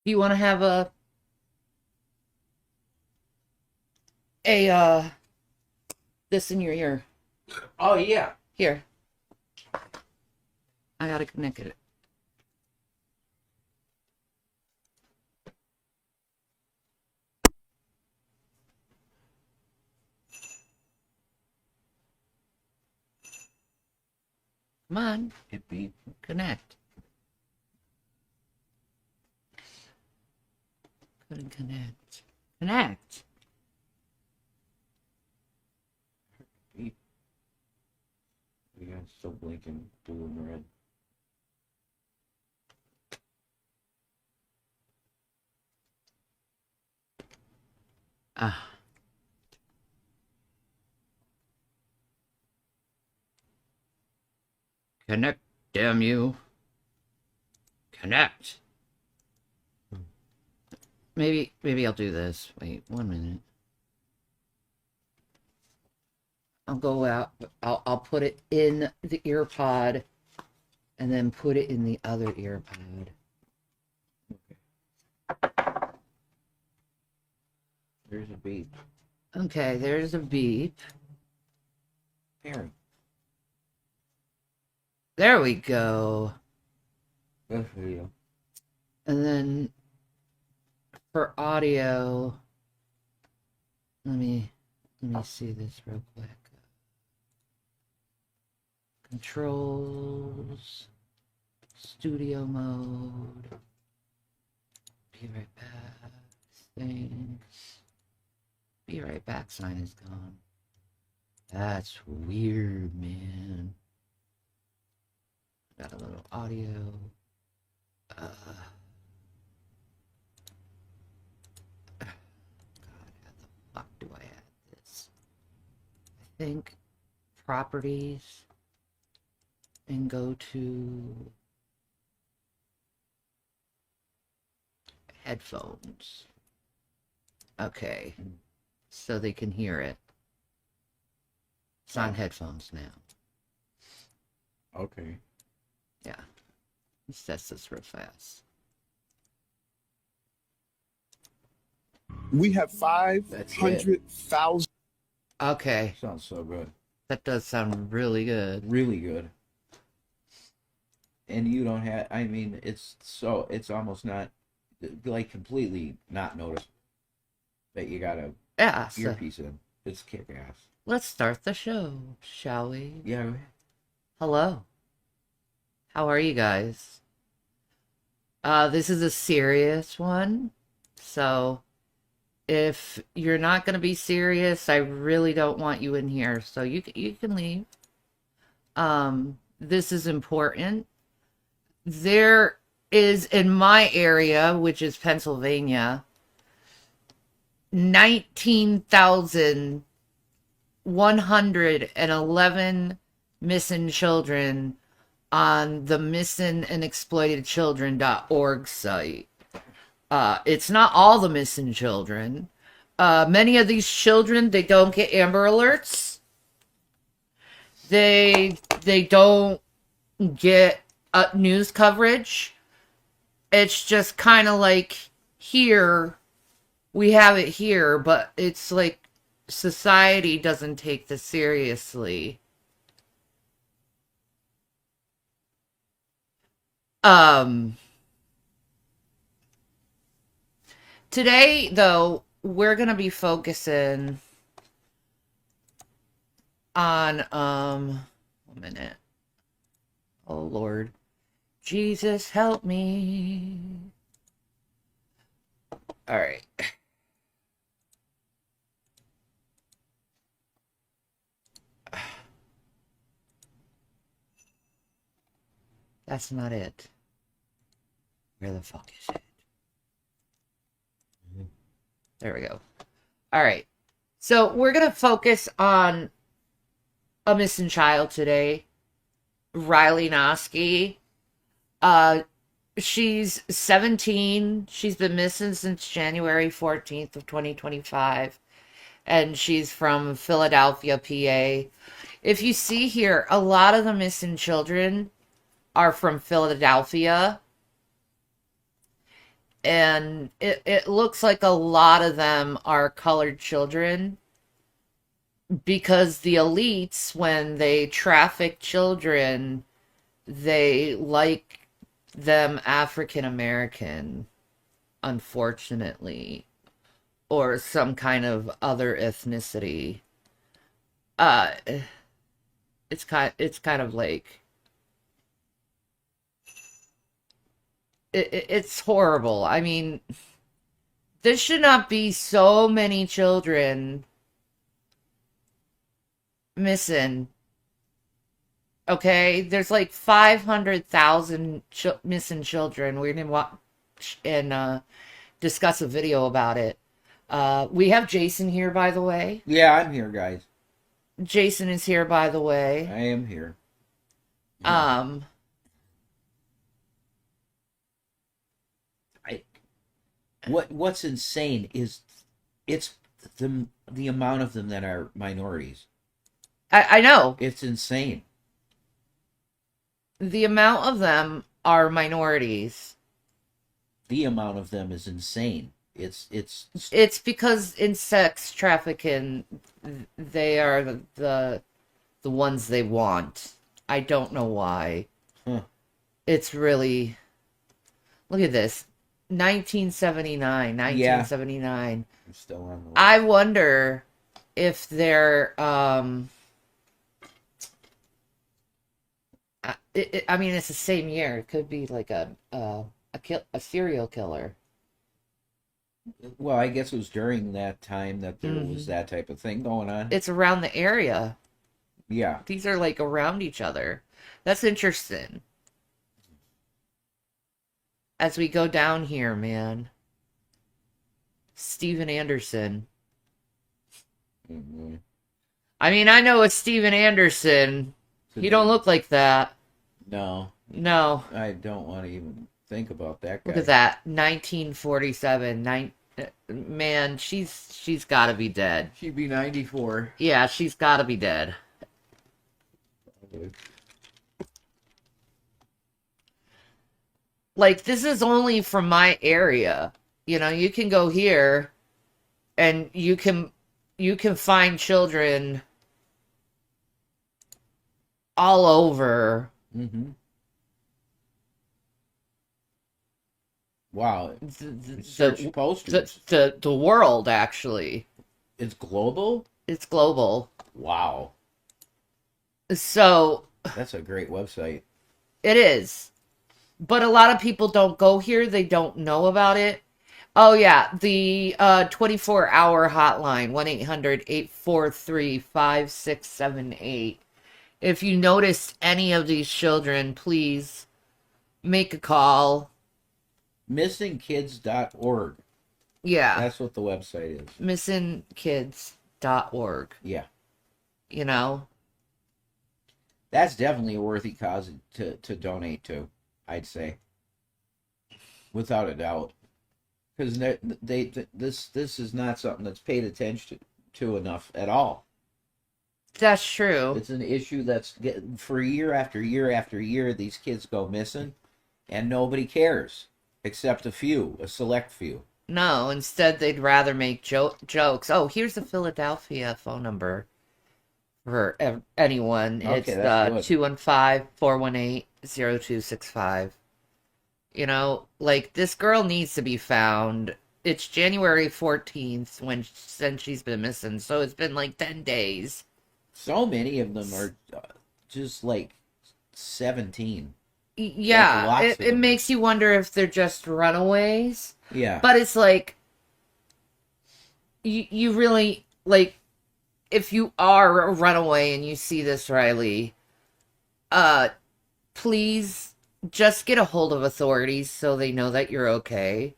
Do you want to have a this in your ear? Oh, yeah. Here, I gotta connect it. Come on, It beat. connect. Couldn't connect. Connect. Beat. Yeah, it's still blinking blue and red. Ah, connect. Damn you. Connect. Maybe I'll do this. Wait, 1 minute. I'll go out. I'll put it in the ear pod, and then put it in the other ear pod. There's a beep. Okay, there's a beep. Herein. There we go. Good video. And then for audio, let me see this real quick. Controls, studio mode. Be right back. Thanks. Be right back sign is gone. That's weird, man. Got a little audio. God, how the fuck do I add this? I think properties and go to headphones. Okay, so they can hear it. It's on headphones now. Okay. Yeah. Let's test this real fast. We have 500,000. Okay, Sounds so good. that does sound really good. Really good. And you don't have, I mean, it's almost not, like, completely not noticeable that you got a Yeah, so earpiece in. It's kick ass. let's start the show, shall we? Yeah. Hello. How are you guys? This is a serious one. So if you're not going to be serious, I really don't want you in here. So you can leave. This is important. There is in my area, which is Pennsylvania, 19,111 missing children on the missingandexploitedchildren.org site. It's not all the missing children. Many of these children, they don't get Amber Alerts. They don't get news coverage. It's just kind of like here, we have it here, but it's like society doesn't take this seriously. Today, though, we're gonna be focusing on 1 minute. Oh Lord, Jesus help me. All right. That's not it. Where the fuck is it? There we go. All right. So we're going to focus on a missing child today. Riley Noski. She's 17. She's been missing since January 14th of 2025. And she's from Philadelphia, PA. If you see here, a lot of the missing children are from Philadelphia. And it looks like a lot of them are colored children because the elites, when they traffic children, they like them African American, unfortunately, or some kind of other ethnicity. Uh, it's kind of like it's horrible. I mean, there should not be so many children missing. Okay, there's like 500,000 missing children. We're gonna watch and discuss a video about it. We have Jason here, by the way. Yeah, I'm here, guys. Jason is here, by the way. I am here. Um, I what's insane is it's the amount of them that are minorities. I know It's insane. the amount of them are minorities. The amount of them is insane. It's because in sex trafficking, they are the ones they want. I don't know why. Huh. It's really, look at this. 1979, 1979. I'm still on the I wonder if they're I mean it's the same year. It could be like a serial killer. Well, I guess it was during that time that there Mhm. was that type of thing going on. It's around the area. Yeah. These are like around each other. That's interesting. As we go down here, man. Steven Anderson. Mhm. I mean, I know it's Steven Anderson. He don't look like that. No, No. I don't want to even think about that guy. Look at that. 1947. Man, she's got to be dead. She'd be 94. Yeah, she's got to be dead. Like, this is only from my area. You know, you can go here and you can find children all over Mm-hmm. Wow. Search the, posters. the world, actually. It's global? It's global. Wow. So That's a great website. it is. But a lot of people don't go here. They don't know about it. Oh, yeah. The 24-hour hotline, 1-800-843-5678. If you notice any of these children, please make a call. Missingkids.org. Yeah. That's what the website is. Missingkids.org. Yeah. You know? That's definitely a worthy cause to donate to, I'd say. Without a doubt. Because this is not something that's paid attention to enough at all. That's true. It's an issue that's getting, for year after year after year, these kids go missing, and nobody cares, except a select few. No, instead they'd rather make jokes. Oh, here's the Philadelphia phone number for anyone. Okay, It's that's good. 215-418-0265. You know, like, this girl needs to be found. It's January 14th since she's been missing, so it's been like 10 days. So many of them are just like 17. Yeah, lots it, of it them. makes you wonder if they're just runaways. Yeah. But it's like, you really, like, if you are a runaway and you see this, Riley, please just get a hold of authorities so they know that you're okay.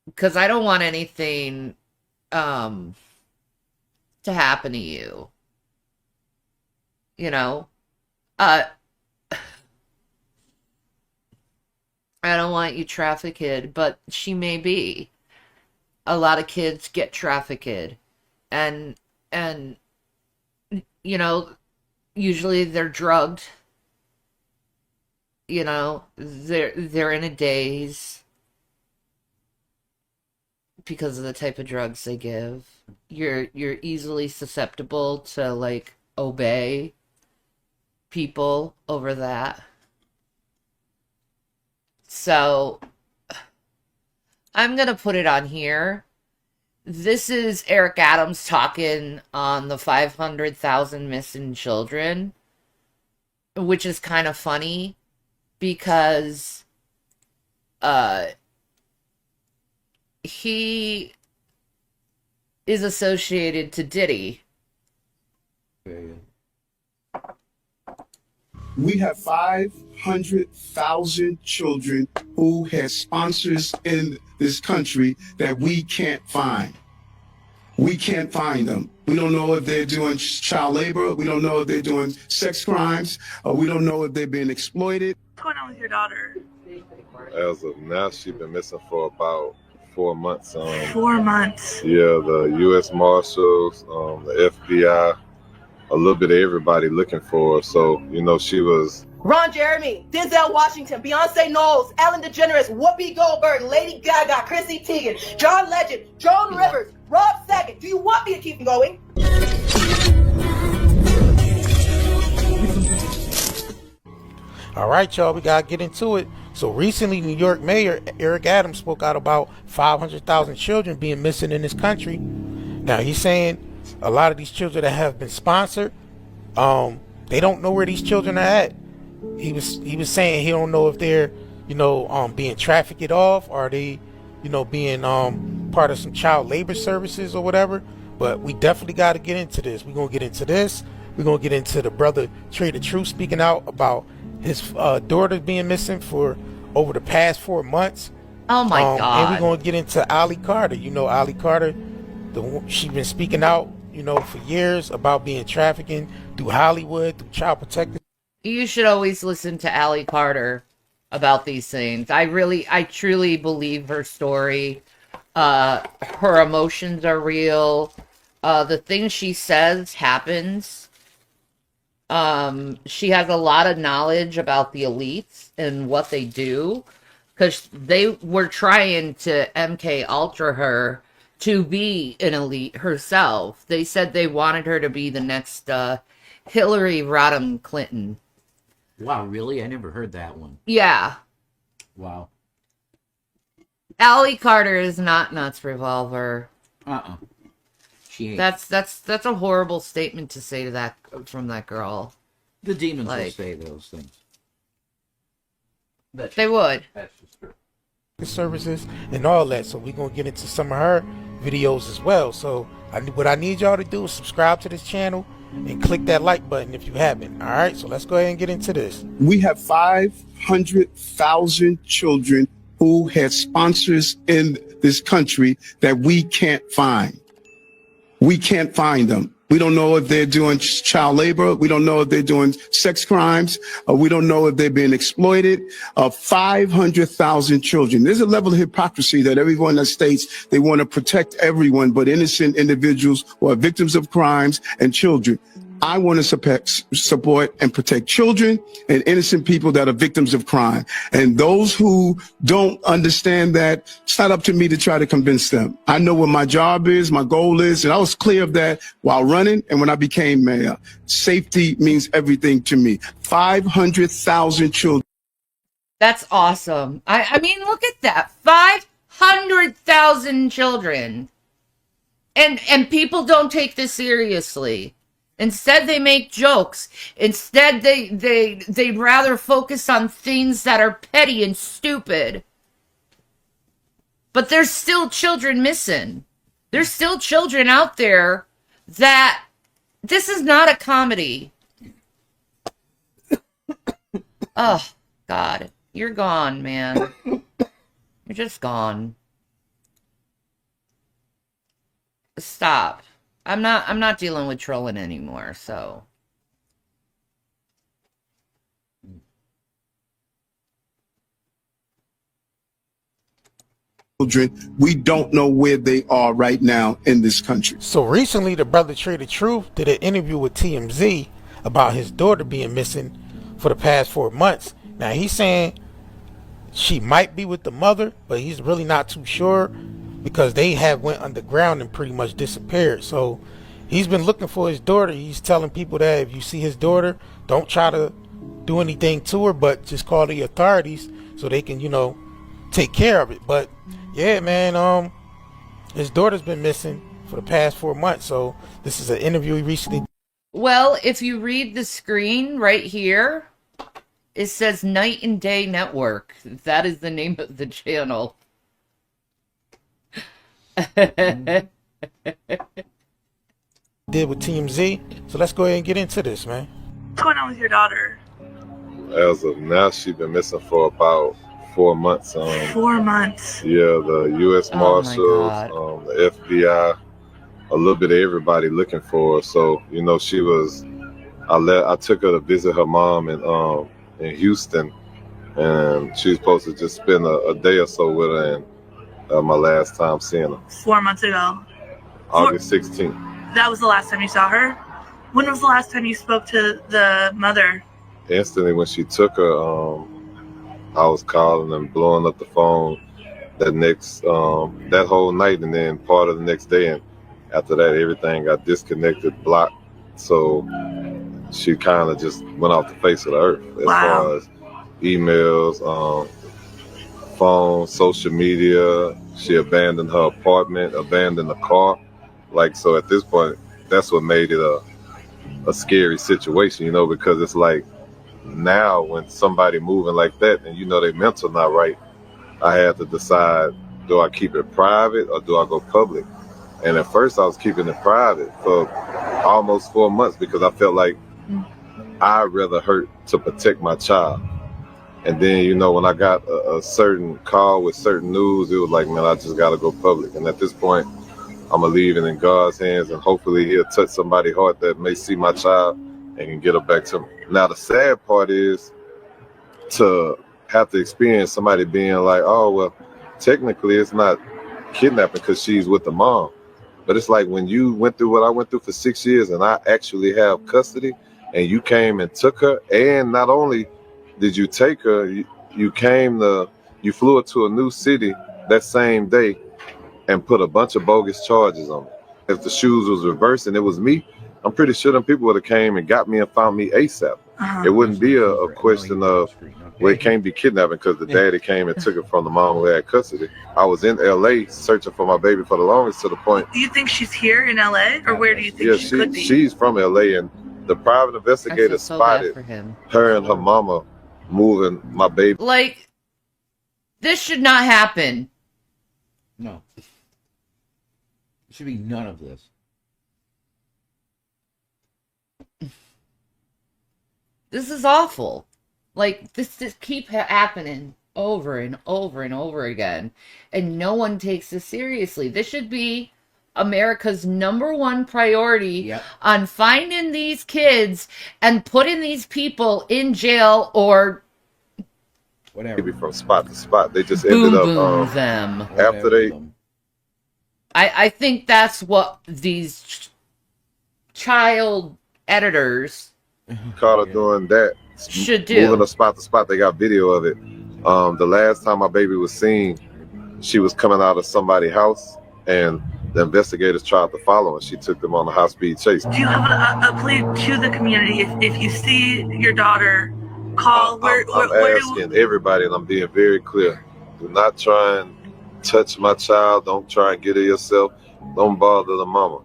Because I don't want anything to happen to you. You know? Uh, I don't want you trafficked, but she may be. A lot of kids get trafficked. And you know, usually they're drugged. You know, they're in a daze because of the type of drugs they give. You're easily susceptible to like obey people over that. So I'm gonna put it on here. This is Eric Adams talking on the 500,000 missing children, which is kind of funny because he is associated to Diddy. We have 500,000 children who have sponsors in this country that we can't find. We can't find them. We don't know if they're doing child labor. We don't know if they're doing sex crimes. We don't know if they're being exploited. What's going on with your daughter? As of now, she's been missing for about 4 months. 4 months. Yeah, the U.S. Marshals, the FBI, a little bit of everybody looking for her. So, you know, she was... Ron Jeremy, Denzel Washington, Beyonce Knowles, Ellen DeGeneres, Whoopi Goldberg, Lady Gaga, Chrissy Teigen, John Legend, Joan Rivers, Rob Saget. Do you want me to keep going? All right, y'all, we got to get into it. So recently, New York Mayor Eric Adams spoke out about 500,000 children being missing in this country. Now, he's saying a lot of these children that have been sponsored, they don't know where these children are at. He was saying he don't know if they're, being trafficked off, or they, being part of some child labor services or whatever. But we definitely got to get into this. We're going to get into this. We're going to get into the brother Trey the Truth speaking out about his daughter being missing for over the past 4 months. Oh my God. And we're going to get into Ali Carter. Ali Carter, she been speaking out, for years about being trafficking through Hollywood, through child protective. You should always listen to Ali Carter about these things. I truly believe her story. Her emotions are real. The things she says happens. She has a lot of knowledge about the elites and what they do, because they were trying to MK Ultra her to be an elite herself. They said they wanted her to be the next Hillary Rodham Clinton. Wow, really? I never heard that one. Yeah. Wow. Ali Carter is not Nuts Revolver. She ain't. That's a horrible statement to say to that from that girl. The demons will say those things. They would. That's just true. Services and all that. So we're going to get into some of her videos as well. So what I need y'all to do is subscribe to this channel and click that like button if you haven't. All right, so let's go ahead and get into this. We have 500,000 children who have sponsors in this country that we can't find. We can't find them. We don't know if they're doing child labor. We don't know if they're doing sex crimes. We don't know if they're being exploited. 500,000 children. There's a level of hypocrisy that everyone that states they want to protect everyone, but innocent individuals who are victims of crimes and children. I want to support and protect children and innocent people that are victims of crime. And those who don't understand that, it's not up to me to try to convince them. I know what my job is, my goal is, and I was clear of that while running and when I became mayor. Safety means everything to me. 500,000 children. That's awesome. I mean, look at that. 500,000 children. And people don't take this seriously. Instead, they make jokes. Instead, they'd rather focus on things that are petty and stupid. But there's still children missing. There's still children out there that this is not a comedy. Oh, God. You're gone, man. You're just gone. Stop. I'm not dealing with trolling anymore, so. Children, we don't know where they are right now in this country. So recently, the brother Trey the Truth did an interview with TMZ about his daughter being missing for the past 4 months. Now he's saying she might be with the mother, but he's really not too sure because they have went underground and pretty much disappeared. So he's been looking for his daughter. He's telling people that if you see his daughter, don't try to do anything to her, but just call the authorities so they can, take care of it. But yeah, man, his daughter's been missing for the past 4 months. So this is an interview he recently. Well, if you read the screen right here, it says Night and Day Network. That is the name of the channel. Did with Team Z. So let's go ahead and get into this, man. What's going on with your daughter? As of now, she's been missing for about 4 months. 4 months. Yeah, the U.S. Oh my Marshals, the FBI, a little bit of everybody looking for her. So she was. I took her to visit her mom in Houston, and she was supposed to just spend a day or so with her. And my last time seeing her, 4 months ago. August 16th. That was the last time you saw her? When was the last time you spoke to the mother? Instantly when she took her, I was calling and blowing up the phone that whole night, and then part of the next day. And after that, everything got disconnected, blocked. So she kind of just went off the face of the earth as far as emails, phone, social media. She abandoned her apartment, abandoned the car. So at this point, that's what made it a scary situation, because it's like now when somebody moving like that and their mental not right, I had to decide, do I keep it private or do I go public? And at first I was keeping it private for almost 4 months because I felt like I'd rather hurt to protect my child. And then, when I got a certain call with certain news, it was like, man, I just got to go public. And at this point, I'm going to leave it in God's hands, and hopefully he'll touch somebody's heart that may see my child and can get her back to me. Now, the sad part is to have to experience somebody being like, oh, well, technically it's not kidnapping because she's with the mom. But it's like when you went through what I went through for 6 years and I actually have custody and you came and took her, and not only did you take her, you flew her to a new city that same day and put a bunch of bogus charges on me. If the shoes was reversed and it was me, I'm pretty sure them people would have came and got me and found me ASAP. It wouldn't be a question of, well, it can't be kidnapping because the daddy came and took it from the mom who had custody. I was in LA searching for my baby for the longest, to the point. Do you think she's here in LA, or where do you think she could be? She's from LA, and the private investigator spotted her and her mama moving my baby. Like, this should not happen. No. There should be none of this. This is awful. Like, this just keep happening over and over and over again. And no one takes this seriously. This should be America's #1 priority on finding these kids and putting these people in jail or whatever. Maybe from spot to spot. They just ended up them. After they... I think that's what these child editors caught her doing that. Should do. Moving her spot to spot. They got video of it. The last time my baby was seen, she was coming out of somebody's house, and the investigators tried to follow her. She took them on a high-speed chase. Do you have a plea to the community? If you see your daughter, call. I'm asking everybody, and I'm being very clear. Do not try and touch my child. Don't try and get her yourself. Don't bother the mama.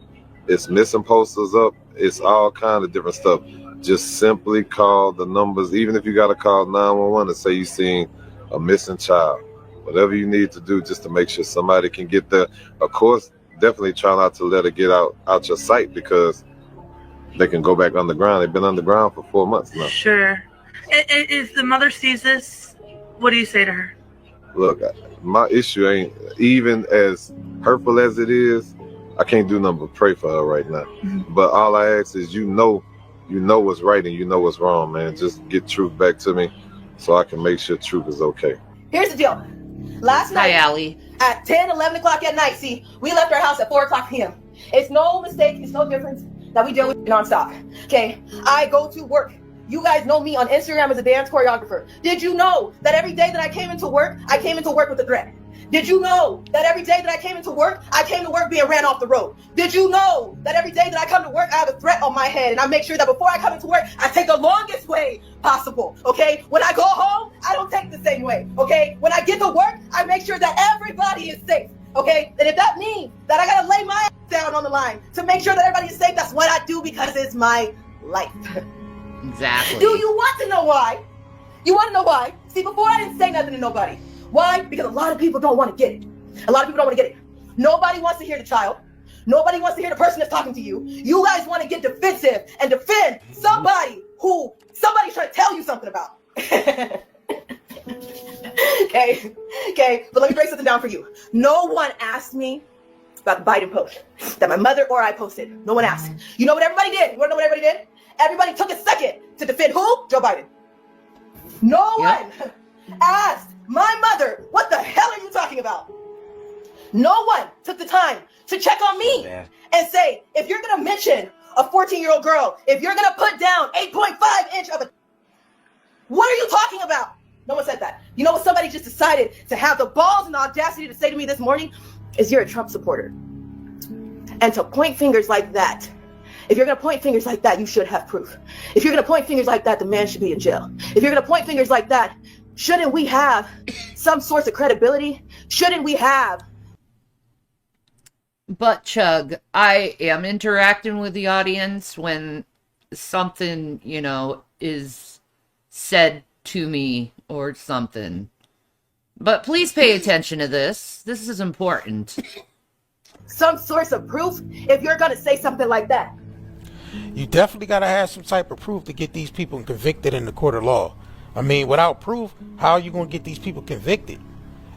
It's missing posters up. It's all kind of different stuff. Just simply call the numbers, even if you got to call 911 and say you seen a missing child. Whatever you need to do just to make sure somebody can get there. Of course, definitely try not to let her get out your sight, because they can go back underground. They've been underground for 4 months now. Sure. If the mother sees this, what do you say to her? Look, my issue ain't, even as hurtful as it is, I can't do nothing but pray for her right now. Mm-hmm. But all I ask is, you know what's right and you know what's wrong, man. Just get truth back to me so I can make sure truth is okay. Here's the deal. Last night, Allie. at 10, 11 o'clock at night, we left our house at 4 o'clock p.m. It's no mistake, it's no difference that we deal with nonstop. Okay, I go to work. You guys know me on Instagram as a dance choreographer. Did you know that every day that I came into work with a threat? Did you know that every day that I came to work being ran off the road? Did you know that every day that I come to work, I have a threat on my head, and I make sure that before I come into work, I take the longest way possible, okay? When I go home, I don't take the same way, okay? When I get to work, I make sure that everybody is safe, okay? And if that means that I gotta lay my ass down on the line to make sure that everybody is safe, that's what I do because it's my life. Exactly. Do you want to know why? You want to know why? See, before I didn't say nothing to nobody. Why? Because a lot of people don't want to get it. A lot of people don't want to get it. Nobody wants to hear the child. Nobody wants to hear the person that's talking to you. You guys want to get defensive and defend somebody who somebody's trying to tell you something about. Okay, but let me break something down for you. No one asked me about the Biden post that my mother or I posted. No one asked. You know what everybody did? You want to know what everybody did? Everybody took a second to defend who? Joe Biden. No one asked my mother, what the hell are you talking about? No one took the time to check on me and say, if you're going to mention a 14-year-old girl, if you're going to put down 8.5 inch of a... What are you talking about? No one said that. You know what somebody just decided to have the balls and the audacity to say to me this morning? Is you're a Trump supporter. And to point fingers like that, if you're going to point fingers like that, you should have proof. If you're going to point fingers like that, the man should be in jail. If you're going to point fingers like that, shouldn't we have some source of credibility? Shouldn't we have? But Chug, I am interacting with the audience when something, you know, is said to me or something. But please pay attention to this. This is important. Some source of proof if you're going to say something like that. You definitely got to have some type of proof to get these people convicted in the court of law. I mean, without proof, how are you going to get these people convicted?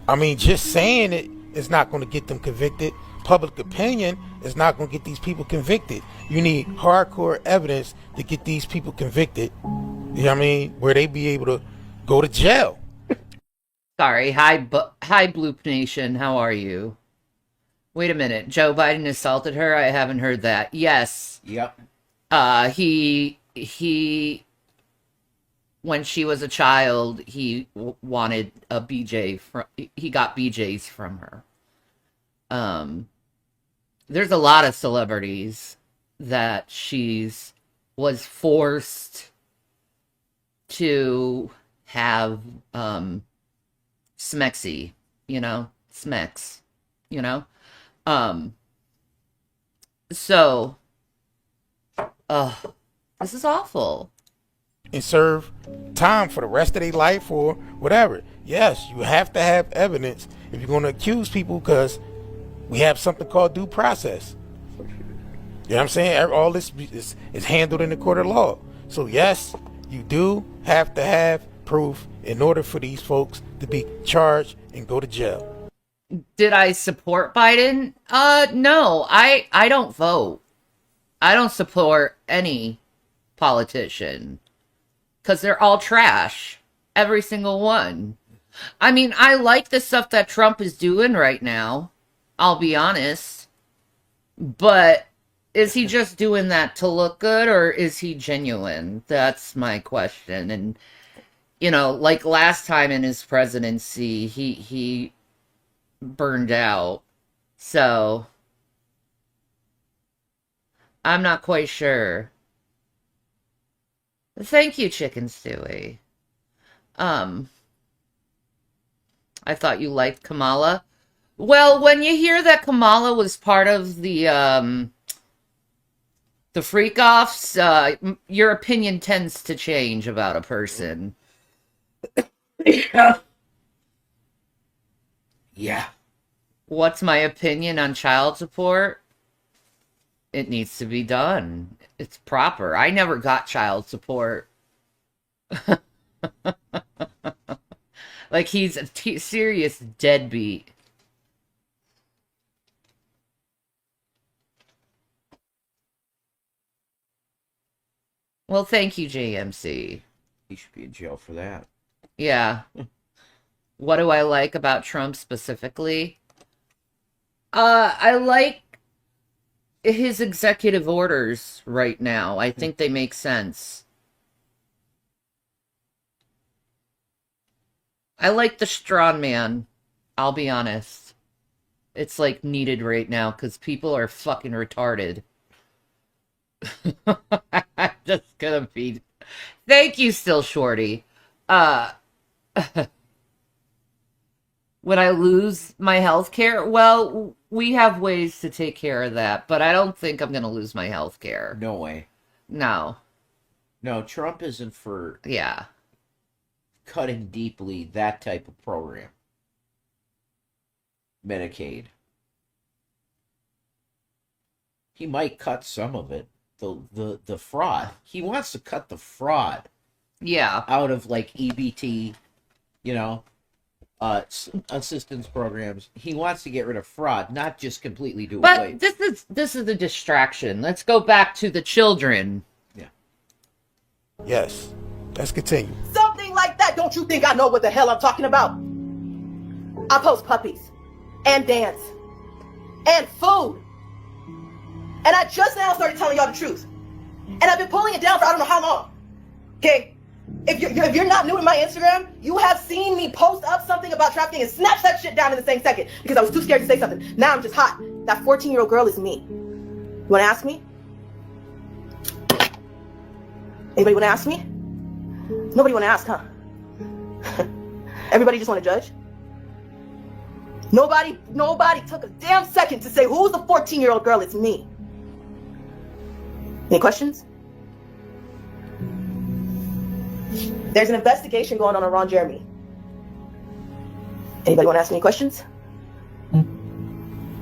I mean, just saying it is not going to get them convicted. Public opinion is not going to get these people convicted. You need hardcore evidence to get these people convicted. You know what I mean? Where they be able to go to jail. Sorry. Hi, Bloop Nation. How are you? Wait a minute. Joe Biden assaulted her? I haven't heard that. Yes. Yep. He when she was a child, he wanted a BJ he got BJs from her. There's a lot of celebrities that was forced to have smexy, you know, smex, you know. So this is awful. And serve time for the rest of their life or whatever. Yes, you have to have evidence if you're going to accuse people, because we have something called due process. You know what I'm saying? All this is handled in the court of law. So yes, you do have to have proof in order for these folks to be charged and go to jail. Did I support Biden? No, I don't vote. I don't support any politician because they're all trash. Every single one. I mean, I like the stuff that Trump is doing right now. I'll be honest. But is he just doing that to look good, or is he genuine? That's my question. And, you know, like last time in his presidency, he burned out. So I'm not quite sure. Thank you, Chicken Stewie. I thought you liked Kamala. Well, when you hear that Kamala was part of the freak-offs, your opinion tends to change about a person. Yeah. What's my opinion on child support? It needs to be done. It's proper. I never got child support. Like, he's a serious deadbeat. Well, thank you, JMC. He should be in jail for that. Yeah. What do I like about Trump specifically? I like his executive orders right now. I think they make sense. I like the strong man. I'll be honest. It's like needed right now because people are fucking retarded. I'm just gonna be. Thank you, still shorty. Uh, when I lose my health care, well, we have ways to take care of that, but I don't think I'm gonna lose my health care. No way. No. No, Trump isn't for Yeah. cutting deeply that type of program. Medicaid. He might cut some of it. The fraud. He wants to cut the fraud Yeah. out of like EBT, you know, assistance programs. He wants to get rid of fraud, not just completely do away. But this is a distraction. Let's go back to the children. Yeah. Yes. Let's continue. Something like that. Don't you think I know what the hell I'm talking about? I post puppies and dance and food. And I just now started telling y'all the truth. And I've been pulling it down for I don't know how long. Okay? If you're not new to my Instagram, you have seen me post up something about trafficking and snatch that shit down in the same second because I was too scared to say something. Now I'm just hot. That 14-year-old girl is me. You want to ask me? Anybody want to ask me? Nobody want to ask, huh? Everybody just want to judge? Nobody took a damn second to say, who's the 14-year-old girl? It's me. Any questions? There's an investigation going on Ron Jeremy. Anybody want to ask any questions?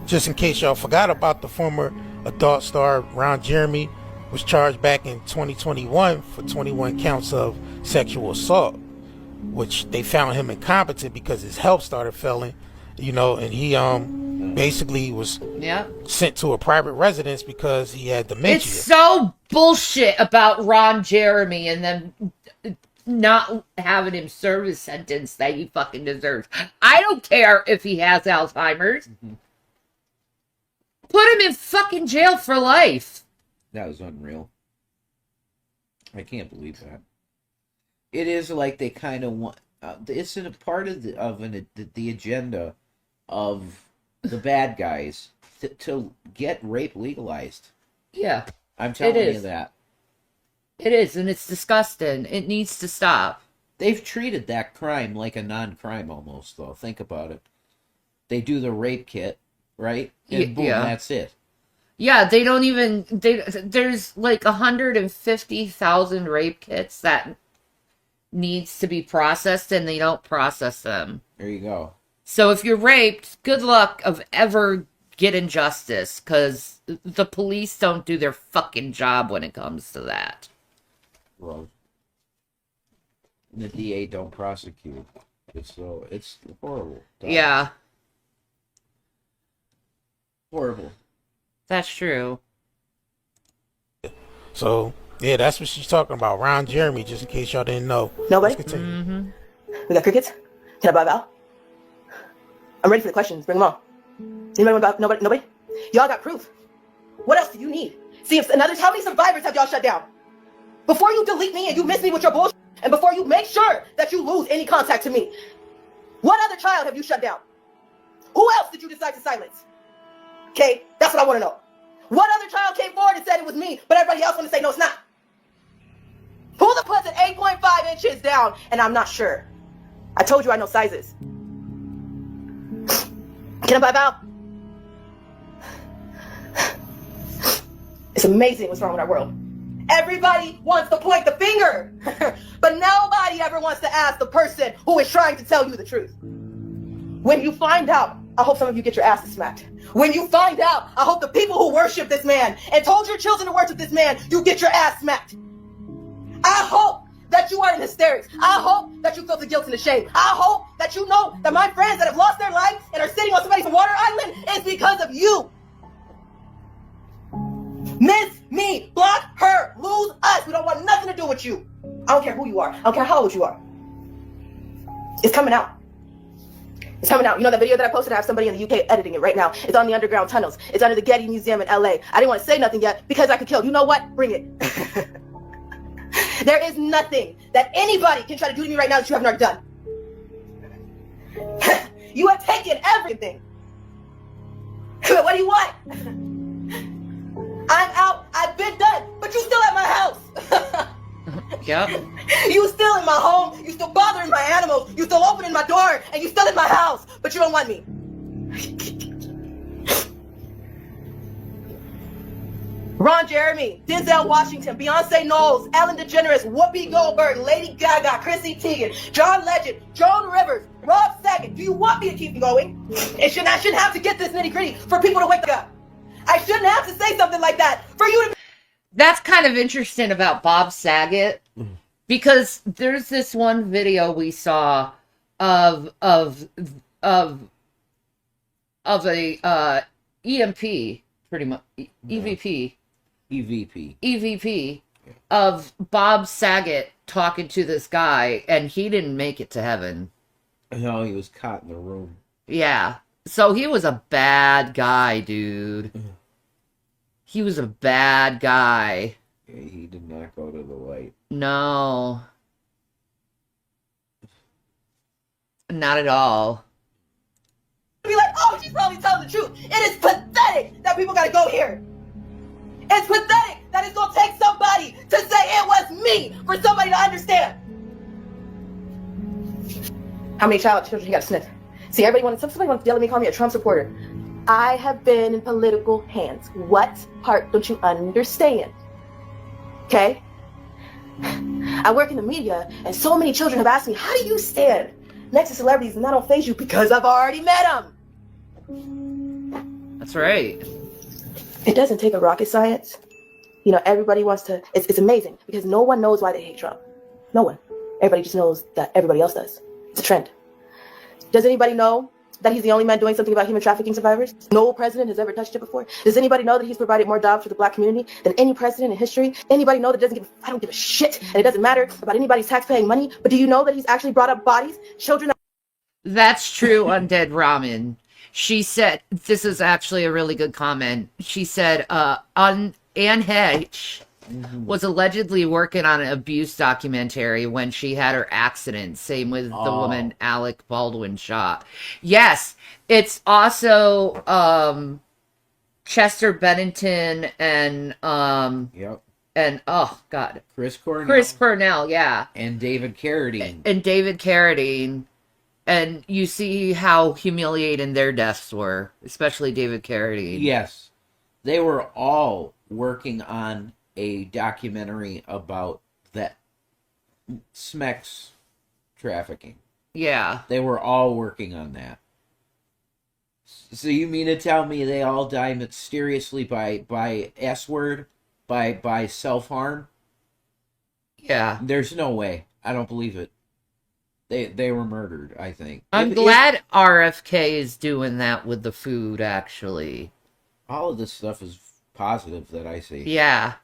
Just in case y'all forgot about the former adult star Ron Jeremy was charged back in 2021 for 21 counts of sexual assault, which they found him incompetent because his health started failing, you know, and he basically was sent to a private residence because he had dementia. It's so bullshit about Ron Jeremy and then not having him serve his sentence that he fucking deserves. I don't care if he has Alzheimer's. Mm-hmm. Put him in fucking jail for life. That was unreal. I can't believe that. It is like they kind of want. It's a part of the agenda of the bad guys to get rape legalized. Yeah, I'm telling you that. It is, and it's disgusting. It needs to stop. They've treated that crime like a non-crime almost, though. Think about it. They do the rape kit, right? And boom, that's it. Yeah, they don't even. There's like 150,000 rape kits that needs to be processed, and they don't process them. There you go. So if you're raped, good luck of ever getting justice, because the police don't do their fucking job when it comes to that. Well, the DA don't prosecute. It's horrible. Yeah. Horrible. That's true. So, yeah, that's what she's talking about. Ron Jeremy, just in case y'all didn't know. Nobody? Let's continue. Mm-hmm. We got crickets? Can I buy a vowel? I'm ready for the questions. Bring them on. Anybody want nobody? Y'all got proof. What else do you need? See, how many survivors have y'all shut down? Before you delete me and you miss me with your bullshit, and before you make sure that you lose any contact to me, what other child have you shut down? Who else did you decide to silence? Okay, that's what I want to know. What other child came forward and said it was me, but everybody else want to say no, it's not? Who the puts at 8.5 inches down, and I'm not sure? I told you I know sizes. Can I buy a vowel? It's amazing what's wrong with our world. Everybody wants to point the finger, but nobody ever wants to ask the person who is trying to tell you the truth. When you find out, I hope some of you get your asses smacked. When you find out, I hope the people who worship this man and told your children to worship this man, you get your ass smacked. I hope that you are in hysterics. I hope that you feel the guilt and the shame. I hope that you know that my friends that have lost their lives and are sitting on somebody's water island is because of you. Miss me, block her, lose us. We don't want nothing to do with you. I don't care who you are. I don't care how old you are. It's coming out. It's coming out. You know that video that I posted? I have somebody in the UK editing it right now. It's on the underground tunnels. It's under the Getty Museum in LA. I didn't want to say nothing yet because I could kill. You know what? Bring it. There is nothing that anybody can try to do to me right now that you have not done. You have taken everything. But what do you want? I'm out. I've been done. But you still at my house. Yep. You still in my home. You still bothering my animals. You still opening my door. And you still in my house. But you don't want me. Ron Jeremy, Denzel Washington, Beyonce Knowles, Ellen DeGeneres, Whoopi Goldberg, Lady Gaga, Chrissy Teigen, John Legend, Joan Rivers, Rob Saget. Do you want me to keep going? I shouldn't have to get this nitty gritty for people to wake up. I shouldn't have to say something like that for you to. That's kind of interesting about Bob Saget, because there's this one video we saw of a EMP, pretty much EVP of Bob Saget talking to this guy, and he didn't make it to heaven. No, he was caught in the room. Yeah. So he was a bad guy, dude. He was a bad guy. Yeah, he did not go to the light. No. Not at all. Be like, oh, she's probably telling the truth. It is pathetic that people gotta go here. It's pathetic that it's gonna take somebody to say it was me for somebody to understand. How many children you got to sniff? See, somebody wants to yell at me, call me a Trump supporter. I have been in political hands. What part don't you understand? Okay? I work in the media, and so many children have asked me, how do you stand next to celebrities and that don't faze you? Because I've already met them. That's right. It doesn't take a rocket science. You know, everybody wants to, it's amazing because no one knows why they hate Trump. No one. Everybody just knows that everybody else does. It's a trend. Does anybody know that he's the only man doing something about human trafficking survivors? No president has ever touched it before. Does anybody know that he's provided more jobs for the black community than any president in history? Anybody know that I don't give a shit, and it doesn't matter about anybody's tax-paying money, but do you know that he's actually brought up bodies, children? That's true on Dead Ramen. She said, this is actually a really good comment. She said, on Anne Hedge was allegedly working on an abuse documentary when she had her accident. Same with the woman Alec Baldwin shot. Yes, it's also Chester Bennington and and oh god, Chris Cornell, yeah, and David Carradine. And you see how humiliating their deaths were, especially David Carradine. Yes, they were all working on a documentary about that SMEX trafficking. Yeah. They were all working on that. So you mean to tell me they all die mysteriously by S-word? By self-harm? Yeah. There's no way. I don't believe it. They were murdered, I think. I'm glad RFK is doing that with the food, actually. All of this stuff is positive that I see. Yeah.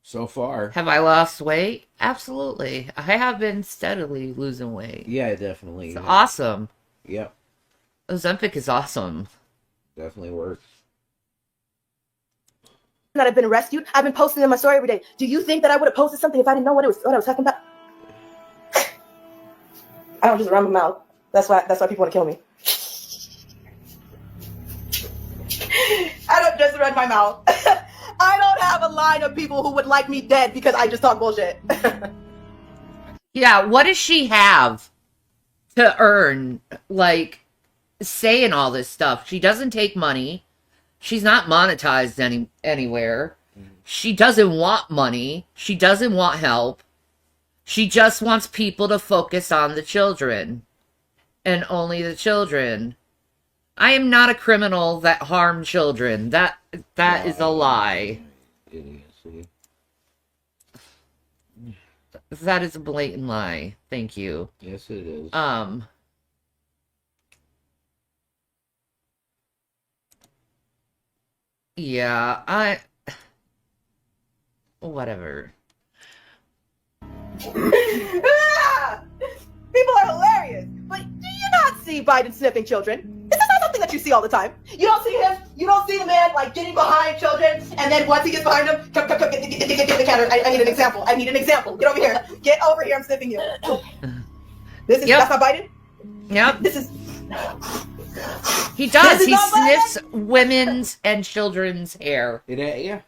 So far. Have I lost weight? Absolutely. I have been steadily losing weight. Yeah, definitely. It's awesome. Yep. Ozempic is awesome. Definitely works. That I've been rescued. I've been posting in my story every day. Do you think that I would have posted something if I didn't know what I was talking about? I don't just run my mouth. That's why people want to kill me. I don't just run my mouth. I don't have a line of people who would like me dead because I just talk bullshit. Yeah, what does she have to earn, like, saying all this stuff? She doesn't take money. She's not monetized anywhere. She doesn't want money. She doesn't want help. She just wants people to focus on the children. And only the children. I am not a criminal that harmed children. That is a lie. Idiocy. That is a blatant lie. Thank you. Yes, it is. Yeah, whatever. People are hilarious. But do you not see Biden sniffing children? This is not something that you see all the time. You don't see him. You don't see the man like getting behind children, and then once he gets behind them, come, get the counter. I need an example. Get over here. Get over here. I'm sniffing you. That's not Biden. Yep. This is He does. This is He not my sniffs women's and children's hair. Yeah.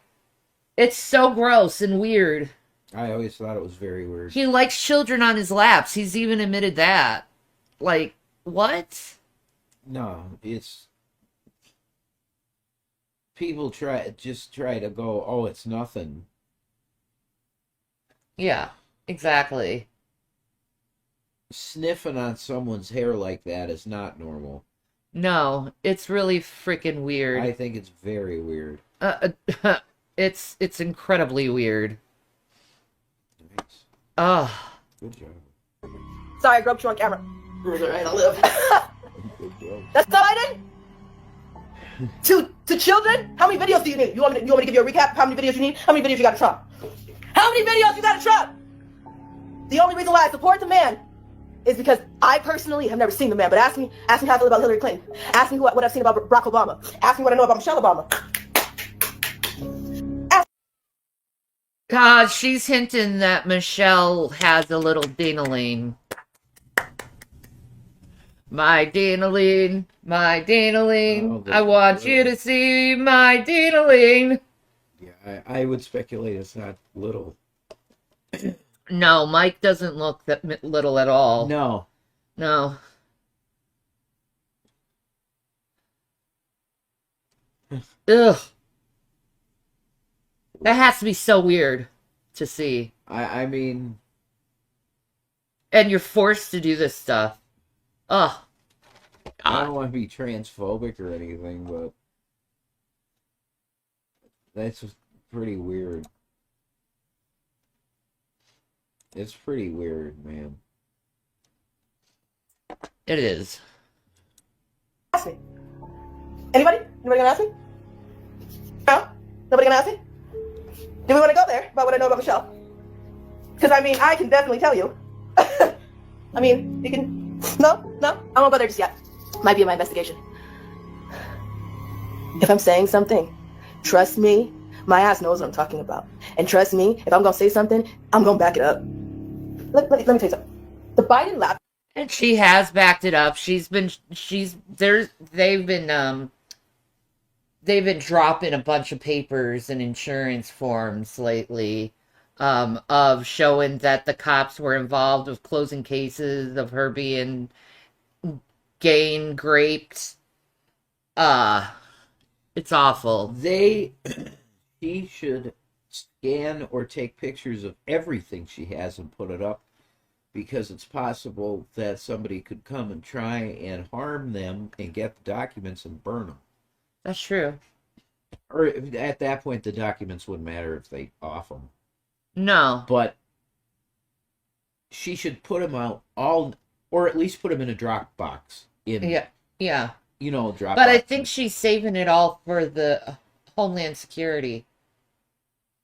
It's so gross and weird. I always thought it was very weird. He likes children on his laps. He's even admitted that. Like, what? No, it's people try to go, oh, it's nothing. Yeah, exactly. Sniffing on someone's hair like that is not normal. No, it's really freaking weird. I think it's very weird. It's incredibly weird. Nice. Ugh. Good job. Sorry, I groped you on camera. It's all right, I'll live. Good job. That's all I did? To children? How many videos do you need? You want me to give you a recap? How many videos you need? How many videos you got of Trump? How many videos you got of Trump? The only reason why I support the man is because I personally have never seen the man. But ask me how I feel about Hillary Clinton. Ask me what I've seen about Barack Obama. Ask me what I know about Michelle Obama. God, she's hinting that Michelle has a little ding-a-ling. My ding-a-ling, my ding-a-ling. Oh, I want you to see my ding-a-ling. Yeah, I would speculate it's not little. No, Mike doesn't look that little at all. No. No. Ugh. That has to be so weird to see. I mean... And you're forced to do this stuff. Ugh. I don't want to be transphobic or anything, but... That's pretty weird. It's pretty weird, man. It is. Ask me. Anybody? Anybody gonna ask me? No? Nobody gonna ask me? Do we want to go there about what I know about Michelle? Because I mean, I can definitely tell you. I mean, you can. No, I won't go there just yet. Might be in my investigation. If I'm saying something, trust me, my ass knows what I'm talking about. And trust me, if I'm gonna say something, I'm gonna back it up. Let me tell you something. The Biden laptop. And she has backed it up. They've been dropping a bunch of papers and insurance forms lately, of showing that the cops were involved with closing cases of her being gang raped. It's awful. She should scan or take pictures of everything she has and put it up, because it's possible that somebody could come and try and harm them and get the documents and burn them. That's true. Or at that point, the documents wouldn't matter if they off them. No. But she should put them out all, or at least put them in a Dropbox. Yeah. You know, Dropbox. But I think she's saving it all for the Homeland Security.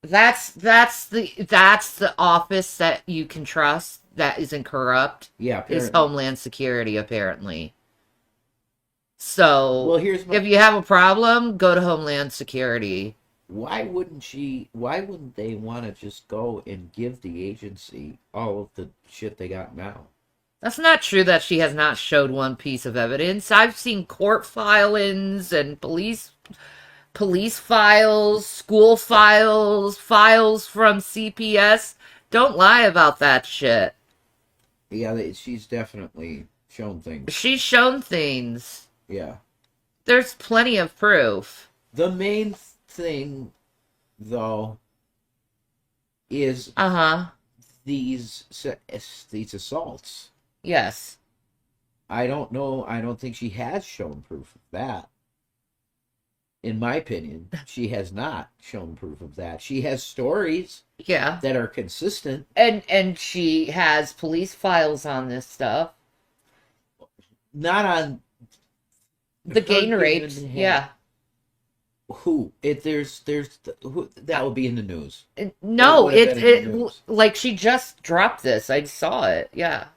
That's the office that you can trust that isn't corrupt. Yeah, apparently. Is Homeland Security, apparently. So, well, if you have a problem, go to Homeland Security. Why wouldn't they want to just go and give the agency all of the shit they got now? That's not true that she has not showed one piece of evidence. I've seen court filings and police files, school files from CPS. Don't lie about that shit. Yeah, she's definitely shown things. She's shown things. Yeah. There's plenty of proof. The main thing, though, is these assaults. Yes. I don't know. I don't think she has shown proof of that. In my opinion, she has not shown proof of that. She has stories that are consistent. And she has police files on this stuff. Not on the gang rapes. Yeah. Who? Who, that will be in the news. No, like she just dropped this. I saw it. Yeah.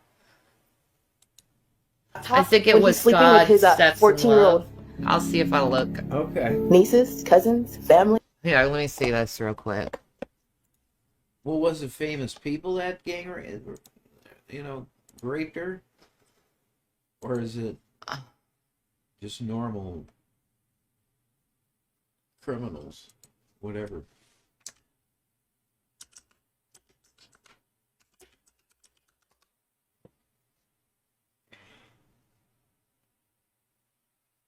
I think it was sleeping God with his 14-year-old. I'll see if I look. Okay. Nieces, cousins, family. Yeah, let me see this real quick. Well, was it famous people that gang raped her? Or is it Just normal criminals, whatever.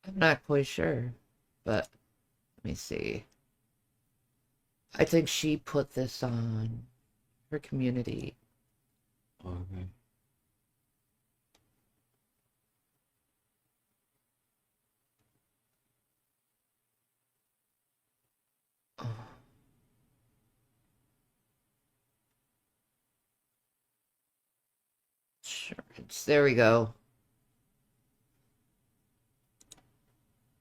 I'm not quite sure, but let me see. I think she put this on her community. Okay. Oh, insurance. There we go.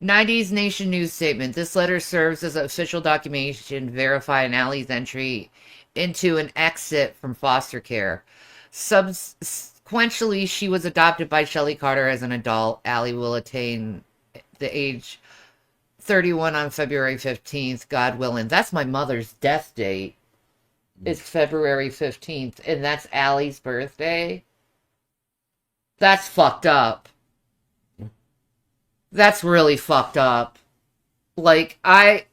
90s Nation News Statement. This letter serves as official documentation verifying Allie's entry into an exit from foster care. Subsequently, she was adopted by Shelley Carter as an adult. Allie will attain the age 31 on February 15th, God willing. That's my mother's death date. It's February 15th, and that's Allie's birthday. That's fucked up. That's really fucked up. Like, I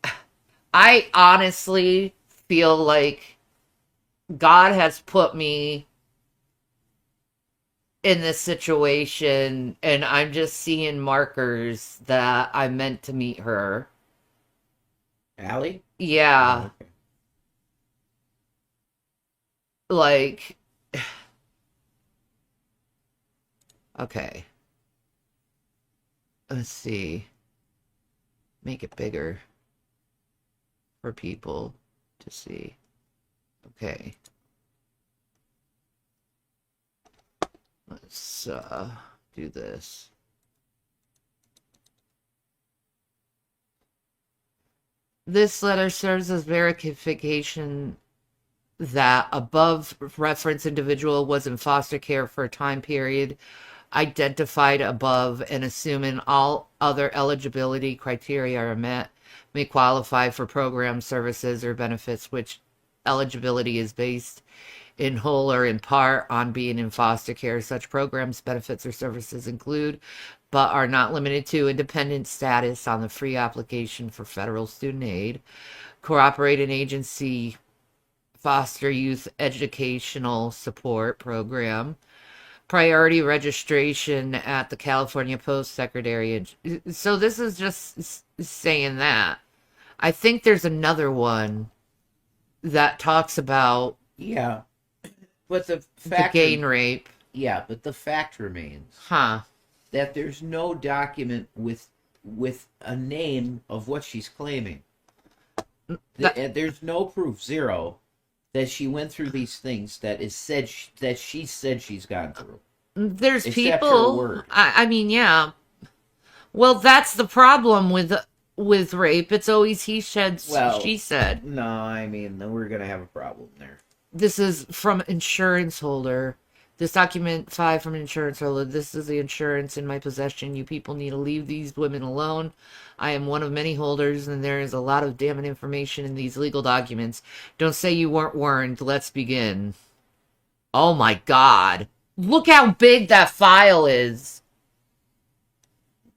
honestly feel like God has put me in this situation, and I'm just seeing markers that I'm meant to meet her. Allie? Yeah. Oh, okay. Like, okay. Let's see. Make it bigger for people to see. Okay. Let's do this. This letter serves as verification that above referenced individual was in foster care for a time period identified above, and assuming all other eligibility criteria are met, may qualify for programs, services, or benefits which eligibility is based in whole or in part on being in foster care. Such programs, benefits, or services include, but are not limited to, independent status on the free application for federal student aid, cooperating agency foster youth educational support program, priority registration at the California Post Secretariat. So this is just saying that. I think there's another one that talks about Yeah, but the the fact gang rape. yeah, but the fact remains Huh. that there's no document with a name of what she's claiming. There's no proof, zero, that she went through these things that is said that she said she's gone through. There's Except her people. word. I mean, yeah. Well, that's the problem with rape. It's always he said, Well, she said. No, I mean, we're gonna have a problem there. This is from insurance holder. This document 5 from insurance holder. This is the insurance in my possession. You people need to leave these women alone. I am one of many holders, and there is a lot of damning information in these legal documents. Don't say you weren't warned. Let's begin. Oh my God. Look how big that file is.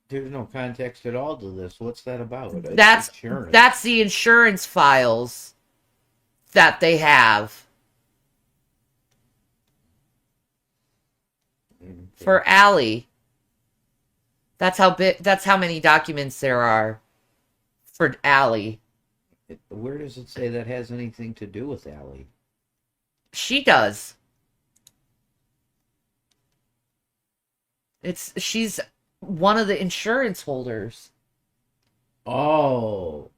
There's no context at all to this. What's that about? It's That's insurance. that's the insurance files that they have for Allie. That's how big. That's how many documents there are for Allie. Where does it say that has anything to do with Allie? She does. She's one of the insurance holders. Oh.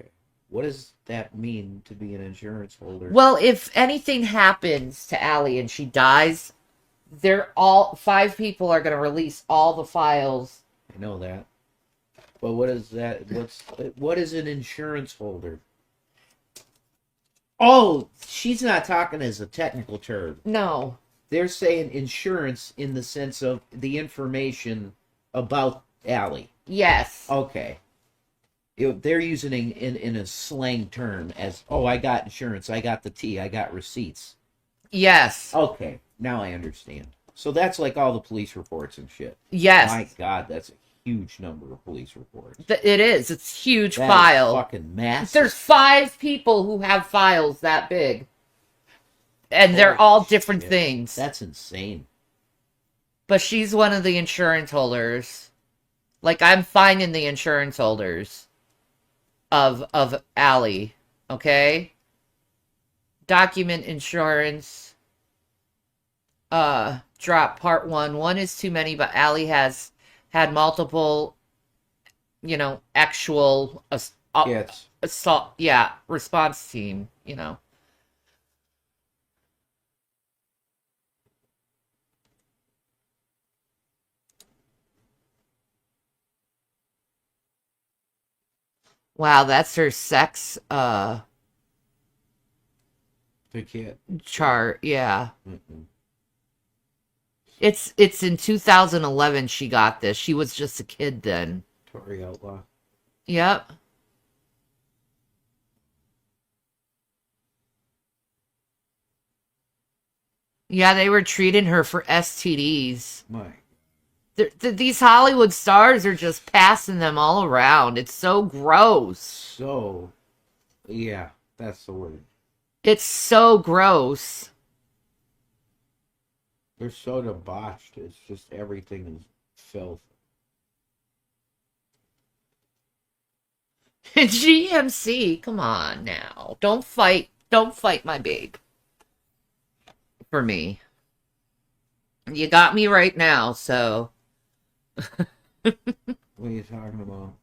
Okay. What does that mean to be an insurance holder? Well, if anything happens to Allie and she dies, they're all 5 people are going to release all the files. I know that. But what is that? What is an insurance holder? Oh, she's not talking as a technical term. No. They're saying insurance in the sense of the information about Allie. Yes. Okay. They're using in a slang term as, oh, I got insurance, I got the T, I got receipts. Yes. Okay, now I understand. So that's like all the police reports and shit. Yes. My God, that's a huge number of police reports. It is. It's huge That file. is fucking massive. There's 5 people who have files that big. And they're Holy all different shit. things. That's insane. But she's one of the insurance holders. Like, I'm finding the insurance holders of Allie. Okay? Document insurance. Drop part 1. 1 is too many, but Allie has had multiple, actual assault, response team, Wow, that's her sex The kid. chart, yeah. Mm-mm. It's in 2011 she got this. She was just a kid then. Tory Outlaw. Yep. Yeah, they were treating her for STDs. My. These Hollywood stars are just passing them all around. It's so gross. So, yeah, that's the word. It's so gross. They're so debauched. It's just everything is filth. GMC, come on now. Don't fight my babe. For me. You got me right now, so. What are you talking about?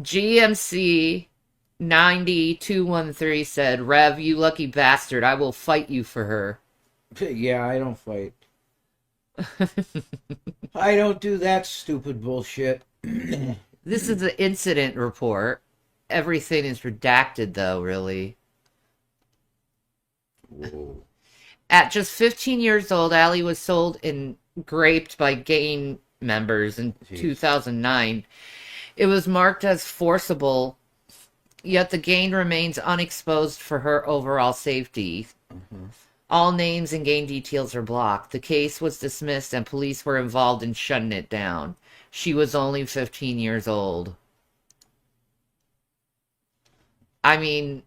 GMC 90213 said, Rev, you lucky bastard, I will fight you for her. Yeah, I don't fight. I don't do that stupid bullshit. This is an incident report. Everything is redacted, though, really. Whoa. At just 15 years old, Allie was sold and raped by gang members in 2009. It was marked as forcible, yet the gang remains unexposed for her overall safety. Mm-hmm. All names and gang details are blocked. The case was dismissed and police were involved in shutting it down. She was only 15 years old. I mean,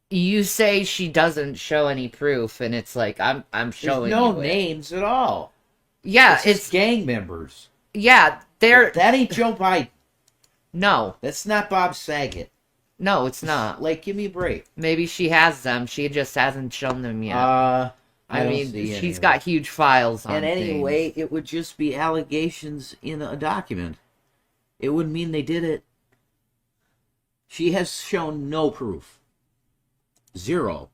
you say she doesn't show any proof, and it's like, I'm showing There's no you names at all. Yeah, it's gang members. Yeah, that ain't Joe Biden. No. That's not Bob Saget. No, it's not. Like, give me a break. Maybe she has them. She just hasn't shown them yet. I mean, she's got huge files on And anyway, things. it would just be allegations in a document. It wouldn't mean they did it. She has shown no proof. 0.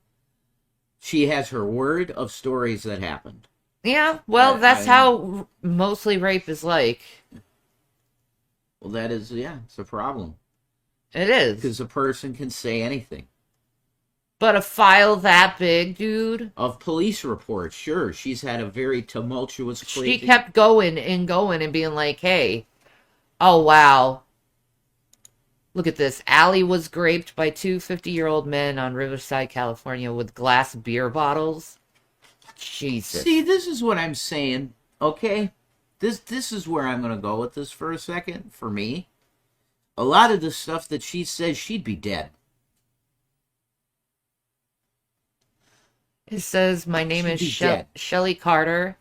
She has her word of stories that happened. Yeah, well, that's how mostly rape is like. Well, that is, it's a problem. It is. Because a person can say anything. But a file that big, dude? Of police reports, sure. She's had a very tumultuous... She kept going and being like, hey, oh, wow. Look at this. Allie was raped by 2 50-year-old men on Riverside, California with glass beer bottles. Jesus. See, this is what I'm saying, okay? This is where I'm going to go with this for a second, for me. A lot of the stuff that she says, she'd be dead. It says, my name is Shelly Carter.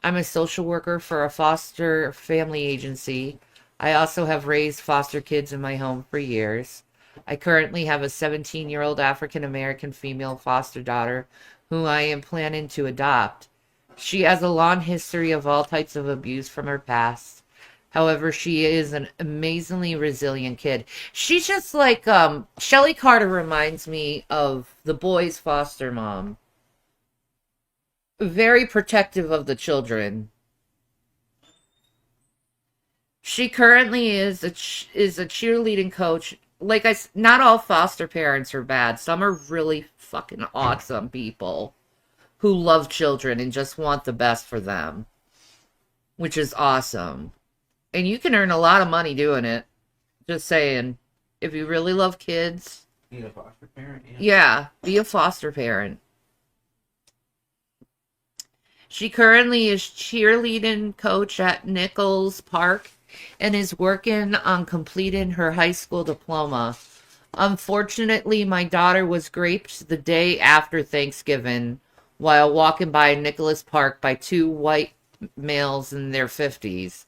I'm a social worker for a foster family agency. I also have raised foster kids in my home for years. I currently have a 17-year-old African-American female foster daughter who I am planning to adopt. She has a long history of all types of abuse from her past. However, she is an amazingly resilient kid. She's just like, Shelly Carter reminds me of the boy's foster mom. Very protective of the children. She currently is a cheerleading coach. Like not all foster parents are bad. Some are really fucking awesome people who love children and just want the best for them, which is awesome. And you can earn a lot of money doing it. Just saying, if you really love kids, be a foster parent. Yeah, be a foster parent. She currently is cheerleading coach at Nichols Park and is working on completing her high school diploma. Unfortunately, my daughter was raped the day after Thanksgiving while walking by Nicholas Park by two white males in their 50s.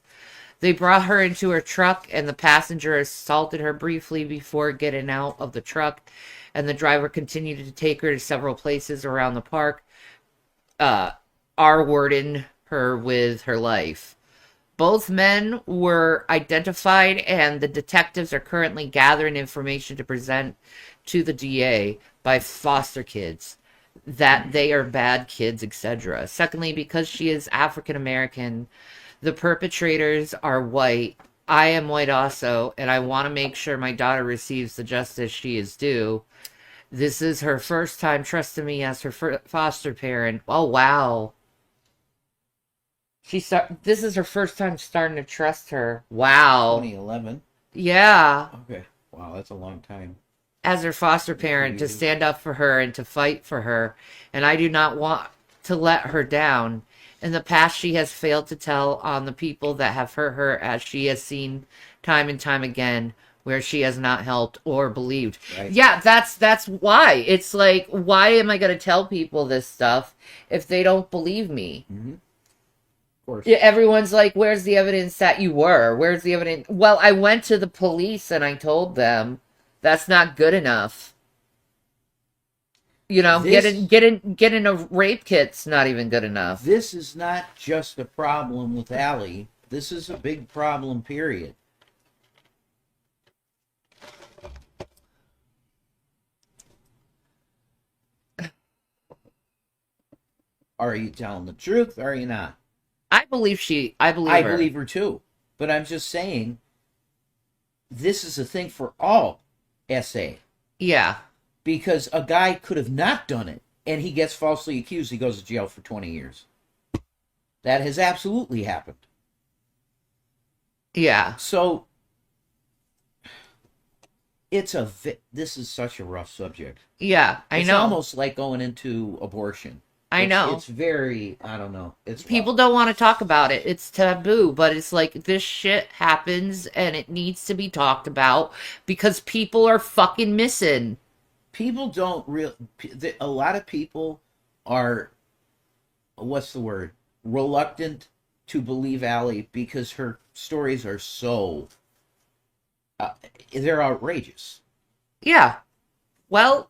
They brought her into her truck, and the passenger assaulted her briefly before getting out of the truck, and the driver continued to take her to several places around the park, R-wording her with her life. Both men were identified, and the detectives are currently gathering information to present to the DA by foster kids that they are bad kids, etc. Secondly, because she is African American, the perpetrators are white. I am white also, and I want to make sure my daughter receives the justice she is due. This is her first time trusting me as her foster parent. Oh, wow. This is her first time starting to trust her. Wow. 2011. Yeah. Okay. Wow, that's a long time. As her foster parent, to stand up for her and to fight for her. And I do not want to let her down. In the past, she has failed to tell on the people that have hurt her, as she has seen time and time again where she has not helped or believed. Right. Yeah, that's why. It's like, why am I going to tell people this stuff if they don't believe me? Mm-hmm. Of course. Yeah, everyone's like, where's the evidence that you were? Where's the evidence? Well, I went to the police and I told them that's not good enough. You know, getting a rape kit's not even good enough. This is not just a problem with Allie. This is a big problem, period. Are you telling the truth or are you not? I believe her. I believe her too. But I'm just saying, this is a thing for all SA. Yeah. Because a guy could have not done it, and he gets falsely accused. He goes to jail for 20 years. That has absolutely happened. Yeah. So, this is such a rough subject. Yeah, I know. It's almost like going into abortion. I know. It's very, I don't know. It's People rough. don't want to talk about it. It's taboo, but it's like this shit happens and it needs to be talked about because people are fucking missing. People don't a lot of people are, what's the word, reluctant to believe Allie because her stories are so, they're outrageous. Yeah. Well,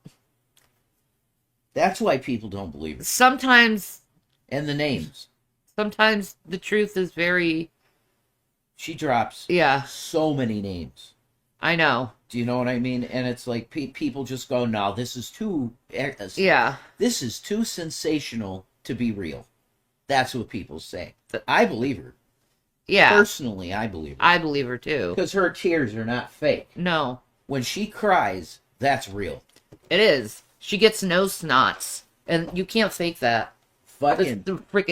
that's why people don't believe it. Sometimes And the names. Sometimes the truth is very... She drops so many names. I know. Do you know what I mean? And it's like people just go, no, this is too... This is too sensational to be real. That's what people say. I believe her. Yeah. Personally, I believe her. I believe her too. Because her tears are not fake. No. When she cries, that's real. It is. She gets nose snots. And you can't fake that. Fucking...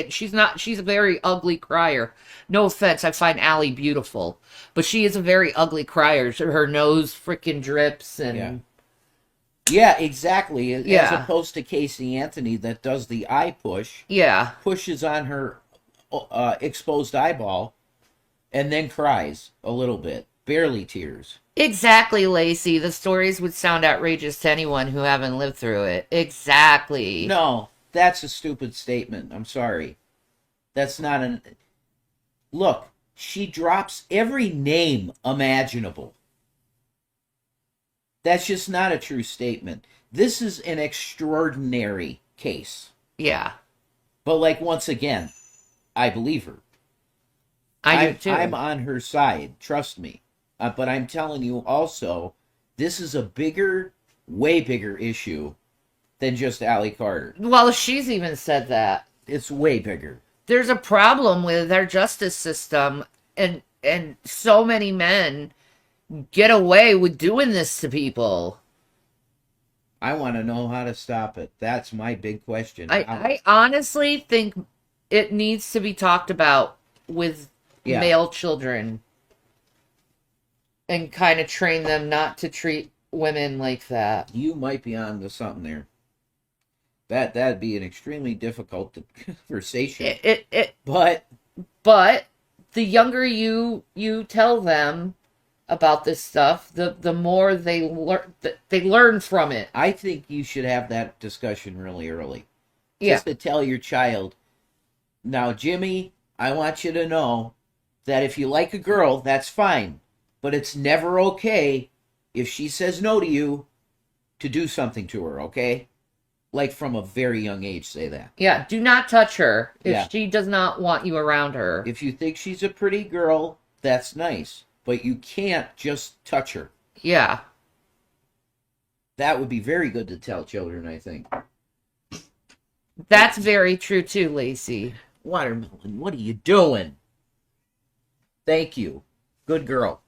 She's a very ugly crier. No offense, I find Allie beautiful. But she is a very ugly crier. Her nose freaking drips and... Yeah, exactly. As opposed to Casey Anthony that does the eye push. Yeah. Pushes on her exposed eyeball and then cries a little bit. Barely tears. Exactly, Lacey. The stories would sound outrageous to anyone who haven't lived through it. Exactly. No, that's a stupid statement. I'm sorry. That's not an... Look, she drops every name imaginable. That's just not a true statement. This is an extraordinary case. Yeah. But, like, once again, I believe her. I do too. I'm on her side, trust me. But I'm telling you also, this is a bigger, way bigger issue than just Allie Carter. Well, she's even said that. It's way bigger. There's a problem with our justice system, and so many men get away with doing this to people. I want to know how to stop it. That's my big question. I honestly think it needs to be talked about with male children and kind of train them not to treat women like that. You might be on to something there. That'd be an extremely difficult conversation. But the younger you tell them about this stuff, the more they learn from it. I think you should have that discussion really early. Yeah. Just to tell your child, now, Jimmy, I want you to know that if you like a girl, that's fine. But it's never okay if she says no to you to do something to her, okay? Like from a very young age, say that. Yeah, do not touch her if Yeah. she does not want you around her. If you think she's a pretty girl, that's nice. But you can't just touch her. Yeah. That would be very good to tell children, I think. That's very true too, Lacey. Watermelon, what are you doing? Thank you. Good girl.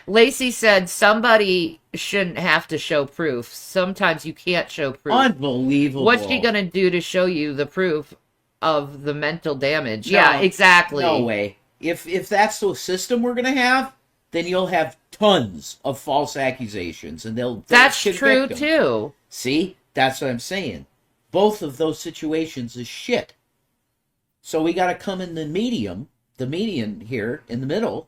Lacey said somebody shouldn't have to show proof. Sometimes you can't show proof. Unbelievable. What's she gonna do to show you the proof of the mental damage? No, yeah, exactly. No way. If that's the system we're gonna have, then you'll have tons of false accusations, and they'll that's true them. Too. See, that's what I'm saying. Both of those situations is shit. So we got to come in the median here in the middle,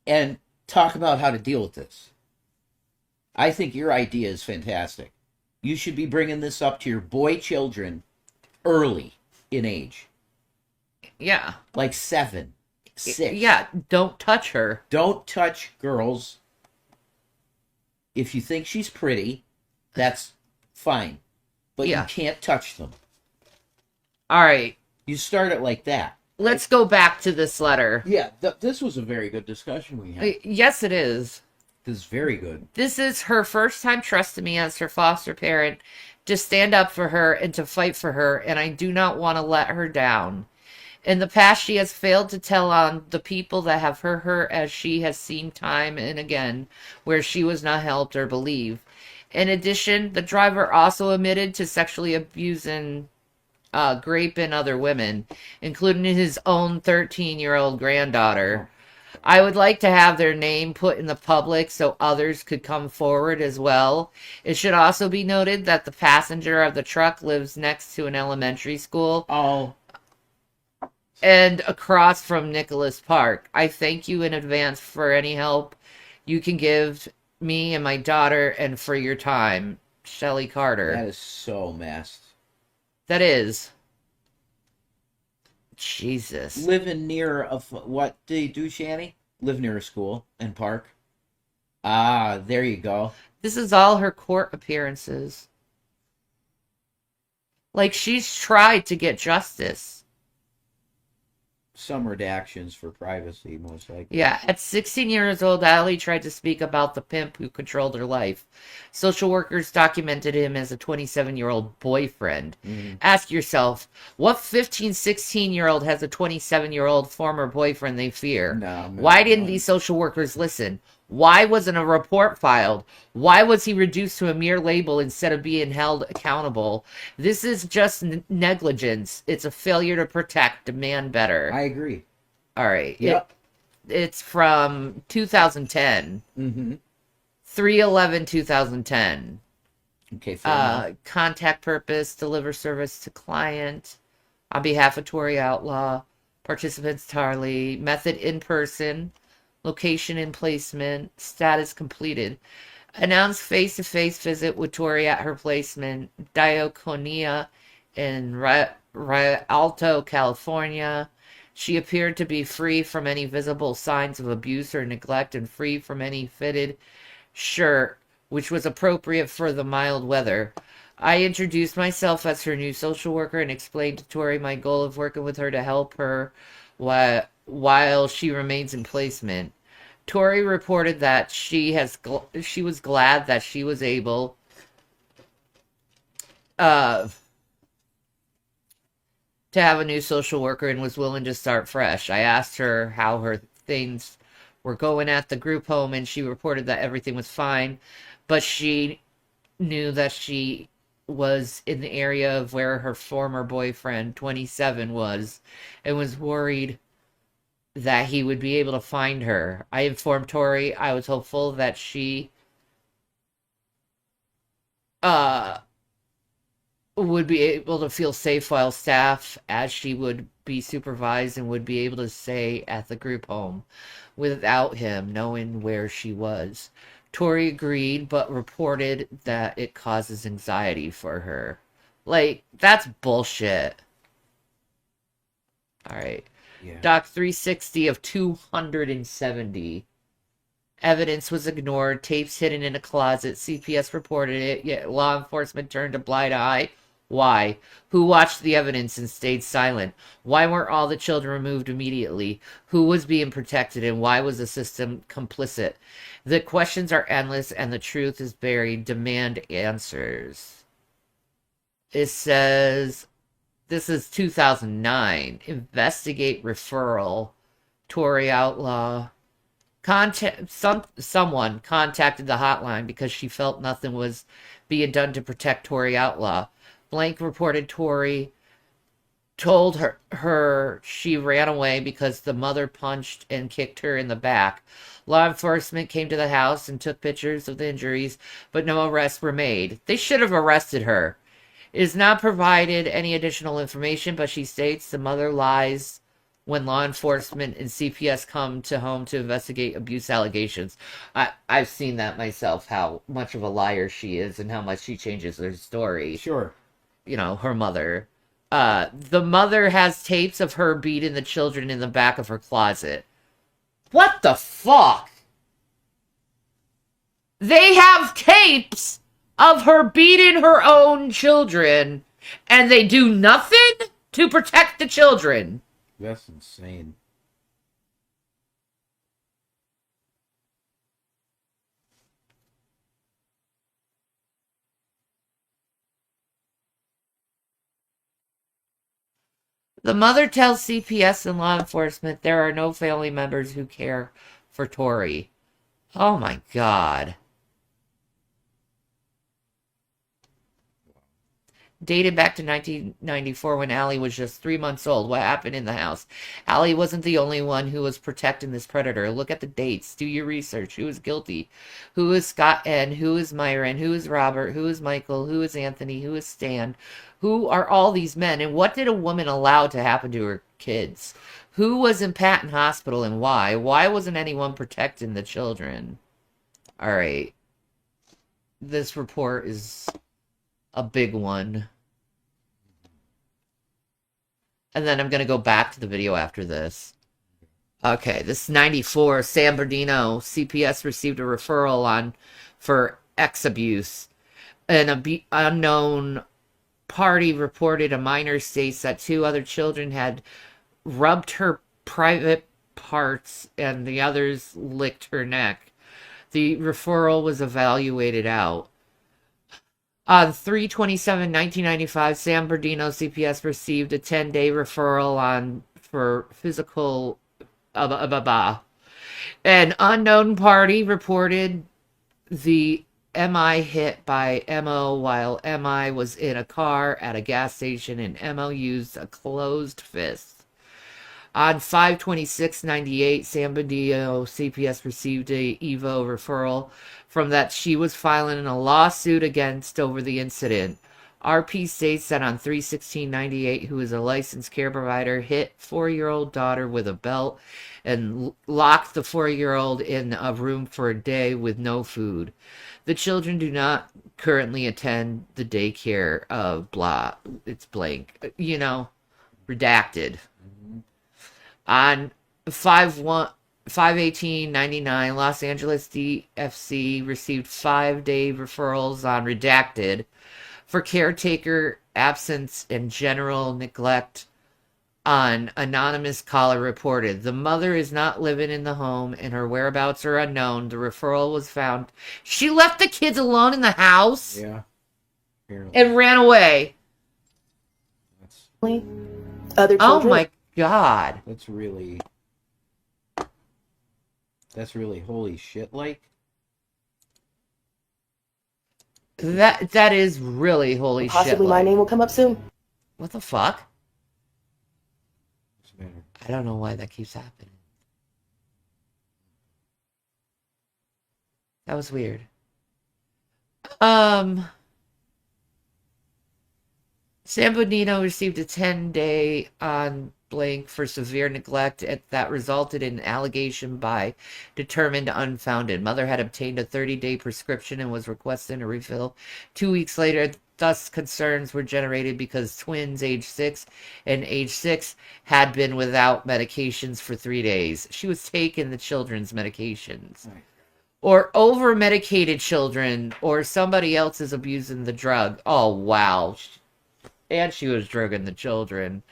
and talk about how to deal with this. I think your idea is fantastic. You should be bringing this up to your boy children early in age. Yeah. Like 7, 6. Yeah, don't touch her. Don't touch girls. If you think she's pretty, that's fine. But you can't touch them. All right. You start it like that. Let's go back to this letter. Yeah, this was a very good discussion we had. Yes, it is. This is very good. This is her first time trusting me as her foster parent to stand up for her and to fight for her, and I do not want to let her down. In the past, she has failed to tell on the people that have hurt her, as she has seen time and again where she was not helped or believed. In addition, the driver also admitted to sexually abusing, raping other women, including his own 13-year-old granddaughter. I would like to have their name put in the public so others could come forward as well. It should also be noted that the passenger of the truck lives next to an elementary school. Oh. And across from Nicholas Park. I thank you in advance for any help you can give me and my daughter and for your time. Shelley Carter. That is so messed. That is. Jesus. Living near what do you do, Shanny? Live near a school and park. Ah, there you go. This is all her court appearances. Like, she's tried to get justice. Some redactions for privacy, most likely. Yeah, at 16 years old, Allie tried to speak about the pimp who controlled her life. Social workers documented him as a 27-year-old boyfriend. Mm-hmm. Ask yourself, what 15, 16-year-old has a 27-year-old former boyfriend they fear? No, why didn't these social workers listen? Why wasn't a report filed? Why was he reduced to a mere label instead of being held accountable? This is just negligence. It's a failure to protect. Demand better. I agree. All right. Yep. It's from 2010. Mm-hmm. 3/11/2010. Okay. Contact purpose, deliver service to client on behalf of Tori Outlaw. Participants Tarley. Method in person. Location and placement. Status completed. Announced face-to-face visit with Tori at her placement. Diaconia in Rialto, California. She appeared to be free from any visible signs of abuse or neglect and free from any fitted shirt, which was appropriate for the mild weather. I introduced myself as her new social worker and explained to Tori my goal of working with her to help her while she remains in placement. Tori reported that she was glad that she was able to have a new social worker and was willing to start fresh. I asked her how her things were going at the group home, and she reported that everything was fine, but she knew that she was in the area of where her former boyfriend, 27, was, and was worried that he would be able to find her. I informed Tori I was hopeful that she would be able to feel safe while staff, as she would be supervised and would be able to stay at the group home without him knowing where she was. Tori agreed, but reported that it causes anxiety for her. Like, that's bullshit. All right. Yeah. Doc 360 of 270. Evidence was ignored, tapes hidden in a closet. CPS reported it, yet law enforcement turned a blind eye. Why? Who watched the evidence and stayed silent? Why weren't all the children removed immediately? Who was being protected, and why was the system complicit? The questions are endless and the truth is buried. Demand answers. It says, this is 2009. Investigate referral. Tory Outlaw. Someone contacted the hotline because she felt nothing was being done to protect Tory Outlaw. Blank reported Tory told her she ran away because the mother punched and kicked her in the back. Law enforcement came to the house and took pictures of the injuries, but no arrests were made. They should have arrested her. It is not provided any additional information, but she states the mother lies when law enforcement and CPS come to home to investigate abuse allegations. I've seen that myself, how much of a liar she is and how much she changes her story. Sure. You know, her mother. The mother has tapes of her beating the children in the back of her closet. What the fuck? They have tapes of her beating her own children, and they do nothing to protect the children. That's insane. The mother tells CPS and law enforcement there are no family members who care for Tori. Oh my God. Dated back to 1994 when Allie was just 3 months old. What happened in the house? Allie wasn't the only one who was protecting this predator. Look at the dates. Do your research. Who is guilty? Who is Scott N? Who is Myron? Who is Robert? Who is Michael? Who is Anthony? Who is Stan? Who are all these men? And what did a woman allow to happen to her kids? Who was in Patton Hospital and why? Why wasn't anyone protecting the children? All right. This report is a big one. And then I'm going to go back to the video after this. Okay, this is 94. San Bernardino. CPS received a referral for ex abuse. An unknown party reported a minor states that 2 other children had rubbed her private parts and the others licked her neck. The referral was evaluated out. On 3/27/1995, San Bernardino CPS received a 10-day referral for physical. An unknown party reported the MI hit by MO while MI was in a car at a gas station and MO used a closed fist. On 5/26/98, San Bernardino CPS received a EVO referral from that she was filing a lawsuit against over the incident. RP states that on 3/16/98, who is a licensed care provider, hit 4-year-old daughter with a belt and locked the 4-year-old in a room for a day with no food. The children do not currently attend the daycare of blah. It's blank. You know, redacted. On 5/18/99, Los Angeles DFC received 5-day referrals on redacted for caretaker absence and general neglect. On anonymous caller reported the mother is not living in the home and her whereabouts are unknown. The referral was found. She left the kids alone in the house. Yeah. Apparently. And ran away. Other children. Oh my God. That's really holy shit. Like that is really holy shit. Possibly my name will come up soon. What the fuck? what's the matter? I don't know why that keeps happening. That was weird. San Bernardino received a 10-day on blank for severe neglect that resulted in an allegation by determined unfounded. Mother had obtained a 30-day prescription and was requesting a refill 2 weeks later. Thus, concerns were generated because twins age 6 and age 6 had been without medications for 3 days. She was taking the children's medications. Right. Or over medicated children, or somebody else is abusing the drug. Oh, wow. And she was drugging the children.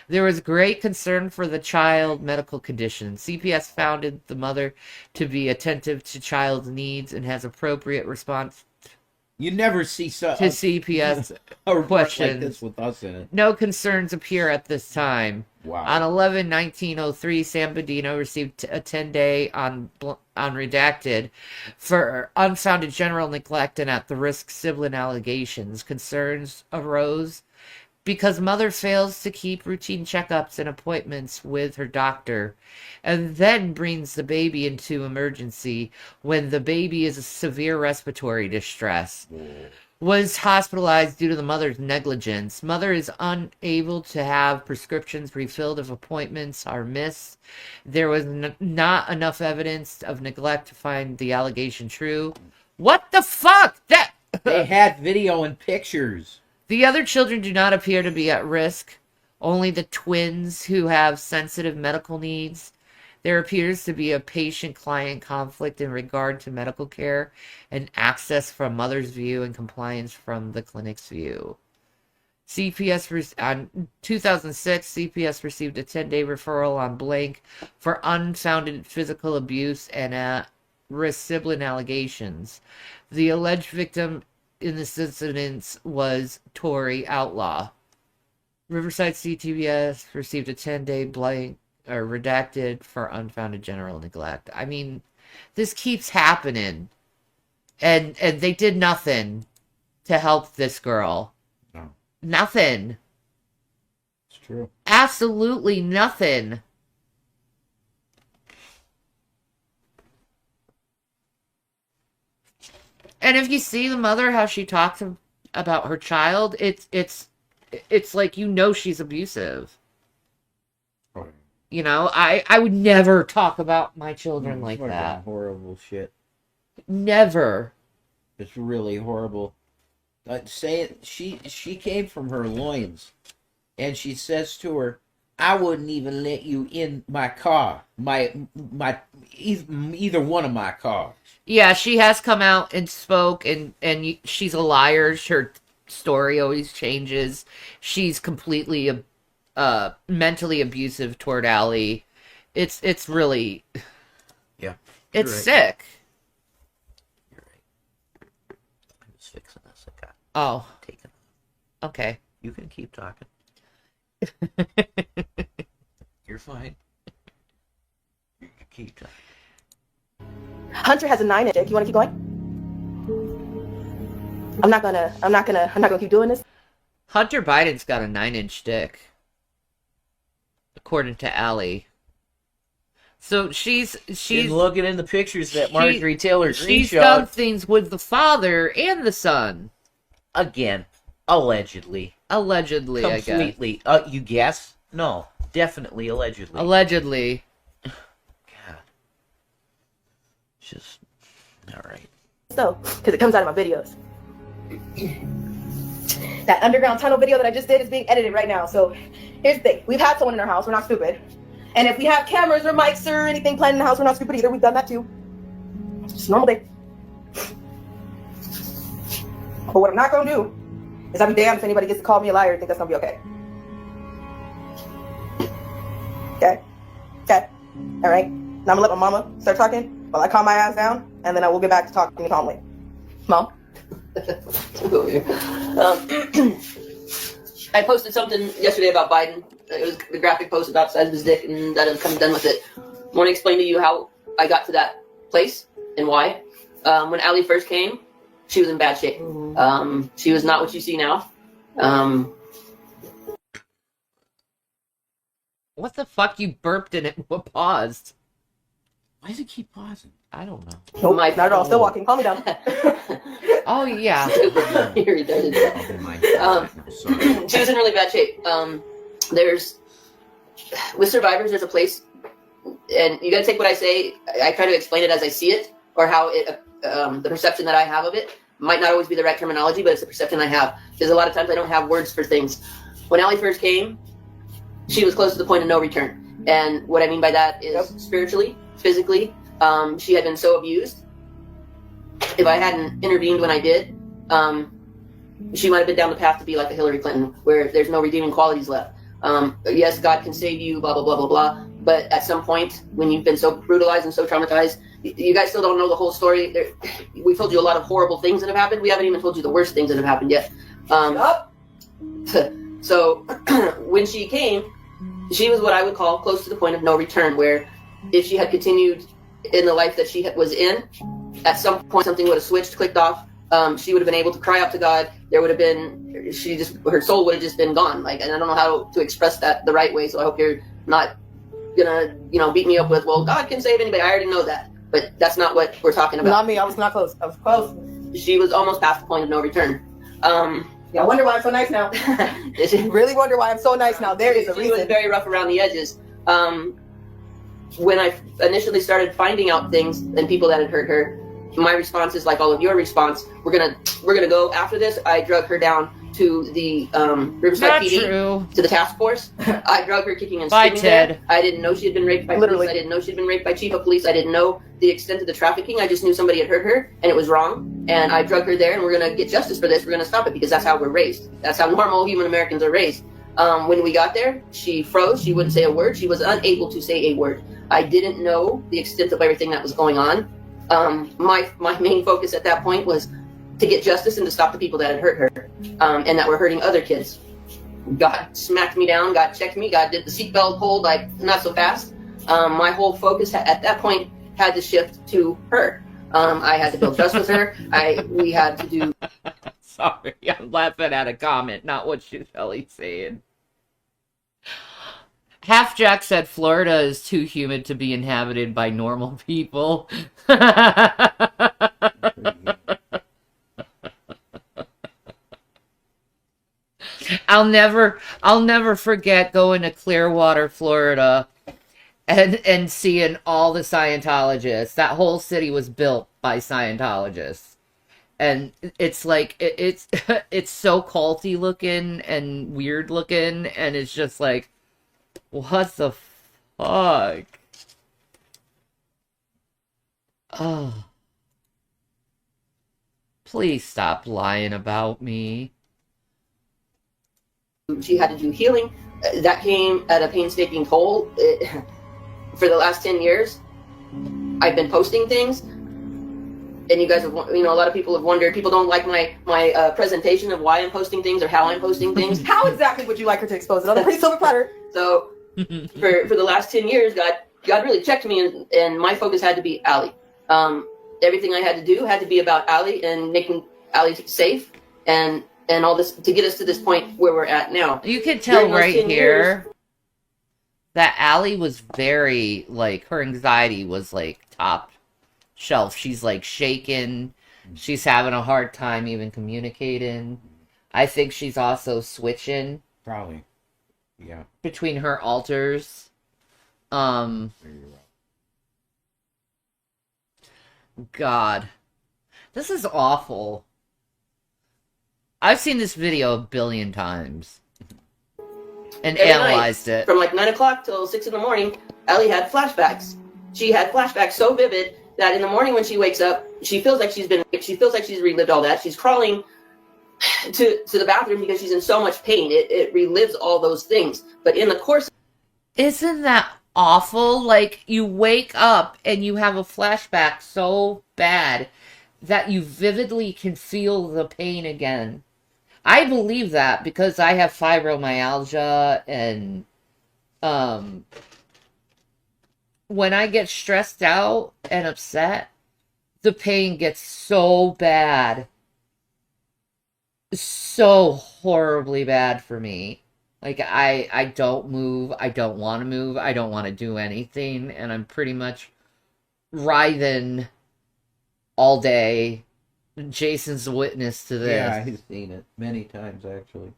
There was great concern for the child medical condition. CPS founded the mother to be attentive to child's needs and has appropriate response You never see to CPS a report questions. like this with us in it. No concerns appear at this time. Wow. On 11/19/03, San Bernardino received a 10-day on redacted for unfounded general neglect and at the risk sibling allegations. Concerns arose because mother fails to keep routine checkups and appointments with her doctor and then brings the baby into emergency when the baby is a severe respiratory distress. Was hospitalized due to the mother's negligence. Mother is unable to have prescriptions refilled if appointments are missed. There was not enough evidence of neglect to find the allegation true. What the fuck? They had video and pictures. The other children do not appear to be at risk. Only the twins who have sensitive medical needs. There appears to be a patient-client conflict in regard to medical care and access from mother's view and compliance from the clinic's view. On 2006, CPS received a 10-day referral on blank for unfounded physical abuse and risk sibling allegations. The alleged victim in this incident was Tori Outlaw. Riverside CTBS received a 10-day blank or redacted for unfounded general neglect. I mean, this keeps happening. And they did nothing to help this girl. No. Nothing. It's true. Absolutely nothing. And if you see the mother, how she talks about her child, it's like, you know, she's abusive. Right. You know, I would never talk about my children like Fucking that. horrible shit. Never. It's really horrible. She came from her loins, and she says to her, "I wouldn't even let you in my car, either one of my cars." Yeah, she has come out and spoke, and she's a liar. Her story always changes. She's completely mentally abusive toward Allie. It's really, Yeah, it's right. sick. You're right. I'm just fixing this. I got Oh, taken. okay. You can keep talking. You're fine. You can keep talking. Hunter has a 9-inch dick. You want to keep going? I'm not gonna keep doing this. Hunter Biden's got a 9-inch dick, according to Allie. So she's Been looking in the pictures that Marjorie Taylor Greene she's done showed. things with the father and the son. Again, allegedly. Allegedly, I guess. Completely. You guess? No, definitely allegedly. Allegedly. God. Just all right. So, because it comes out of my videos. That underground tunnel video that I just did is being edited right now. So here's the thing. We've had someone in our house. We're not stupid. And if we have cameras or mics or anything planned in the house, we're not stupid either. We've done that too. It's a normal day. But what I'm not going to do is I'll be damned if anybody gets to call me a liar and think that's going to be okay. Okay? Okay? All right? Now I'm going to let my mama start talking while I calm my ass down, and then I will get back to talking calmly. Mom? I posted something yesterday about Biden. It was the graphic post about the size of his dick, and that I'm kind of done with it. I want to explain to you how I got to that place and why. When Allie first came, she was in bad shape. She was not what you see now. What the fuck? You burped and it paused. Why does it keep pausing? I don't know. Nope, My- not at all. Still walking. Calm me down. Oh yeah. You're retarded. Oh my God. Sorry. She was in really bad shape. There's with survivors, there's a place, and you got to take what I say. I try to explain it as I see it, or how it, the perception that I have of it might not always be the right terminology, but it's the perception I have. Because a lot of times I don't have words for things. When Allie first came, she was close to the point of no return, and what I mean by that is spiritually, physically, she had been so abused. If I hadn't intervened when I did, she might have been down the path to be like a Hillary Clinton, where there's no redeeming qualities left. Yes, God can save you, blah, blah, blah, blah, blah. But at some point, when you've been so brutalized and so traumatized, you guys still don't know the whole story. We told you a lot of horrible things that have happened. We haven't even told you the worst things that have happened yet. So when she came, she was what I would call close to the point of no return, where if she had continued in the life that she was in, at some point something would have switched, clicked off. She would have been able to cry out to God. There would have been, her soul would have just been gone. Like, and I don't know how to express that the right way. So I hope you're not gonna, beat me up with, well, God can save anybody. I already know that, but that's not what we're talking about. Not me. I was not close. I was close. She was almost past the point of no return. Yeah, I wonder why I'm so nice now. Really wonder why I'm so nice now. There is a She was reason. very rough around the edges. When I initially started finding out things and people that had hurt her, my response is like all of your response. We're gonna go after this. I drug her down to the Riverside Not PD, true. to the task force. I drug her kicking and Bye, screaming Ted. there. I didn't know she had been raped by Literally. police. I didn't know she'd been raped by chief of police. I didn't know the extent of the trafficking. I just knew somebody had hurt her and it was wrong. And I drug her there, and we're gonna get justice for this. We're gonna stop it because that's how we're raised. That's how normal human Americans are raised. When we got there, she froze. She wouldn't say a word. She was unable to say a word. I didn't know the extent of everything that was going on. My main focus at that point was to get justice and to stop the people that had hurt her, and that were hurting other kids. God smacked me down. God checked me. God did the seatbelt hold, like, not so fast. My whole focus at that point had to shift to her. I had to build trust with her. We had to do. Sorry, I'm laughing at a comment, not what Shelly's saying. Half Jack said Florida is too humid to be inhabited by normal people. I'll never forget going to Clearwater, Florida, and seeing all the Scientologists. That whole city was built by Scientologists. And it's like it's it's so culty looking and weird looking, and it's just like, what the fuck? Oh. Please stop lying about me. She had to do healing. That came at a painstaking toll. For the last 10 years, I've been posting things, and you guys have, a lot of people have wondered. People don't like my presentation of why I'm posting things or how I'm posting things. How exactly would you like her to expose it on a pretty silver platter? So, for the last 10 years, God really checked me, and my focus had to be Allie. Everything I had to do had to be about Allie and making Allie safe, and all this to get us to this point where we're at now. You could tell During those right 10 here years, that Allie was very, like, her anxiety was, like, top shelf. She's, like, shaking. She's having a hard time even communicating. I think she's also switching. Probably. Yeah. Between her alters. God. This is awful. I've seen this video a billion times. And every analyzed night, it. from like 9 o'clock till 6 in the morning, Allie had flashbacks. She had flashbacks so vivid that in the morning when she wakes up, she feels like she's relived all that. She's crawling to the bathroom because she's in so much pain. It relives all those things. But in the course, isn't that awful? Like, you wake up and you have a flashback so bad that you vividly can feel the pain again. I believe that because I have fibromyalgia, and when I get stressed out and upset, the pain gets so bad. So horribly bad for me. Like, I don't move. I don't want to move. I don't want to do anything. And I'm pretty much writhing all day. Jason's a witness to this. Yeah, he's seen it many times actually.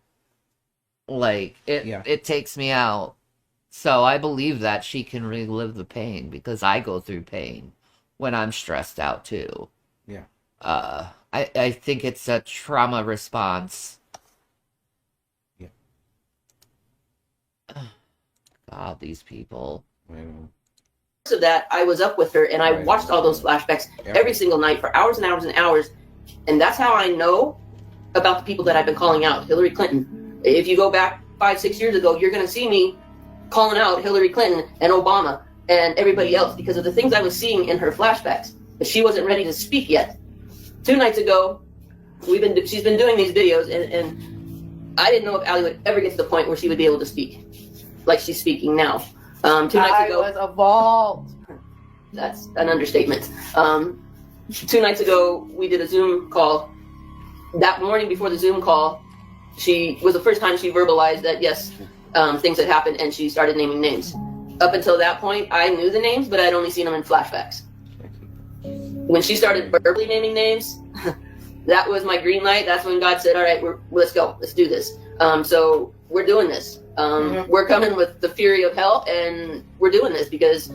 Like Yeah. it takes me out. So I believe that she can relive the pain because I go through pain when I'm stressed out too. Yeah. I think it's a trauma response. Yeah. God, these people. I know. Of that, I was up with her and I Right. watched all those flashbacks every single night for hours and hours and hours. And that's how I know about the people that I've been calling out. Hillary Clinton. If you go back 5-6 years ago, you're going to see me calling out Hillary Clinton and Obama and everybody else because of the things I was seeing in her flashbacks. But she wasn't ready to speak yet. 2 nights ago, she's been doing these videos, and I didn't know if Allie would ever get to the point where she would be able to speak like she's speaking now. 2 nights ago, I was evolved. that's an understatement. 2 nights ago, we did a Zoom call. That morning before the Zoom call, she was the first time she verbalized that, yes, things had happened, and she started naming names. Up until that point, I knew the names, but I'd only seen them in flashbacks. When she started verbally naming names, that was my green light. That's when God said, all right, let's go. Let's do this. So we're doing this. We're coming with the fury of hell, and we're doing this because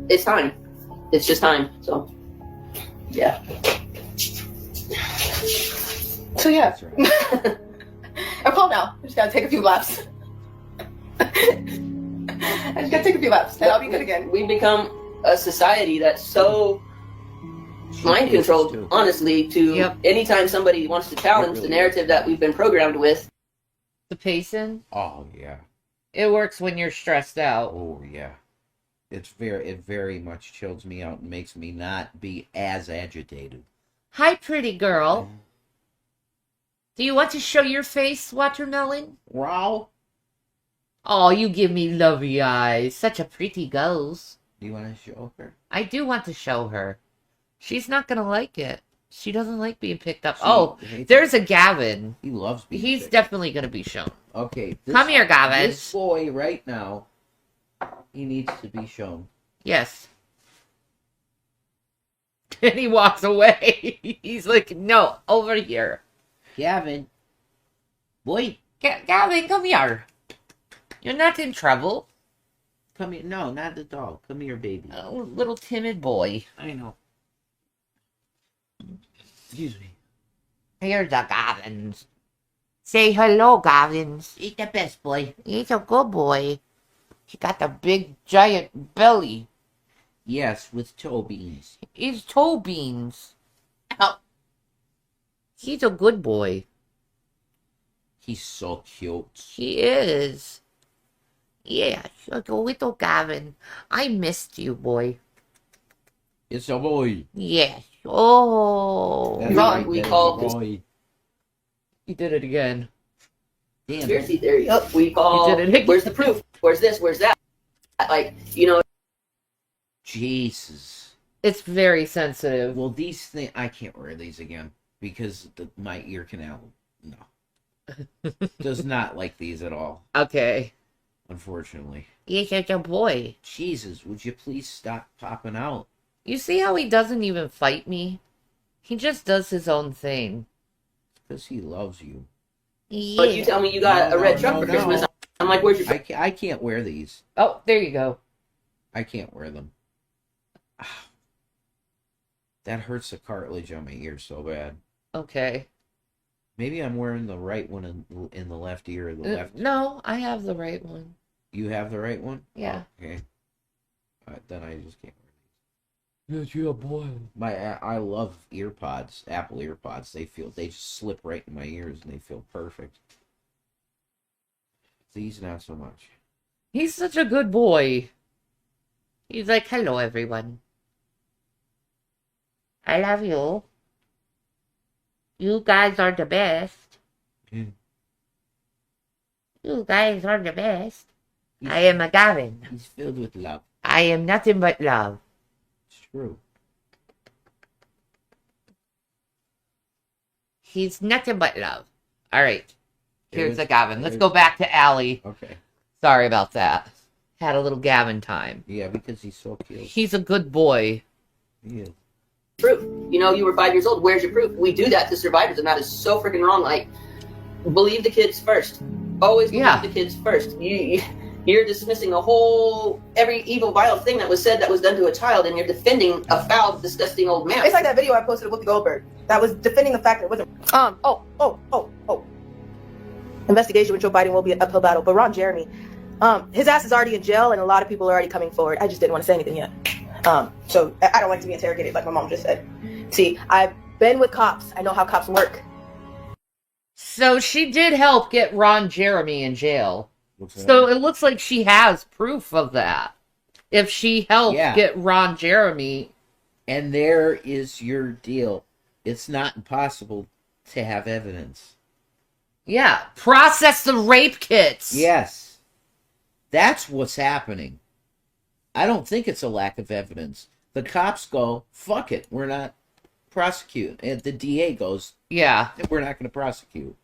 it's time. It's just time. So, yeah. So yeah, That's right. I'm calm now. I just gotta take a few laps. I just gotta take a few laps, and I'll be good again. We've become a society that's so mind controlled, honestly, to Yep. anytime somebody wants to challenge the narrative that we've been programmed with. The pacing, Oh yeah. it works when you're stressed out. Oh yeah. It very much chills me out and makes me not be as agitated. Hi, pretty girl. Do you want to show your face, Watermelon? Wow. Oh, you give me lovey eyes. Such a pretty ghost. Do you want to show her? I do want to show her. She's not gonna like it. She doesn't like being picked up. She Oh, hates there's a Gavin. He loves being He's sick. definitely gonna be shown. Okay. Come here, Gavin. This boy right now, he needs to be shown. Yes. And he walks away. He's like, no, over here. Gavin. Boy, Gavin, come here. You're not in trouble. come here. No, not the dog. Come here, baby. Oh, little timid boy. I know. Excuse me. Here's the Gavins. Say hello, Gavins. Eat the best, boy. He's a good boy. He got the big giant belly. Yes, with toe beans. He's toe beans. Ow. He's a good boy. He's so cute. He is. Yeah, little Gavin. I missed you, boy. It's a boy. Yes. Oh. That's Wrong. right, We that's call a boy. You did it again. Damn. Conspiracy theory. We call. You did it again. Where's the proof? Where's this? Where's that? Like, you know. Jesus. It's very sensitive. Well, these things, I can't wear these again because my ear canal, no, does not like these at all, Okay. unfortunately. He's such a boy. Jesus, would you please stop popping out? You see how he doesn't even fight me? He just does his own thing. Because he loves you. Yeah. But you tell me you got No, a red no, truck no, for no. Christmas. I'm like, where's your truck? I can't wear these. Oh, there you go. I can't wear them. Ah. That hurts the cartilage on my ear so bad. Okay. Maybe I'm wearing the right one in the left ear or the left. No, I have the right one. You have the right one? Yeah. Okay. Then I just can't wear Yes, you're a boy. I love earpods, Apple earpods. They just slip right in my ears and they feel perfect. These not so much. He's such a good boy. He's like, hello, everyone. I love you. You guys are the best. Mm. You guys are the best. I am a Gavin. He's filled with love. I am nothing but love. It's true. He's nothing but love. All right. Here's Here's- the Gavin. Let's here's- go back to Allie. Okay. Sorry about that. Had a little Gavin time. Yeah, because he's so cute. He's a good boy. Yeah. Proof. You know, you were 5 years old. Where's your proof? We do that to survivors, and that is so freaking wrong. Like, believe the kids first. Always believe the kids first. You're dismissing every evil, vile thing that was said that was done to a child, and you're defending a foul, disgusting old man. It's like that video I posted of Whoopi Goldberg that was defending the fact that it wasn't. Investigation with Joe Biden will be an uphill battle, but Ron Jeremy, his ass is already in jail, and a lot of people are already coming forward. I just didn't want to say anything yet. So I don't like to be interrogated like my mom just said. See, I've been with cops. I know how cops work. So she did help get Ron Jeremy in jail. So it looks like she has proof of that. If she helped get Ron Jeremy. And there is your deal. It's not impossible to have evidence. Yeah. Process the rape kits. Yes. That's what's happening. I don't think it's a lack of evidence. The cops go, fuck it, we're not prosecuting. And the DA goes, yeah, we're not going to prosecute.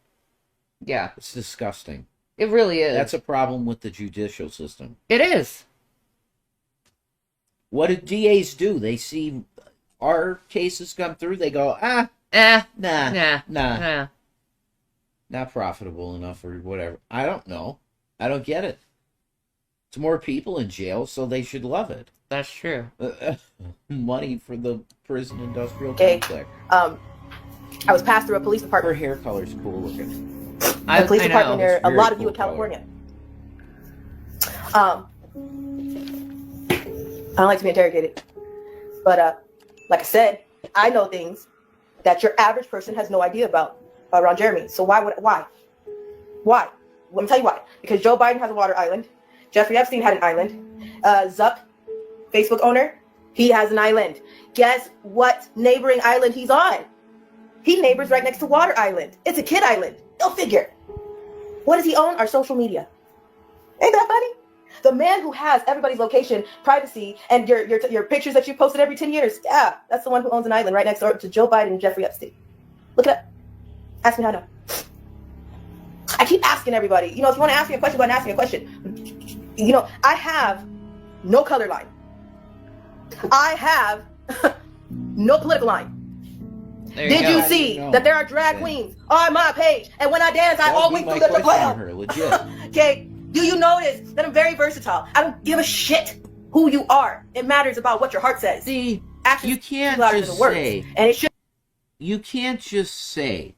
Yeah. It's disgusting. It really is. That's a problem with the judicial system. It is. What do DAs do? They see our cases come through, they go, nah. Not profitable enough or whatever. I don't know. I don't get it. It's more people in jail, so they should love it. That's true. Money for the prison industrial complex. I was passed through a police department. Her hair color's cool looking. A police department near a lot of you in California. I don't like to be interrogated, but like I said, I know things that your average person has no idea about Ron Jeremy. So why? Let me tell you why. Because Joe Biden has a water island. Jeffrey Epstein had an island. Zuck, Facebook owner, he has an island. Guess what neighboring island he's on? He neighbors right next to Water Island. It's a kid island. Go figure. What does he own? Our social media. Ain't that funny? The man who has everybody's location, privacy, and your pictures that you posted every 10 years. Yeah, that's the one who owns an island right next door to Joe Biden and Jeffrey Epstein. Look it up. Ask me how I know. I keep asking everybody. You know, if you want to ask me a question, go ahead and ask me a question. You know, I have no color line. I have no political line. Did you see that there are drag queens on my page? And when I dance, I always do the club. Okay, do you notice that I'm very versatile? I don't give a shit who you are. It matters about what your heart says. See, actions you can't just say. And it should. You can't just say,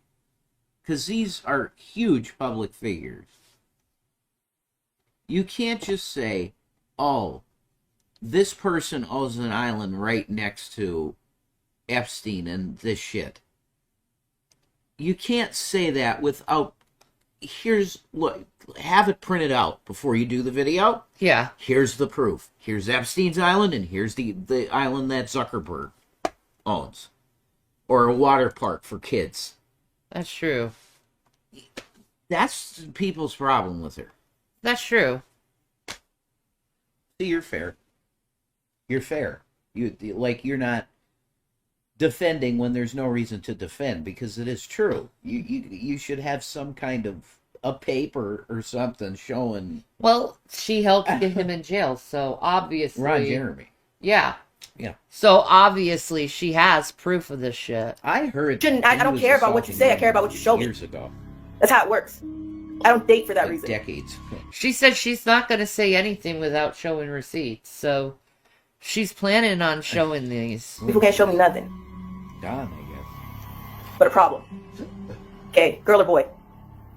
because these are huge public figures. You can't just say, oh, this person owns an island right next to Epstein and this shit. You can't say that without, look, have it printed out before you do the video. Yeah. Here's the proof. Here's Epstein's island, and here's the island that Zuckerberg owns. Or a water park for kids. That's true. That's people's problem with her. That's true. See, you're fair. You're fair. You're not defending when there's no reason to defend, because it is true. You should have some kind of a paper or something showing. Well, she helped get him in jail, so obviously. Ron Jeremy. Yeah. Yeah. So obviously she has proof of this shit. I heard. I don't care about what you say. I care about what you show me. Years ago. That's how it works. I don't date for that reason. Decades. She said she's not going to say anything without showing receipts, so she's planning on showing these. People can't show me nothing. Done, I guess. But a problem. Okay, girl or boy.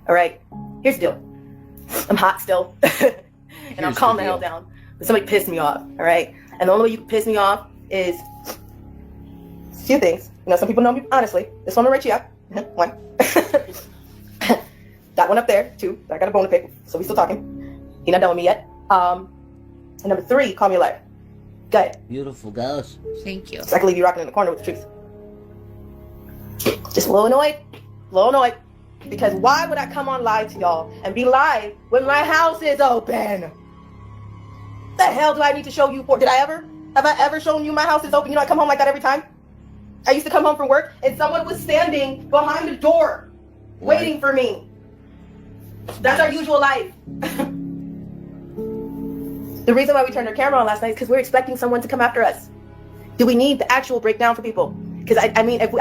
All right. Fere's the deal. I'm hot still, and I'll calm the hell down. But somebody pissed me off. All right. And the only way you can piss me off is a few things. You know, some people know me honestly. This one right here. One. That one up there, two. I got a bone to pick, so we still talking. He not done with me yet. And number 3, call me a liar. Go ahead. Beautiful ghost. Thank you. So I can leave you rocking in the corner with the truth. Just a little annoyed. Because why would I come on live to y'all and be live when my house is open? The hell do I need to show you for? Have I ever shown you my house is open? You know, I come home like that every time. I used to come home from work and someone was standing behind the door waiting for me. That's our usual life. The reason why we turned our camera on last night is because we're expecting someone to come after us. Do we need the actual breakdown for people? Because I mean, if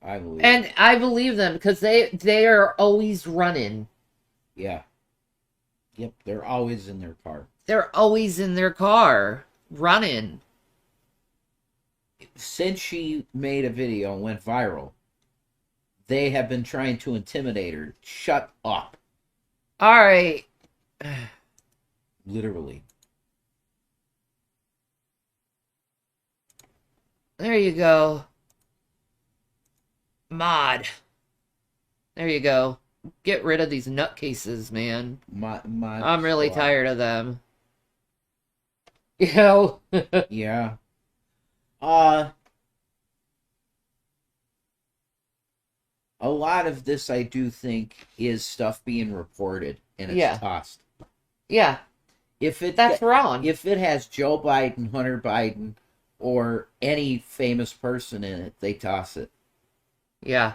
I believe. And I believe them because they are always running. Yeah. Yep, they're always in their car. They're always in their car running. Since she made a video and went viral, they have been trying to intimidate her. Shut up. All right. Literally. There you go. Mod. There you go. Get rid of these nutcases, man. I'm really tired of them. You know? Yeah. A lot of this, I do think, is stuff being reported and it's tossed. Yeah. That's wrong. If it has Joe Biden, Hunter Biden, or any famous person in it, they toss it. Yeah.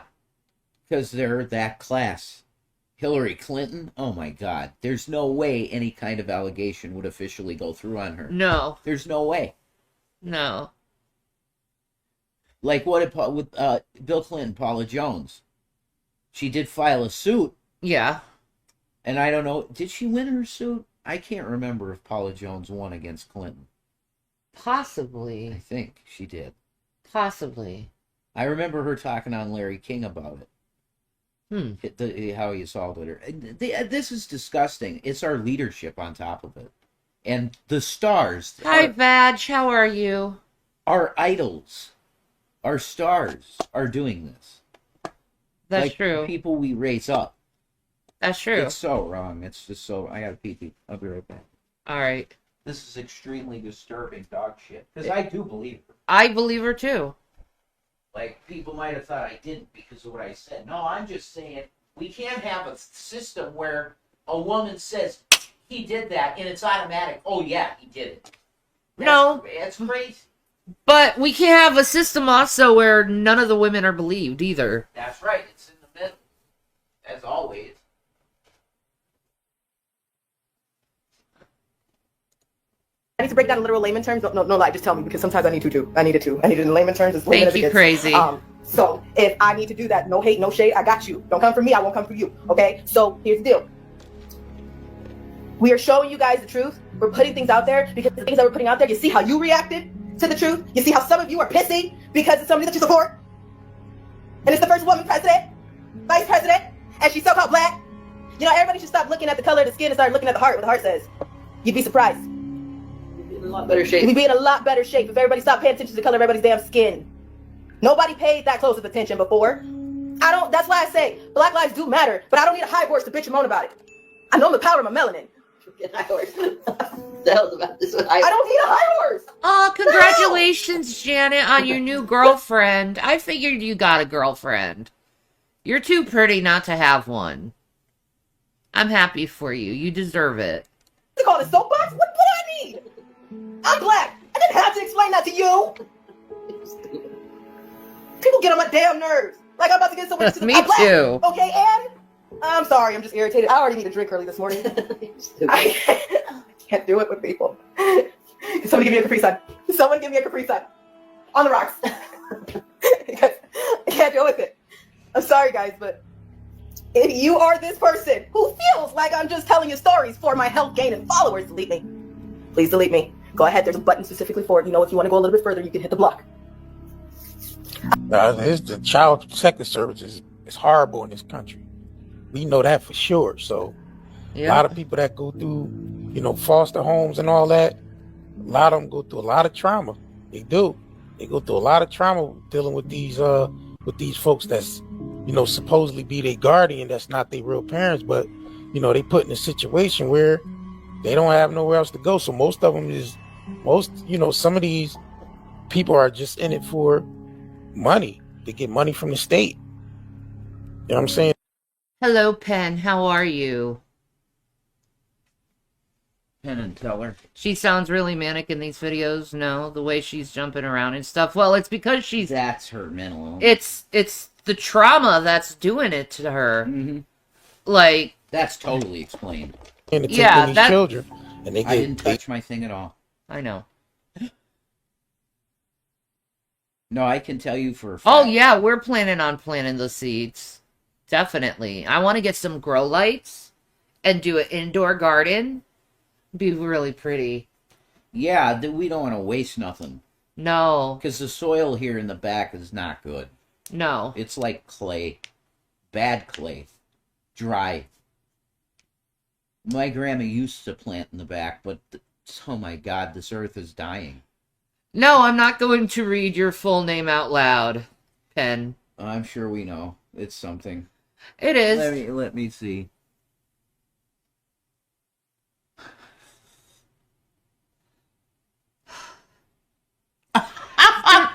Because they're that class. Hillary Clinton, oh my God. There's no way any kind of allegation would officially go through on her. No. There's no way. No. Like what with Bill Clinton, Paula Jones. She did file a suit. Yeah. And I don't know, did she win her suit? I can't remember if Paula Jones won against Clinton. Possibly. I think she did. Possibly. I remember her talking on Larry King about it. How he assaulted her. This is disgusting. It's our leadership on top of it. And the stars. Hi, Badge. How are you? Our idols, our stars are doing this. That's like true. People we raise up. That's true. It's so wrong. It's just so... I gotta pee. I'll be right back. All right. This is extremely disturbing dog shit. Because I do believe her. I believe her too. Like, people might have thought I didn't because of what I said. No, I'm just saying we can't have a system where a woman says he did that and it's automatic. Oh, yeah, he did it. That's crazy. But we can't have a system also where none of the women are believed either. That's right. It's in the middle. As always. I need to break down in literal layman terms. No lie, just tell me because sometimes I need to. I need it in layman terms. As layman Thank you, crazy. So if I need to do that, no hate, no shade, I got you. Don't come for me, I won't come for you. Okay? So here's the deal. We are showing you guys the truth. We're putting things out there because the things that we're putting out there, you see how you reacted to the truth. You see how some of you are pissy because it's somebody that you support. And it's the first woman president, vice president, and she's so-called black. You know, everybody should stop looking at the color of the skin and start looking at the heart, what the heart says. You'd be surprised. In a lot better shape. We'd be in a lot better shape if everybody stopped paying attention to the color of everybody's damn skin. Nobody paid that close of attention before. That's why I say black lives do matter, but I don't need a high horse to bitch and moan about it. I know the power of my melanin. High horse. The hell's about this one? I don't need a high horse. Oh, congratulations, Janet, on your new girlfriend. I figured you got a girlfriend. You're too pretty not to have one. I'm happy for you. You deserve it. You call it soapbox? What do I need? I'm black. I didn't have to explain that to you. People get on my damn nerves. Like I'm about to get someone to Me I'm black. too. Okay, and I'm sorry, I'm just irritated. I already need a drink early this morning. I can't do it with people. Somebody give me a Capri Sun. Someone give me a Capri Sun. On the rocks. Because I can't deal with it. I'm sorry, guys, but if you are this person who feels like I'm just telling you stories for my health gain and followers, delete me. Please delete me. Go ahead, there's a button specifically for it. You know, if you want to go a little bit further, you can hit the block. The child protective services is horrible in this country. We know that for sure. So a lot of people that go through, foster homes and all that, a lot of them go through a lot of trauma. They do. They go through a lot of trauma dealing with these folks that's, supposedly be their guardian. That's not their real parents, but, they put in a situation where they don't have nowhere else to go. So most of them some of these people are just in it for money. They get money from the state. You know what I'm saying? Hello, Penn. How are you? Penn and Teller. She sounds really manic in these videos. No, the way she's jumping around and stuff. Well, it's because That's her mental illness. It's the trauma that's doing it to her. Mm-hmm. Like... That's totally explained. And to take these children. And I didn't touch my thing at all. I know. No, I can tell you for a fact. Oh, yeah, we're planning on planting the seeds. Definitely. I want to get some grow lights and do an indoor garden. Be really pretty. Yeah, we don't want to waste nothing. No. Because the soil here in the back is not good. No. It's like clay. Bad clay. Dry. My grandma used to plant in the back, but oh my God, this earth is dying. No, I'm not going to read your full name out loud, Pen. I'm sure we know. It's something. It is. Let me see.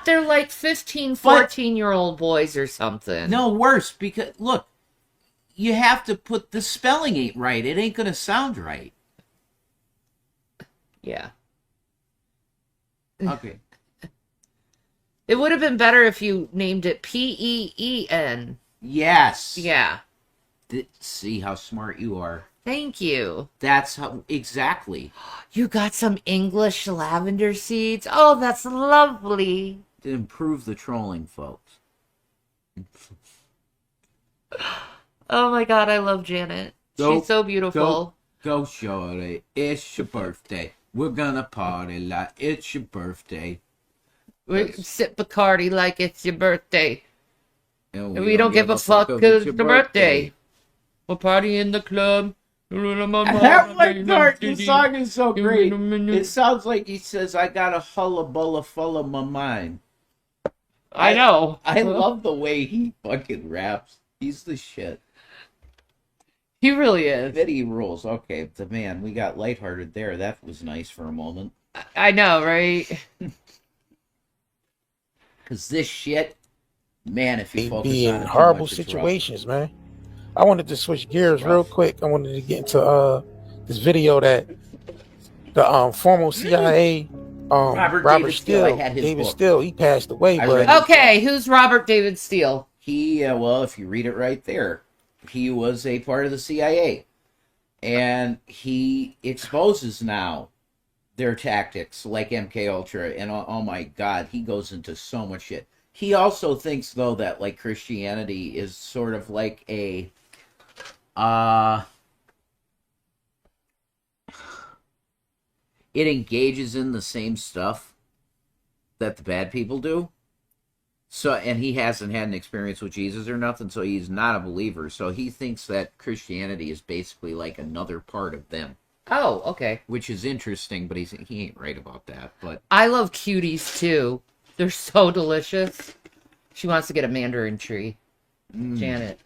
They're like 15, 14-year-old boys or something. No, worse, because, look, you have to put, the spelling ain't right. It ain't going to sound right. Yeah. Okay. It would have been better if you named it Peen. Yes. Yeah. See how smart you are. Thank you. That's how, exactly. You got some English lavender seeds? Oh, that's lovely. To improve the trolling, folks. Oh my God, I love Janet. She's so beautiful. Go, shorty. It's your birthday. We're gonna party like it's your birthday. We sip Bacardi like it's your birthday. And we don't give a fuck because it's your birthday. We'll party in the club. That one part, the song is so great. It sounds like he says, I got a hullabulla full of my mind. I know. I love the way he fucking raps. He's the shit. He really is. He rules. Okay, the man, we got lighthearted there. That was nice for a moment. I know, right? Because this shit, man, if you focus be on in it too horrible much, it's situations, man. I wanted to switch gears real quick. I wanted to get into this video that the former CIA Robert David Steele, I had his book. Steele, he passed away. Okay, who's Robert David Steele? He, well, if you read it right there, he was a part of the CIA. And he exposes now their tactics, like MK Ultra, and oh my God, he goes into so much shit. He also thinks, though, that, like, Christianity is sort of like a, it engages in the same stuff that the bad people do. So, and he hasn't had an experience with Jesus or nothing, so he's not a believer. So he thinks that Christianity is basically like another part of them. Oh, okay. Which is interesting, but he ain't right about that. But I love cuties, too. They're so delicious. She wants to get a mandarin tree. Janet.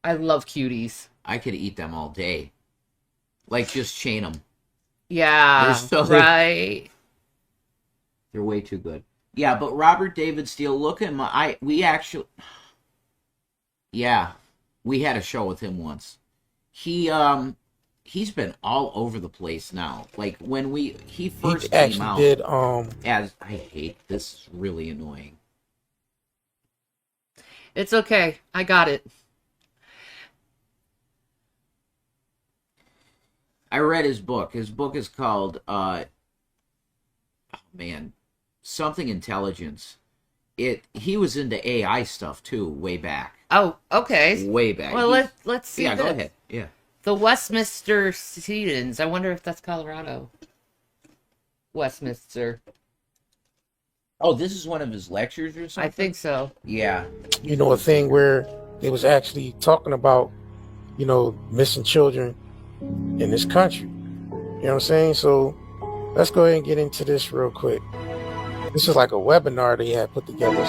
I love cuties. I could eat them all day. Like, just chain them. Yeah, right. They're way too good. Yeah, but Robert David Steele, look at we actually, yeah, we had a show with him once. He's been all over the place now. Like, when he first came out, as, I hate, this is really annoying. It's okay. I got it. I read his book. His book is called, something intelligence. He was into AI stuff too, way back. Oh, okay. Way back. Well, let's see. Yeah, this. Go ahead. Yeah. The Westminster Sedans. I wonder if that's Colorado. Westminster. Oh, this is one of his lectures or something? I think so. Yeah. You know, a thing where they was actually talking about, missing children in this country. You know what I'm saying? So let's go ahead and get into this real quick. This is like a webinar they had put together.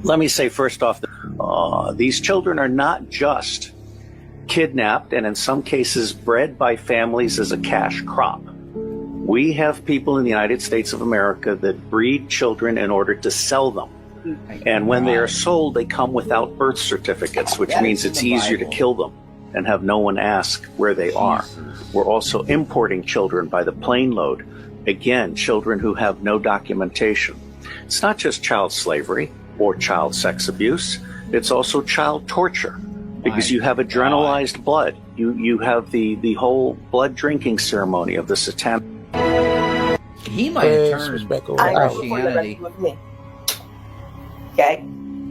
Let me say first off, these children are not just kidnapped and in some cases bred by families as a cash crop. We have people in the United States of America that breed children in order to sell them. And when they are sold, they come without birth certificates, which means it's easier to kill them and have no one ask where they are. We're also importing children by the plane load. Again, children who have no documentation. It's not just child slavery or child sex abuse. It's also child torture because you have adrenalized blood. You have the whole blood drinking ceremony of the satanic. He might have Spread some turned respect over I the know hours. before you Christianity. arrest me. Okay?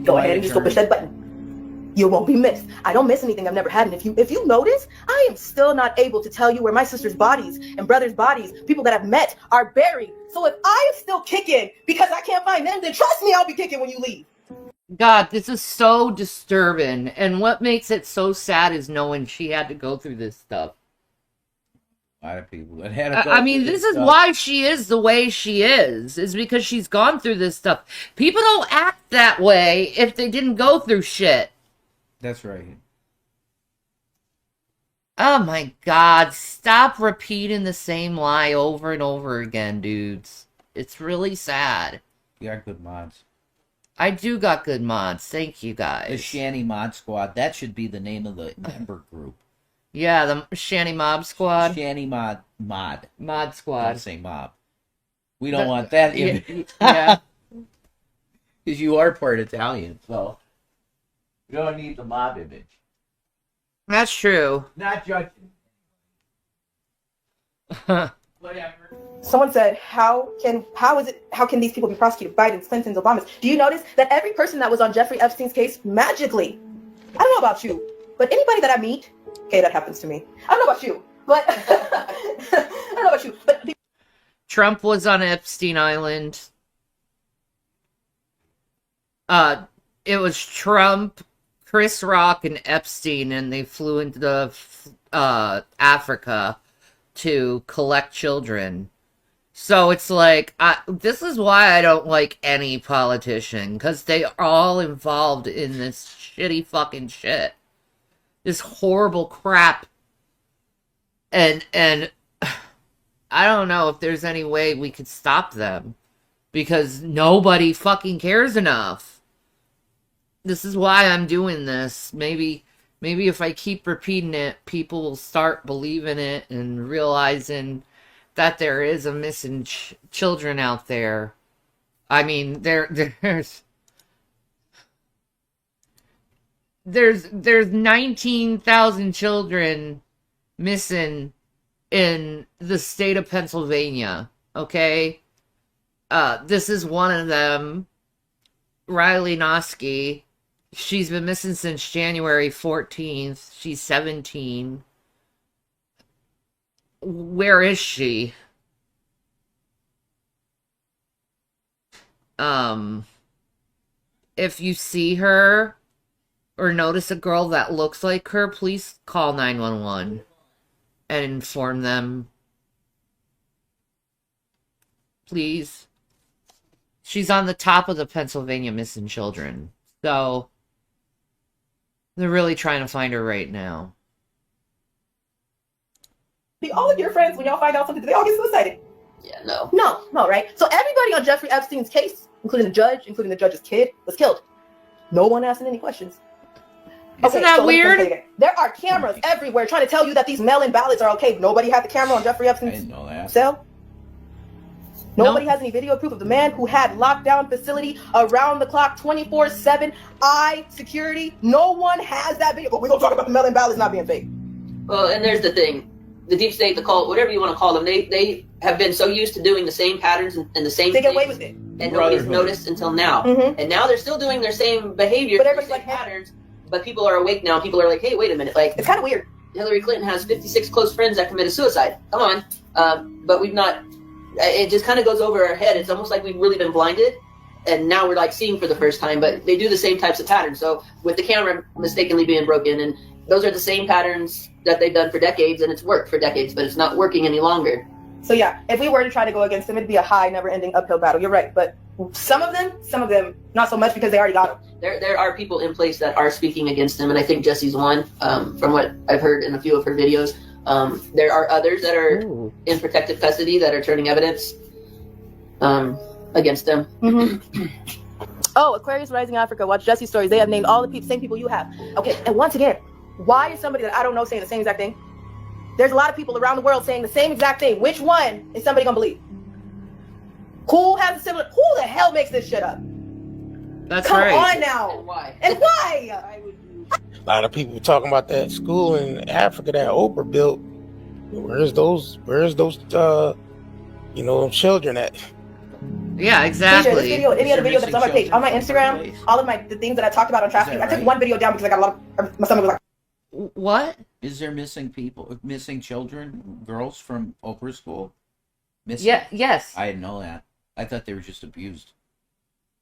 Go ahead and just go push that button. You won't be missed. I don't miss anything I've never had. And if you notice, I am still not able to tell you where my sister's bodies and brothers' bodies, people that I've met, are buried. So if I am still kicking because I can't find them, then trust me, I'll be kicking when you leave. God, this is so disturbing. And what makes it so sad is knowing she had to go through this stuff. A lot of people that had to go I mean, through this is stuff. why she is the way she is because she's gone through this stuff. People don't act that way if they didn't go through shit. That's right. Oh my God, stop repeating the same lie over and over again, dudes. It's really sad. You got good mods. I do got good mods. Thank you The guys. Shanny Mod Squad. That should be the name of the member group. Yeah, the Shanny Mob Squad. Shanny Mod. Mod Don't Squad. say mob. We don't want that image. Yeah. Because you are part Italian, so you don't need the mob image. That's true. Not judging. Whatever. Someone said, how can these people be prosecuted? Biden's, Clinton's, Obama's. Do you notice that every person that was on Jeffrey Epstein's case magically, I don't know about you, but anybody that I meet, okay, that happens to me. I don't know about you, but I don't know about you, but Trump was on Epstein Island. It was Trump, Chris Rock, and Epstein, and they flew into Africa to collect children. So it's like, this is why I don't like any politician, because they are all involved in this shitty fucking shit. This horrible crap. And I don't know if there's any way we could stop them, because nobody fucking cares enough. This is why I'm doing this. Maybe if I keep repeating it, people will start believing it and realizing that there is a missing children out there. I mean, there's 19,000 children missing in the state of Pennsylvania. Okay, this is one of them. Riley Noski. She's been missing since January 14th. She's 17. Where is she? If you see her or notice a girl that looks like her, please call 911 and inform them. Please. She's on the top of the Pennsylvania missing children. So they're really trying to find her right now. all of your friends, when y'all find out something, do they all get suicided? Yeah, no. No, right? So everybody on Jeffrey Epstein's case, including the judge, including the judge's kid, was killed. No one asking any questions. Isn't that let me weird? say it again. There are cameras everywhere trying to tell you that these mail-in ballots are okay. Nobody had the camera on Jeffrey I Epstein's didn't know that. cell. Nobody Nope. has any video proof of the man who had lockdown facility around the clock, 24/7, eye security. No one has that video. But we're going to talk about the mail-in ballots not being fake. Well, and there's the thing. The deep state, the cult, whatever you want to call them, they have been so used to doing the same patterns and the same They get away things, with it. and nobody's Brotherhood. noticed until now. Mhm. And now they're still doing their same behavior, But their everybody's same like, hey. patterns, but people are awake now. People are like, hey, wait a minute. Like, It's kind of weird. Hillary Clinton has 56 close friends that committed suicide. Come on. But we've not, it just kind of goes over our head. It's almost like we've really been blinded. And now we're like seeing for the first time, but they do the same types of patterns. So with the camera mistakenly being broken, and those are the same patterns that they've done for decades, and it's worked for decades, but it's not working any longer. So yeah, if we were to try to go against them, it'd be a high, never-ending uphill battle. You're right, but some of them, not so much because they already got them. There are people in place that are speaking against them, and I think Jesse's one, from what I've heard in a few of her videos. There are others that are Ooh. in protective custody that are turning evidence against them. Mm-hmm. Oh, Aquarius Rising Africa. Watch Jesse's stories. They have named all the same people you have. Okay, and once again, why is somebody that I don't know saying the same exact thing? There's a lot of people around the world saying the same exact thing. Which one is somebody gonna believe? Who has a similar? Who the hell makes this shit up? That's Come right. on now. And why? And why? A lot of people talking about that school in Africa that Oprah built. Where's those You know them children that. Yeah, Please share this exactly. video and any Is other there video that's on my missing page. On my children from Instagram, birthdays? all of the things that I talked about on trafficking. that I took right? one video down because I got a lot of, my stomach was like, What? Is there missing children, girls from Oprah school? Missing? Yeah, yes. I didn't know that. I thought they were just abused.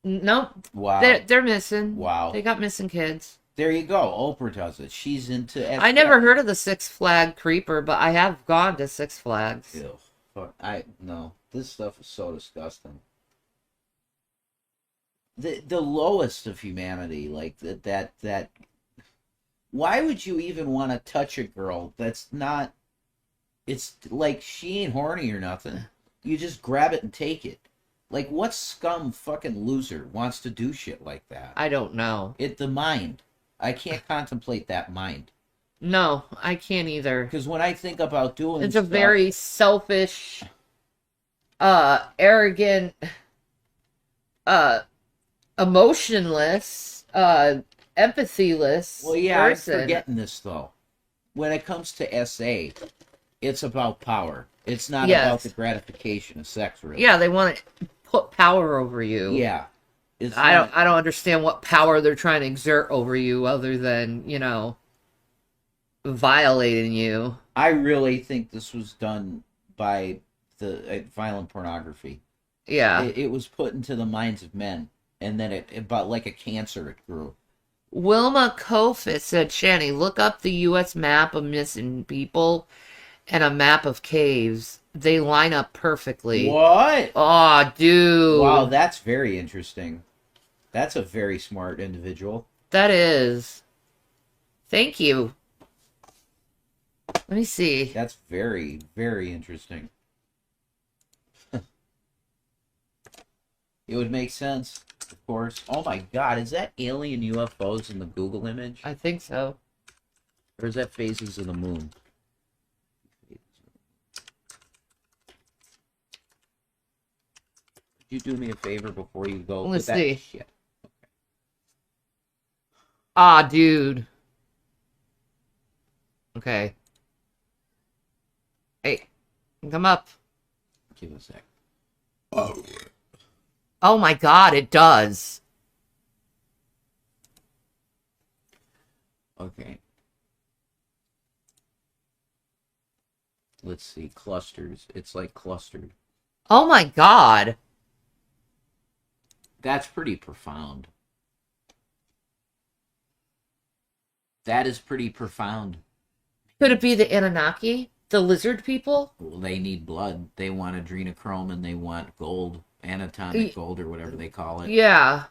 Nope. Wow. They're missing. Wow. They got missing kids. There you go. Oprah does it. She's into. I never heard of the Six Flag Creeper, but I have gone to Six Flags. Ew. Fuck. No. This stuff is so disgusting. The lowest of humanity, like that. Why would you even want to touch a girl? That's not. It's like she ain't horny or nothing. You just grab it and take it. Like, what scum fucking loser wants to do shit like that? I don't know. The mind. I can't contemplate that mind. No, I can't either. Because when I think about doing It's a stuff, very selfish, arrogant, emotionless, empathyless well, yeah, person. I'm forgetting this, though. When it comes to SA, it's about power. It's not about the gratification of sex, really. Yeah, they want to put power over you. Yeah. I don't understand what power they're trying to exert over you other than, violating you. I really think this was done by the violent pornography. Yeah. It was put into the minds of men, and then it about like a cancer, it grew. Wilma Kofis said, Shanny, look up the U.S. map of missing people and a map of caves. They line up perfectly. What? Oh, dude. Wow, that's very interesting. That's a very smart individual. That is. Thank you. Let me see. That's very, very interesting. It would make sense, of course. Oh my god, is that alien UFOs in the Google image? I think so. Or is that phases of the moon? Could you do me a favor before you go? Let's with that see. shit? Okay. Ah, dude. Okay. Hey, come up. Give us a sec. Oh my god, it does. Okay. Let's see. Clusters. It's like clustered. Oh my god. That's pretty profound. That is pretty profound. Could it be the Anunnaki? The lizard people? Well, they need blood. They want adrenochrome and they want gold, anatomic gold or whatever they call it. Yeah.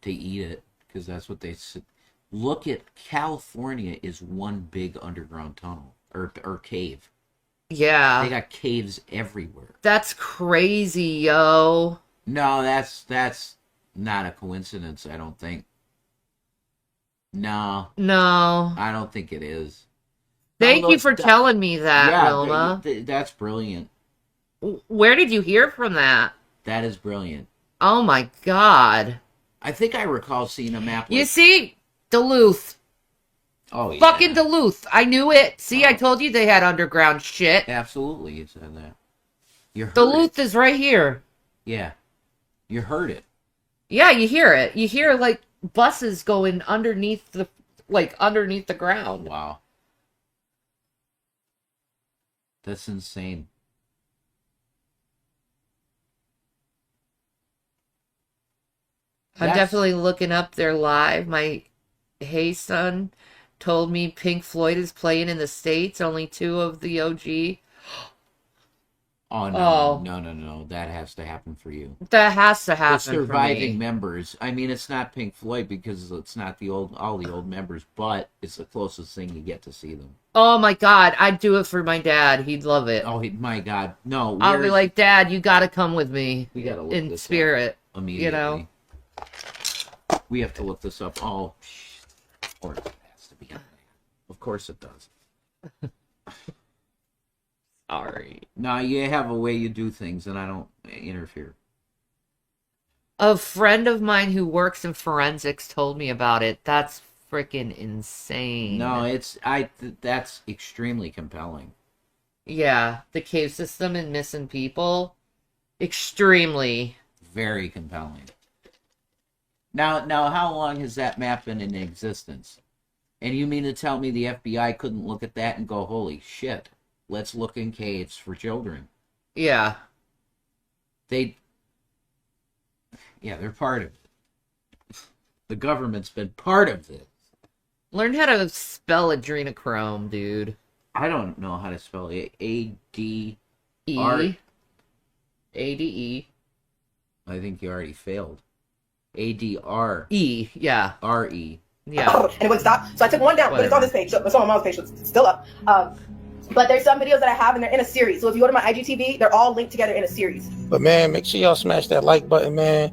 To eat it, because that's what they... Look at... California is one big underground tunnel. Or cave. Yeah. They got caves everywhere. That's crazy, yo. No, that's not a coincidence, I don't think. No. No. I don't think it is. Thank you for telling me that, Wilma. That's brilliant. Where did you hear from that? That is brilliant. Oh my god. I think I recall seeing a map. You see? Duluth. Oh, yeah. Fucking Duluth. I knew it. See, I told you they had underground shit. Absolutely, you said that. You heard Duluth it. is right here. Yeah. You heard it. Yeah, you hear it. You hear, like, buses going underneath the ground. Wow. That's insane. I'm definitely looking up their live. My hey son told me Pink Floyd is playing in the States, only 2 of the OG. Oh, no. No. That has to happen for you. That has to happen The surviving for me. members. I mean, it's not Pink Floyd because it's not all the old members, but it's the closest thing you get to see them. Oh my god, I'd do it for my dad. He'd love it. Oh, my God. No. I'll be like, Dad, you gotta come with me. We gotta look in this spirit. up immediately. You know? We have to look this up. Oh, of course it has to be on there. Of course it does. Sorry. No, you have a way you do things, and I don't interfere. A friend of mine who works in forensics told me about it. That's freaking insane. No, that's extremely compelling. Yeah, the cave system and missing people. Extremely. Very compelling. Now, how long has that map been in existence? And you mean to tell me the FBI couldn't look at that and go, holy shit, let's look in caves for children? Yeah. They're part of it. The government's been part of this. Learn how to spell adrenochrome, dude. I don't know how to spell it. A-D... E. A-D-E. I think you already failed. A-D-R... E, yeah. R-E. Yeah. And it wouldn't stop. So I took one down, but it's on this page. So it's on my mom's page, so it's still up. But there's some videos that I have, and they're in a series. So if you go to my IGTV, they're all linked together in a series. But man, make sure y'all smash that like button, man.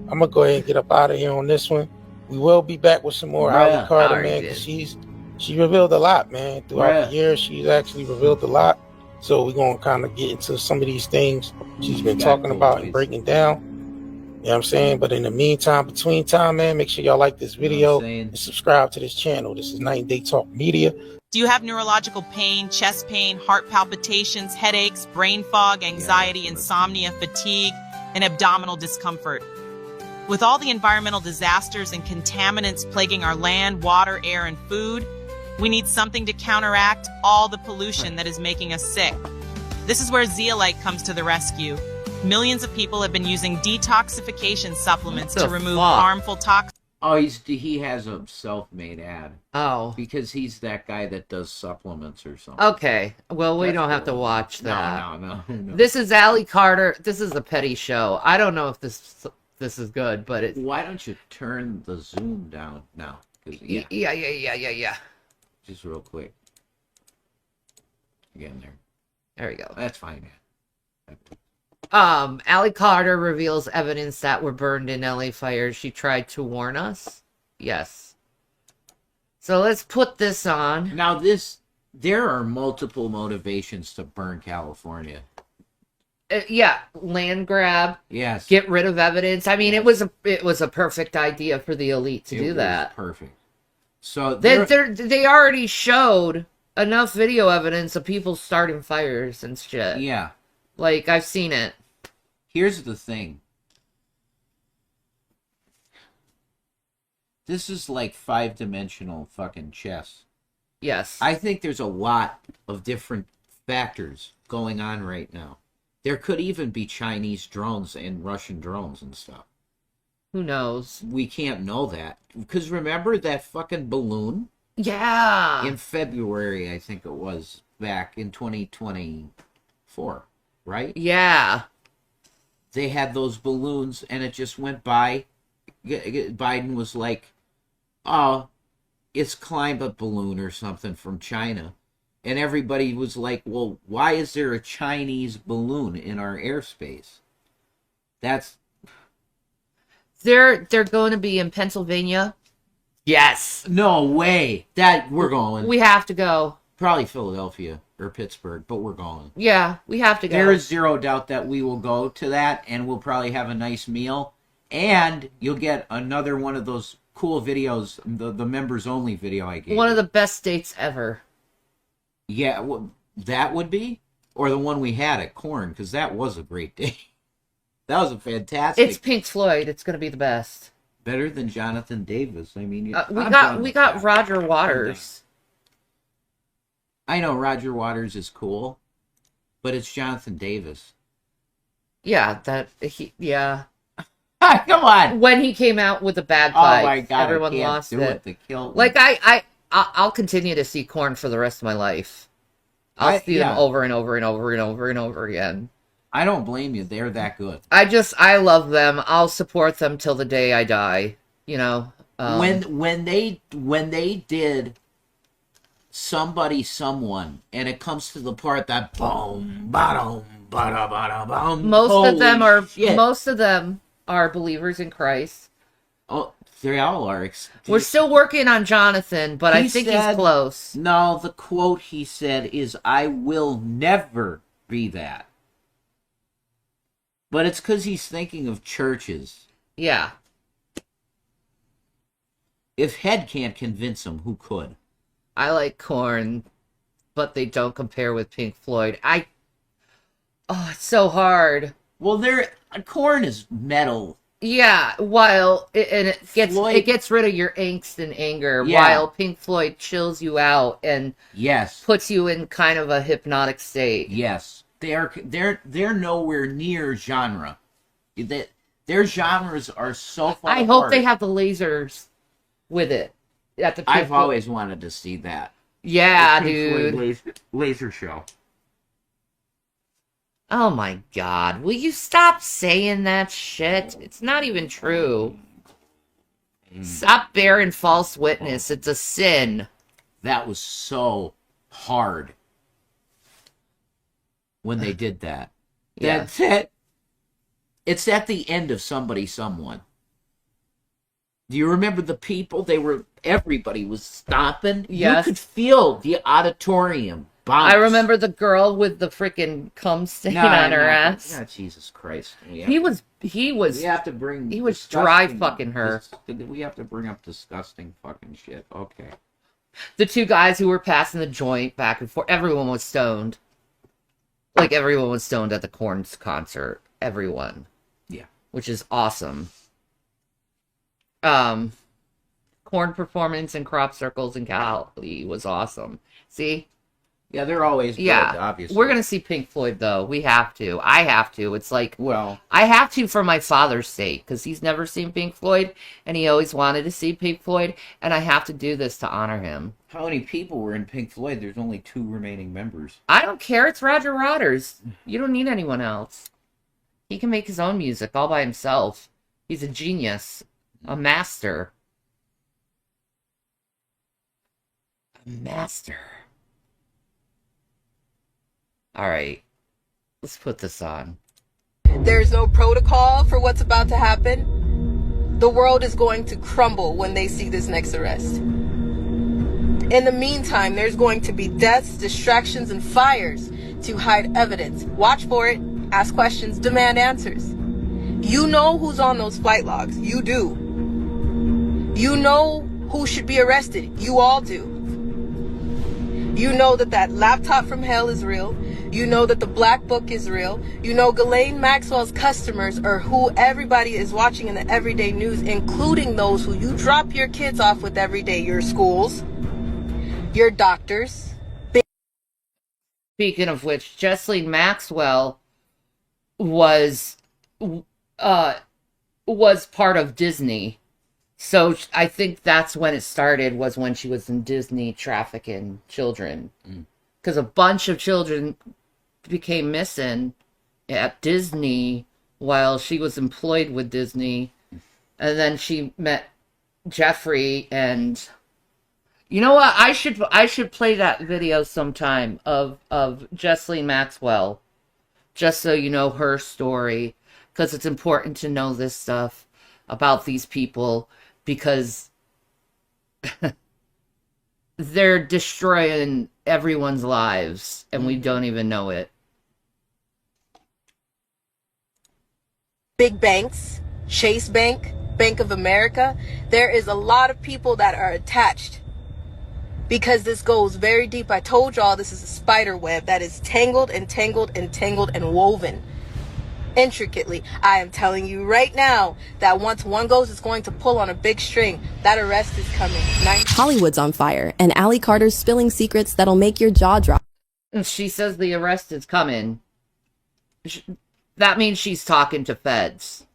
I'm gonna go ahead and get up out of here on this one. We will be back with some more Ali Carter, man, because she revealed a lot, man. Throughout the year, she's actually revealed a lot. So we're gonna kind of get into some of these things she's been talking about and breaking down. You know what I'm saying? But in the meantime, between time, man, make sure y'all like this video and subscribe to this channel. This is Night and Day Talk Media. Do you have neurological pain, chest pain, heart palpitations, headaches, brain fog, anxiety, insomnia, fatigue, and abdominal discomfort? With all the environmental disasters and contaminants plaguing our land, water, air, and food, we need something to counteract all the pollution that is making us sick. This is where Zeolite comes to the rescue. Millions of people have been using detoxification supplements to remove harmful toxins. Oh, he has a self-made ad. Oh. Because he's that guy that does supplements or something. Okay. Well, we don't have to watch that. No. This is Ali Carter. This is a petty show. I don't know if this is good, but it's... Why don't you turn the zoom down now? Yeah. Just real quick. Again there. There we go. That's fine, man. Ali Carter reveals evidence that were burned in LA fires. She tried to warn us. Yes. So let's put this on. Now there are multiple motivations to burn California. Yeah, land grab. Yes. Get rid of evidence. I mean, it was a perfect idea for the elite to do that. Perfect. So they already showed enough video evidence of people starting fires and shit. Yeah. Like, I've seen it. Here's the thing. This is like 5-dimensional fucking chess. Yes. I think there's a lot of different factors going on right now. There could even be Chinese drones and Russian drones and stuff. Who knows? We can't know that. Because remember that fucking balloon? Yeah. In February, I think it was, back in 2024, right? Yeah. They had those balloons and it just went by. Biden was like, oh, it's climate balloon or something from China. And everybody was like, well, why is there a Chinese balloon in our airspace? They're going to be in Pennsylvania. Yes. No way. We're going. We have to go. Probably Philadelphia or Pittsburgh, but we're going. Yeah, we have to go. There is zero doubt that we will go to that, and we'll probably have a nice meal. And you'll get another one of those cool videos, the members-only video I gave. One of the best dates ever. Yeah, that would be? Or the one we had at Korn, because that was a great day. That was a fantastic... It's Pink Floyd. It's going to be the best. Better than Jonathan Davis. I mean... we got Roger Waters. I know Roger Waters is cool, but it's Jonathan Davis. Yeah, yeah. Come on. When he came out with the bagpipe, oh my God, everyone lost it. The kill. Like I'll continue to see Korn for the rest of my life. I'll see them over and over and over and over and over again. I don't blame you. They're that good. I love them. I'll support them till the day I die. You know. When they did Somebody Someone, and it comes to the part that boom, bottom, bada, bada, boom. Most of them are believers in Christ. Oh, they all are. We're still working on Jonathan, but I think he's close. No, the quote he said is, "I will never be that." But it's because he's thinking of churches. Yeah. If Head can't convince him, who could? I like Korn, but they don't compare with Pink Floyd. It's so hard. Well, corn is metal. Yeah, while it Floyd- gets rid of your angst and anger, Yeah. while Pink Floyd chills you out and Yes. puts you in kind of a hypnotic state. Yes. They're nowhere near genre. Their genres are so far I apart. hope they have the lasers with it at the Pink I've Floyd. always wanted to see that. Yeah, The Pink dude. Floyd laser show. Oh my god. Will you stop saying that shit? It's not even true. Stop bearing false witness. It's a sin. That was so hard when they did that. Yeah. That's it. It's at the end of Somebody Someone. Do you remember the people? Everybody was stomping. Yes. You could feel the auditorium bounce. I remember the girl with the freaking cum stain on her ass. Yeah, Jesus Christ. He was We have to bring. he was dry disgusting- fucking her. We have to bring up disgusting fucking shit. Okay. The two guys who were passing the joint back and forth. Everyone was stoned. Like everyone was stoned at the Korn's concert. Everyone. Yeah. Which is awesome. Korn performance in crop circles in Cali was awesome. See? Yeah, they're always good, Yeah. obviously. We're gonna see Pink Floyd though. We have to. I have to. It's like, Well, I have to for my father's sake, because he's never seen Pink Floyd, and he always wanted to see Pink Floyd, and I have to do this to honor him. how many people were in Pink Floyd? There's only 2 remaining members. I don't care. It's Roger Waters. You don't need anyone else. He can make his own music all by himself. He's a genius. A master. A master. All right. Let's put this on. There's no protocol for what's about to happen. The world is going to crumble when they see this next arrest. In the meantime, there's going to be deaths, distractions, and fires to hide evidence. Watch for it, ask questions, demand answers. You know who's on those flight logs. You do. You know who should be arrested. You all do. You know that laptop from hell is real. You know that the black book is real. You know Ghislaine Maxwell's customers are who everybody is watching in the everyday news, including those who you drop your kids off with every day. Your schools, your doctors. Speaking of which, Ghislaine Maxwell was part of Disney. So I think that's when it started, was when she was in Disney trafficking children. Because a bunch of children became missing at Disney while she was employed with Disney. And then she met Jeffrey, and you know what? I should play that video sometime of Ghislaine Maxwell, just so you know her story, because it's important to know this stuff about these people, because they're destroying everyone's lives and we don't even know it. Big banks, Chase Bank, Bank of America. There is a lot of people that are attached because this goes very deep. I told y'all this is a spider web that is tangled and tangled and tangled and woven intricately. I am telling you right now that once one goes, it's going to pull on a big string. That arrest is coming. Hollywood's on fire, and Allie Carter's spilling secrets that'll make your jaw drop. And she says the arrest is coming. That means she's talking to feds.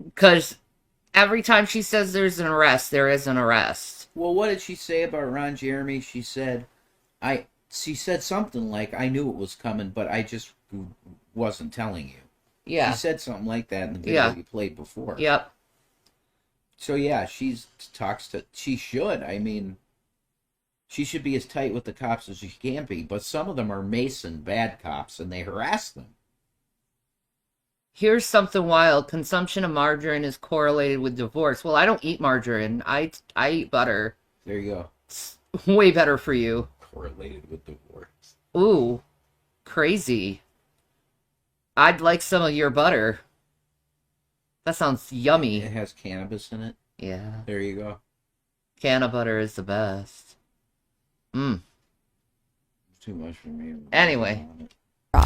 Because every time she says there's an arrest, there is an arrest. Well, what did she say about Ron Jeremy? She said something like, I knew it was coming, but I just wasn't telling you. Yeah. She said something like that in the video you played before. Yep. So yeah, she should. I mean, she should be as tight with the cops as she can be, but some of them are Mason bad cops and they harass them. Here's something wild. Consumption of margarine is correlated with divorce. Well, I don't eat margarine. I eat butter. There you go. It's way better for you. Correlated with divorce. Ooh, crazy. I'd like some of your butter. That sounds yummy. It has cannabis in it. Yeah. There you go. Can of butter is the best. Too much for me. Anyway.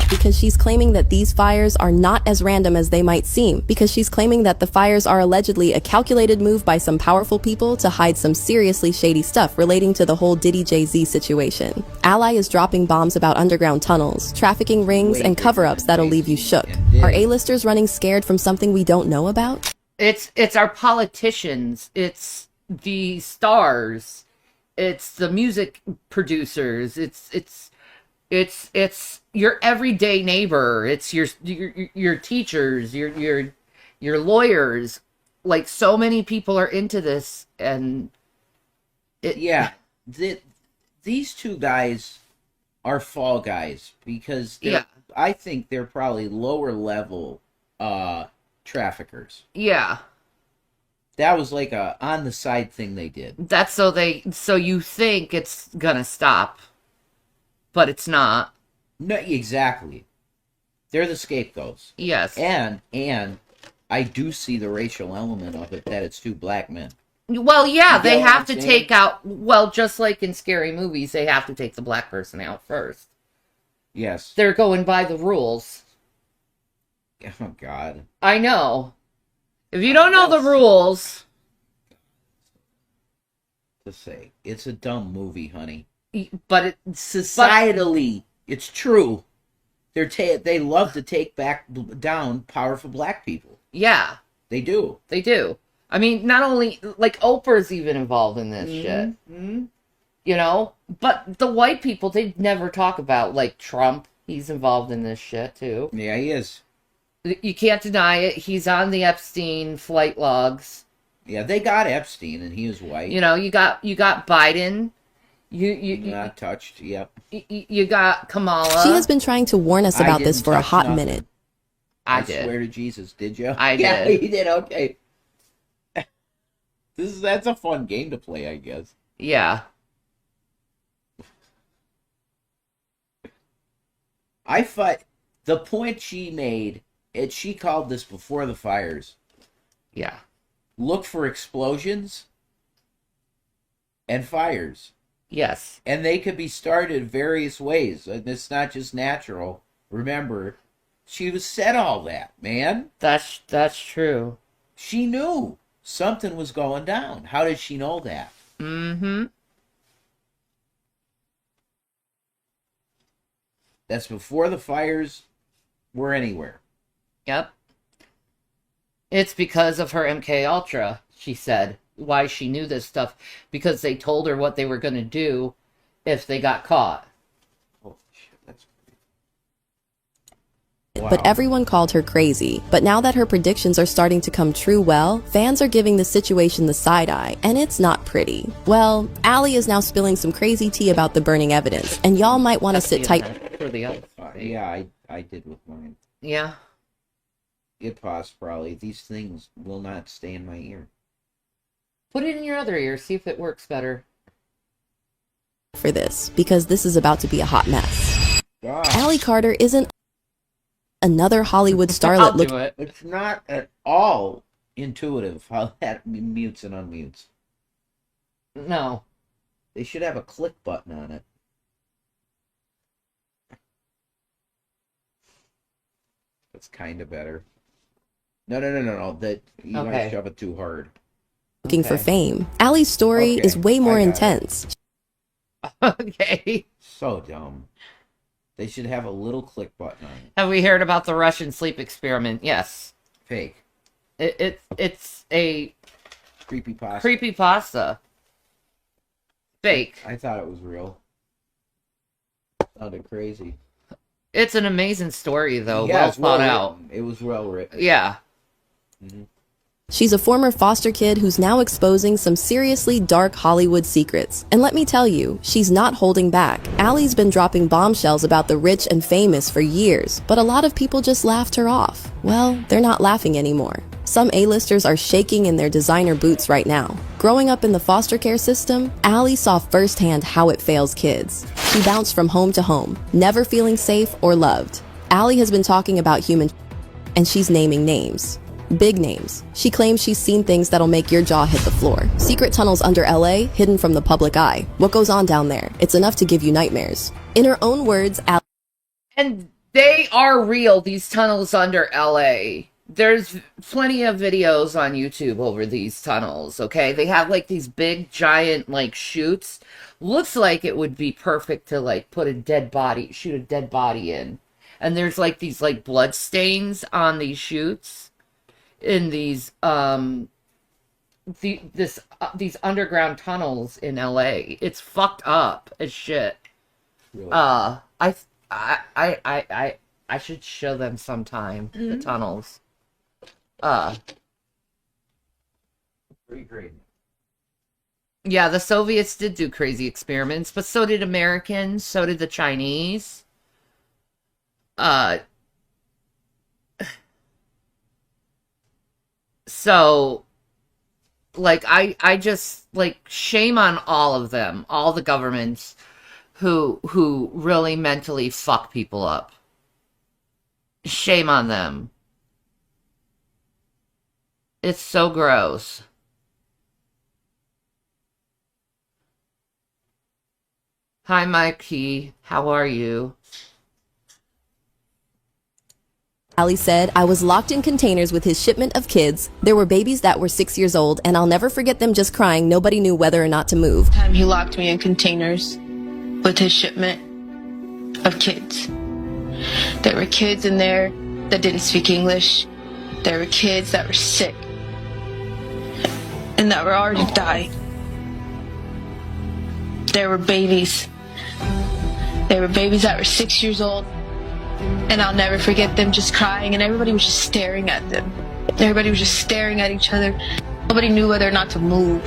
because she's claiming that these fires are not as random as they might seem, because she's claiming that the fires are allegedly a calculated move by some powerful people to hide some seriously shady stuff relating to the whole Diddy Jay-Z situation. Ally is dropping bombs about underground tunnels, trafficking rings, and cover-ups that'll leave you shook. Are A-listers running scared from something we don't know about? It's our politicians, it's the stars, it's the music producers, it's your everyday neighbor, it's your teachers, your lawyers. Like, so many people are into this, and these two guys are fall guys because I think they're probably lower level traffickers. Yeah. That was like a on the side thing they did. That's so you think it's gonna stop, but it's not. No, exactly. They're the scapegoats. Yes. And I do see the racial element of it, that it's two black men. Well, yeah, they have to saying? take out, well, just like in scary movies, they have to take the black person out first. Yes. They're going by the rules. Oh, God. I know. If you don't know the rules... To say, it's a dumb movie, honey. But societally, it's true. They love to take down powerful black people. Yeah. They do. They do. I mean, not only, like, Oprah's even involved in this shit. Mm-hmm. You know? But the white people, they never talk about, like, Trump. He's involved in this shit, too. Yeah, he is. You can't deny it. He's on the Epstein flight logs. Yeah, they got Epstein, and he was white. You know, you got Biden. You not touched. Yep. You got Kamala. She has been trying to warn us about this for a hot minute. I swear to Jesus, did you? I did. Yeah, you did. Okay. That's a fun game to play, I guess. Yeah. I thought the point she made, she called this before the fires. Yeah. Look for explosions and fires. Yes. And they could be started various ways. And it's not just natural. Remember, she was said all that, man. That's true. She knew something was going down. How did she know that? Mm-hmm. That's before the fires were anywhere. Yep. It's because of her MK Ultra, she said. Why she knew this stuff. Because they told her what they were going to do if they got caught. Oh, shit, that's But everyone called her crazy. But now that her predictions are starting to come true, well, fans are giving the situation the side eye, and it's not pretty. Well, Allie is now spilling some crazy tea about the burning evidence, and y'all might want to sit tight for the other. Yeah, I did with mine. Yeah. It paused probably. These things will not stay in my ear. Put it in your other ear, see if it works better. for this, because this is about to be a hot mess. Gosh. Allie Carter isn't another Hollywood starlet. It's not at all intuitive how that mutes and unmutes. No. They should have a click button on it. That's kind of better. No. That you might shove it too hard. Looking for fame. Allie's story is way more intense. Okay. So dumb. They should have a little click button on it. Have we heard about the Russian sleep experiment? Yes. Fake. It's a creepypasta. Creepypasta. Fake. I thought it was real. Sounded crazy. It's an amazing story, though. Yeah, well thought out. It was well written. Yeah. Mm-hmm. She's a former foster kid who's now exposing some seriously dark Hollywood secrets. And let me tell you, she's not holding back. Allie's been dropping bombshells about the rich and famous for years, but a lot of people just laughed her off. Well, they're not laughing anymore. Some A-listers are shaking in their designer boots right now. Growing up in the foster care system, Allie saw firsthand how it fails kids. She bounced from home to home, never feeling safe or loved. Allie has been talking about human and she's naming names. Big names. She claims she's seen things that'll make your jaw hit the floor. Secret tunnels under LA, hidden from the public eye. What goes on down there? It's enough to give you nightmares. In her own words, And They are real, these tunnels under LA. There's plenty of videos on YouTube over these tunnels, okay? They have like these big giant like chutes. Looks like it would be perfect to like put a dead body, shoot a dead body in. And there's like these like blood stains on these chutes in these these underground tunnels in LA. It's fucked up as shit. Really? I should show them sometime the tunnels. Pretty great. Yeah, the Soviets did do crazy experiments, but so did Americans, so did the Chinese. So like I just like shame on all of them, all the governments who really mentally fuck people up. Shame on them. It's so gross. Hi, Mikey. How are you? Ali said, I was locked in containers with his shipment of kids. There were babies that were 6 years old, and I'll never forget them just crying. Nobody knew whether or not to move. Time he locked me in containers with his shipment of kids. There were kids in there that didn't speak English. There were kids that were sick and that were already dying. There were babies. There were babies that were 6 years old. And I'll never forget them just crying, and everybody was just staring at them. Everybody was just staring at each other. Nobody knew whether or not to move.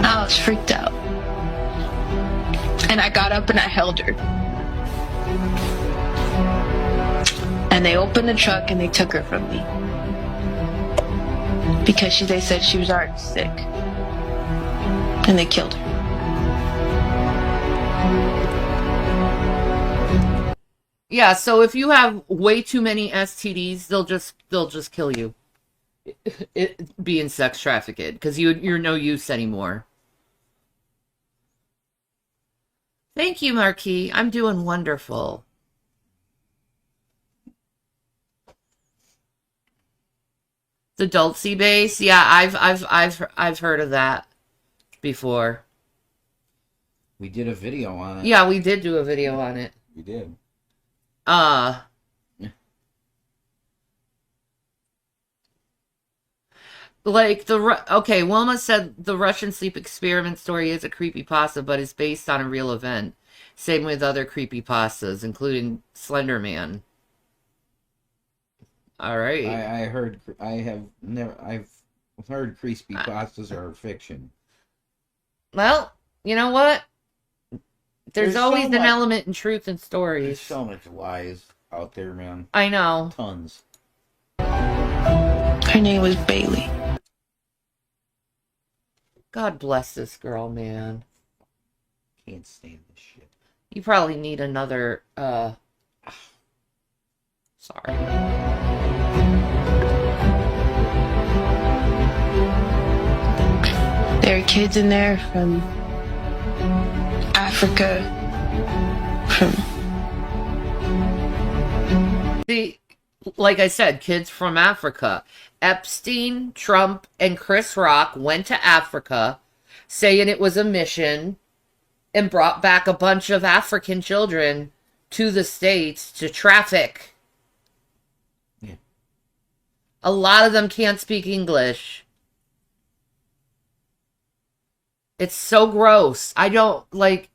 I was freaked out. And I got up and I held her. And they opened the truck and they took her from me. Because they said she was already sick. And they killed her. Yeah, so if you have way too many STDs, they'll just kill you. Being sex trafficked, because you're no use anymore. Thank you, Marquis. I'm doing wonderful. The Dulce base, yeah, I've heard of that before. We did a video on it. Yeah, we did do a video on it. We did. Like okay, Wilma said the Russian sleep experiment story is a creepypasta, but is based on a real event. Same with other creepypastas, including Slender Man. All right. I've heard creepypastas are fiction. Well, you know what? There's always so an element in truth in stories. There's so much lies out there, man. I know. Tons. Her name was Bailey. God bless this girl, man. Can't stand this shit. You probably need another, sorry. There are kids in there from Africa, like I said, kids from Africa. Epstein, Trump, and Chris Rock went to Africa saying it was a mission and brought back a bunch of African children to the States to traffic. Yeah. A lot of them can't speak English. It's so gross. I don't like,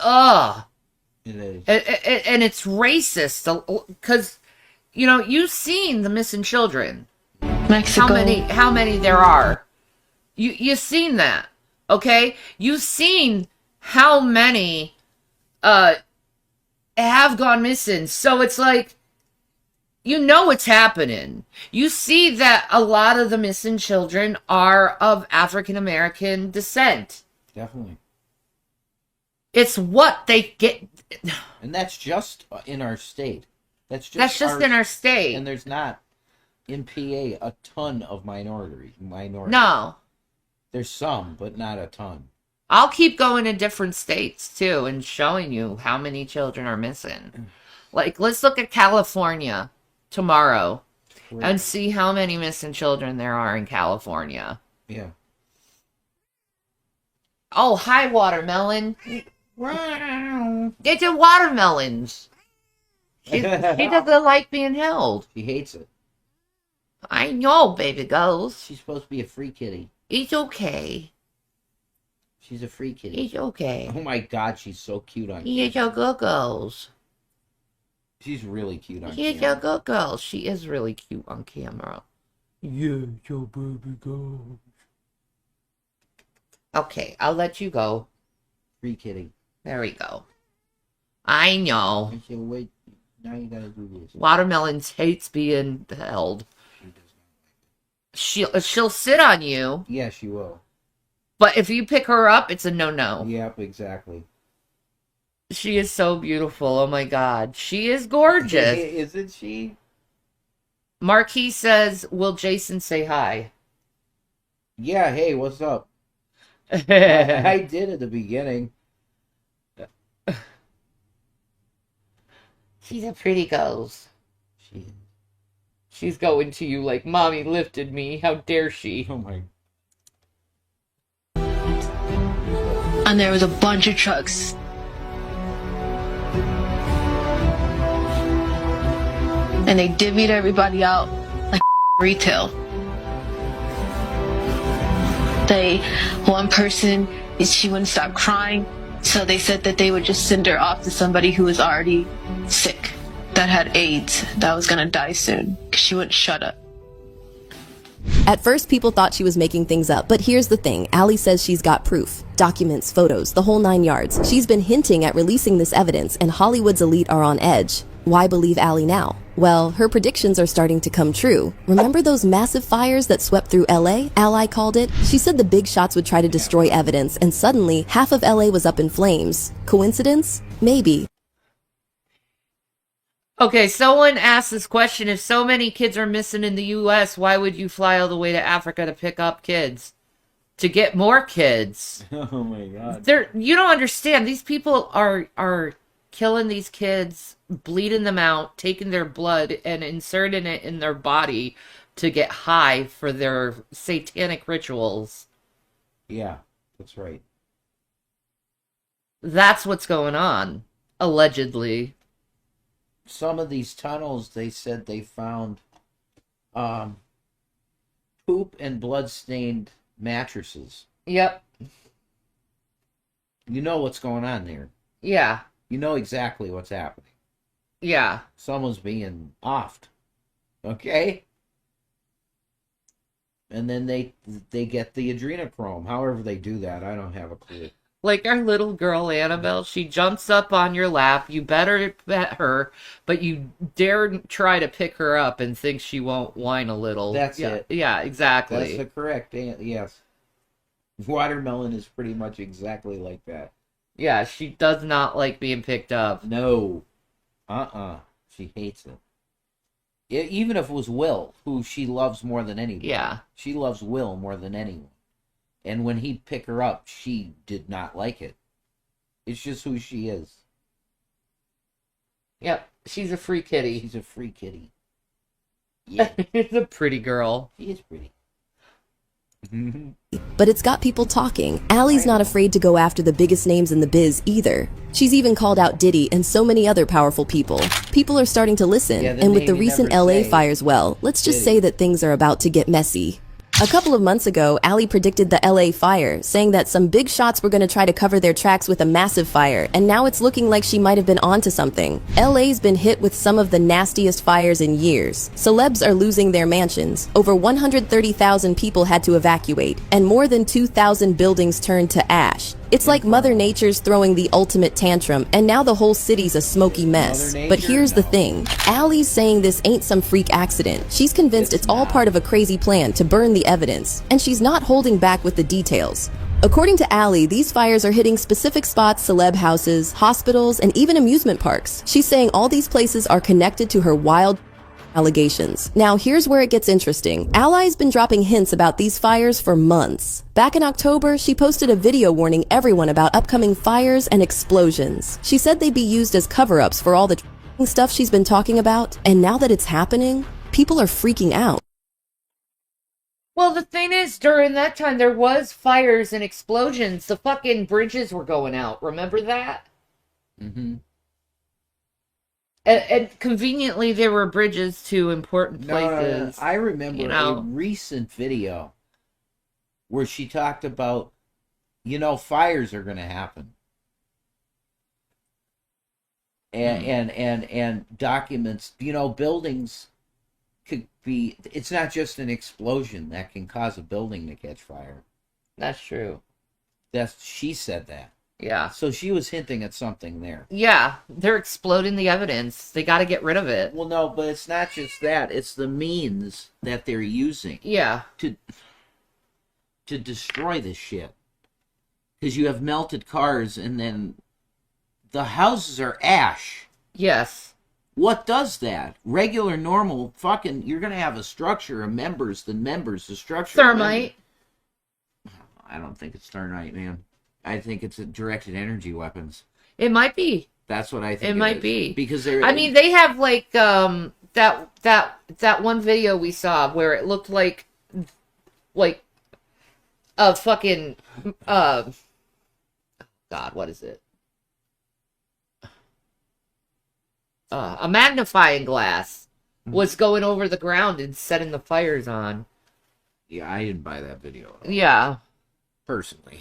ugh. It is. And it's racist because, you know, you've seen the missing children. Mexico. How many there are. You've seen that, okay? You've seen how many have gone missing. So it's like, you know what's happening. You see that a lot of the missing children are of African American descent. Definitely. It's what they get. And that's just in our state. That's just in our state. And there's not in PA a ton of minorities. No. There's some, but not a ton. I'll keep going to different states too and showing you how many children are missing. Like, let's look at California tomorrow and see how many missing children there are in California. Yeah. Oh, hi, watermelon. It's a watermelons. She doesn't like being held. She hates it. I know, baby girls. She's supposed to be a free kitty. It's okay. She's a free kitty. It's okay. Oh my God, she's so cute on camera. She's a good girls. She's really cute on camera. She's a good girl. She is really cute on camera. Yeah, your baby girl. Okay, I'll let you go. Free kitty. There we go. I know. I said, wait, now you gotta do this. Watermelons hates being held. She'll sit on you. Yeah, she will. But if you pick her up, it's a no-no. Yep, exactly. She is so beautiful. Oh my God. She is gorgeous. Isn't she? Marquis says, will Jason say hi? Yeah, hey, what's up? I did at the beginning. She's a pretty ghost. She's going to you like, Mommy lifted me. How dare she? Oh my. And there was a bunch of trucks. And they divvied everybody out like retail. One person, she wouldn't stop crying, so they said that they would just send her off to somebody who was already sick, that had AIDS, that was gonna die soon, because she wouldn't shut up. At first, people thought she was making things up, but here's the thing. Allie says she's got proof. Documents, photos, the whole 9 yards. She's been hinting at releasing this evidence, and Hollywood's elite are on edge. Why believe Allie now? Well, her predictions are starting to come true. Remember those massive fires that swept through LA? Ally called it. She said the big shots would try to destroy evidence, and suddenly, half of LA was up in flames. Coincidence? Maybe. Okay, someone asked this question. If so many kids are missing in the U.S., why would you fly all the way to Africa to pick up kids? To get more kids. Oh my God. You don't understand. These people are killing these kids, bleeding them out, taking their blood and inserting it in their body to get high for their satanic rituals. Yeah, that's right. That's what's going on, allegedly. Some of these tunnels, they said they found poop and blood-stained mattresses. Yep. You know what's going on there. Yeah. You know exactly what's happening. Yeah. Someone's being offed. Okay? And then they get the adrenochrome. However they do that, I don't have a clue. Like our little girl, Annabelle, she jumps up on your lap. You better pet her, but you dare try to pick her up and think she won't whine a little. That's it. Yeah, exactly. That's the correct, yes. Watermelon is pretty much exactly like that. Yeah, she does not like being picked up. No. She hates it. Even if it was Will, who she loves more than anyone. Yeah. She loves Will more than anyone. And when he'd pick her up, she did not like it. It's just who she is. Yep, she's a free kitty. She's a free kitty. Yeah. It's a pretty girl. She is pretty. But it's got people talking. Allie's not afraid to go after the biggest names in the biz either. She's even called out Diddy and so many other powerful people. People are starting to listen, and with the recent LA fires, well, let's just say that things are about to get messy. A couple of months ago, Allie predicted the LA fire, saying that some big shots were going to try to cover their tracks with a massive fire, and now it's looking like she might have been onto something. LA's been hit with some of the nastiest fires in years. Celebs are losing their mansions. Over 130,000 people had to evacuate, and more than 2,000 buildings turned to ash. It's like Mother Nature's throwing the ultimate tantrum, and now the whole city's a smoky mess. But here's the thing. Allie's saying this ain't some freak accident. She's convinced it's all part of a crazy plan to burn the evidence, and she's not holding back with the details. According to Allie, these fires are hitting specific spots, celeb houses, hospitals, and even amusement parks. She's saying all these places are connected to her wild allegations. Now, here's where it gets interesting. Ally's been dropping hints about these fires for months. Back in October, she posted a video warning everyone about upcoming fires and explosions. She said they'd be used as cover-ups for all the stuff she's been talking about, and now that it's happening, people are freaking out. Well, the thing is, during that time, there was fires and explosions. The fucking bridges were going out. Remember that? Mm-hmm. And conveniently, there were bridges to important places. I remember a recent video where she talked about, fires are going to happen. And documents, buildings could be, it's not just an explosion that can cause a building to catch fire. That's true. She said that. Yeah. So she was hinting at something there. Yeah, they're exploding the evidence. They got to get rid of it. Well, no, but it's not just that. It's the means that they're using. Yeah. To destroy this shit. Because you have melted cars and then the houses are ash. Yes. What does that? Regular, normal, fucking, you're going to have a structure of members, the structure. Thermite. I don't think it's thermite, man. I think it's directed energy weapons. It might be. That's what I think. It might be. Because they're. I mean, they have like that one video we saw where it looked like a fucking God, what is it? A magnifying glass was going over the ground and setting the fires on. Yeah, I didn't buy that video. Yeah. Personally.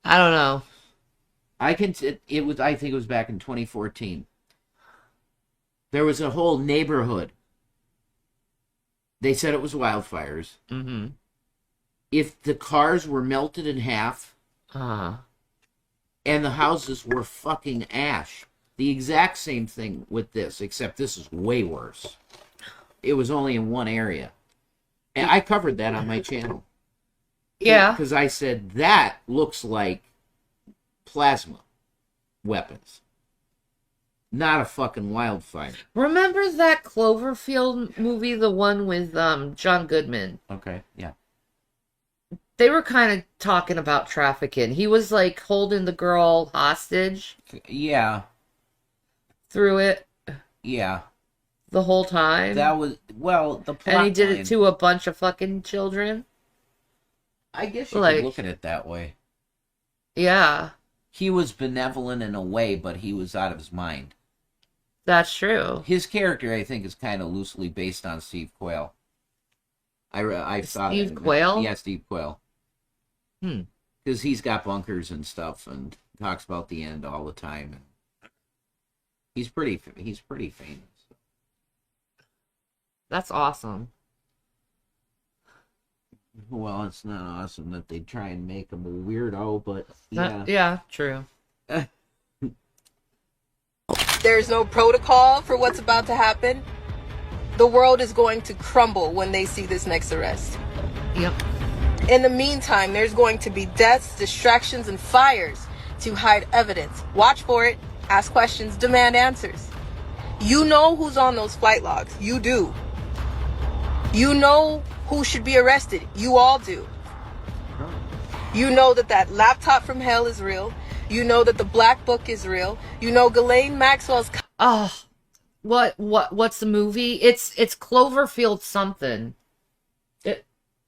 I don't know. I think it was back in 2014. There was a whole neighborhood. They said it was wildfires. Mm-hmm. If the cars were melted in half, and the houses were fucking ash. The exact same thing with this, except this is way worse. It was only in one area. And I covered that on my channel. Yeah. Because I said, that looks like plasma weapons. Not a fucking wildfire. Remember that Cloverfield movie, the one with John Goodman? Okay, yeah. They were kind of talking about trafficking. He was like holding the girl hostage. Yeah. Through it. Yeah. The whole time. That was, well, the plot And he did line, it to a bunch of fucking children. I guess you like, could look at it that way. Yeah. He was benevolent in a way, but he was out of his mind. That's true. His character, I think, is kind of loosely based on Steve Quayle. I thought Steve Quayle? Yeah, Steve Quayle. Because he's got bunkers and stuff, and talks about the end all the time. And he's pretty famous. That's awesome. Well, it's not awesome that they try and make him a weirdo, but yeah. Yeah, true. There's no protocol for what's about to happen. The world is going to crumble when they see this next arrest. Yep. In the meantime, there's going to be deaths, distractions, and fires to hide evidence. Watch for it, ask questions, demand answers. You know who's on those flight logs. You do. You know who should be arrested. You all do. You know that laptop from hell is real. You know that the black book is real. You know Ghislaine Maxwell's... What's the movie? It's Cloverfield something.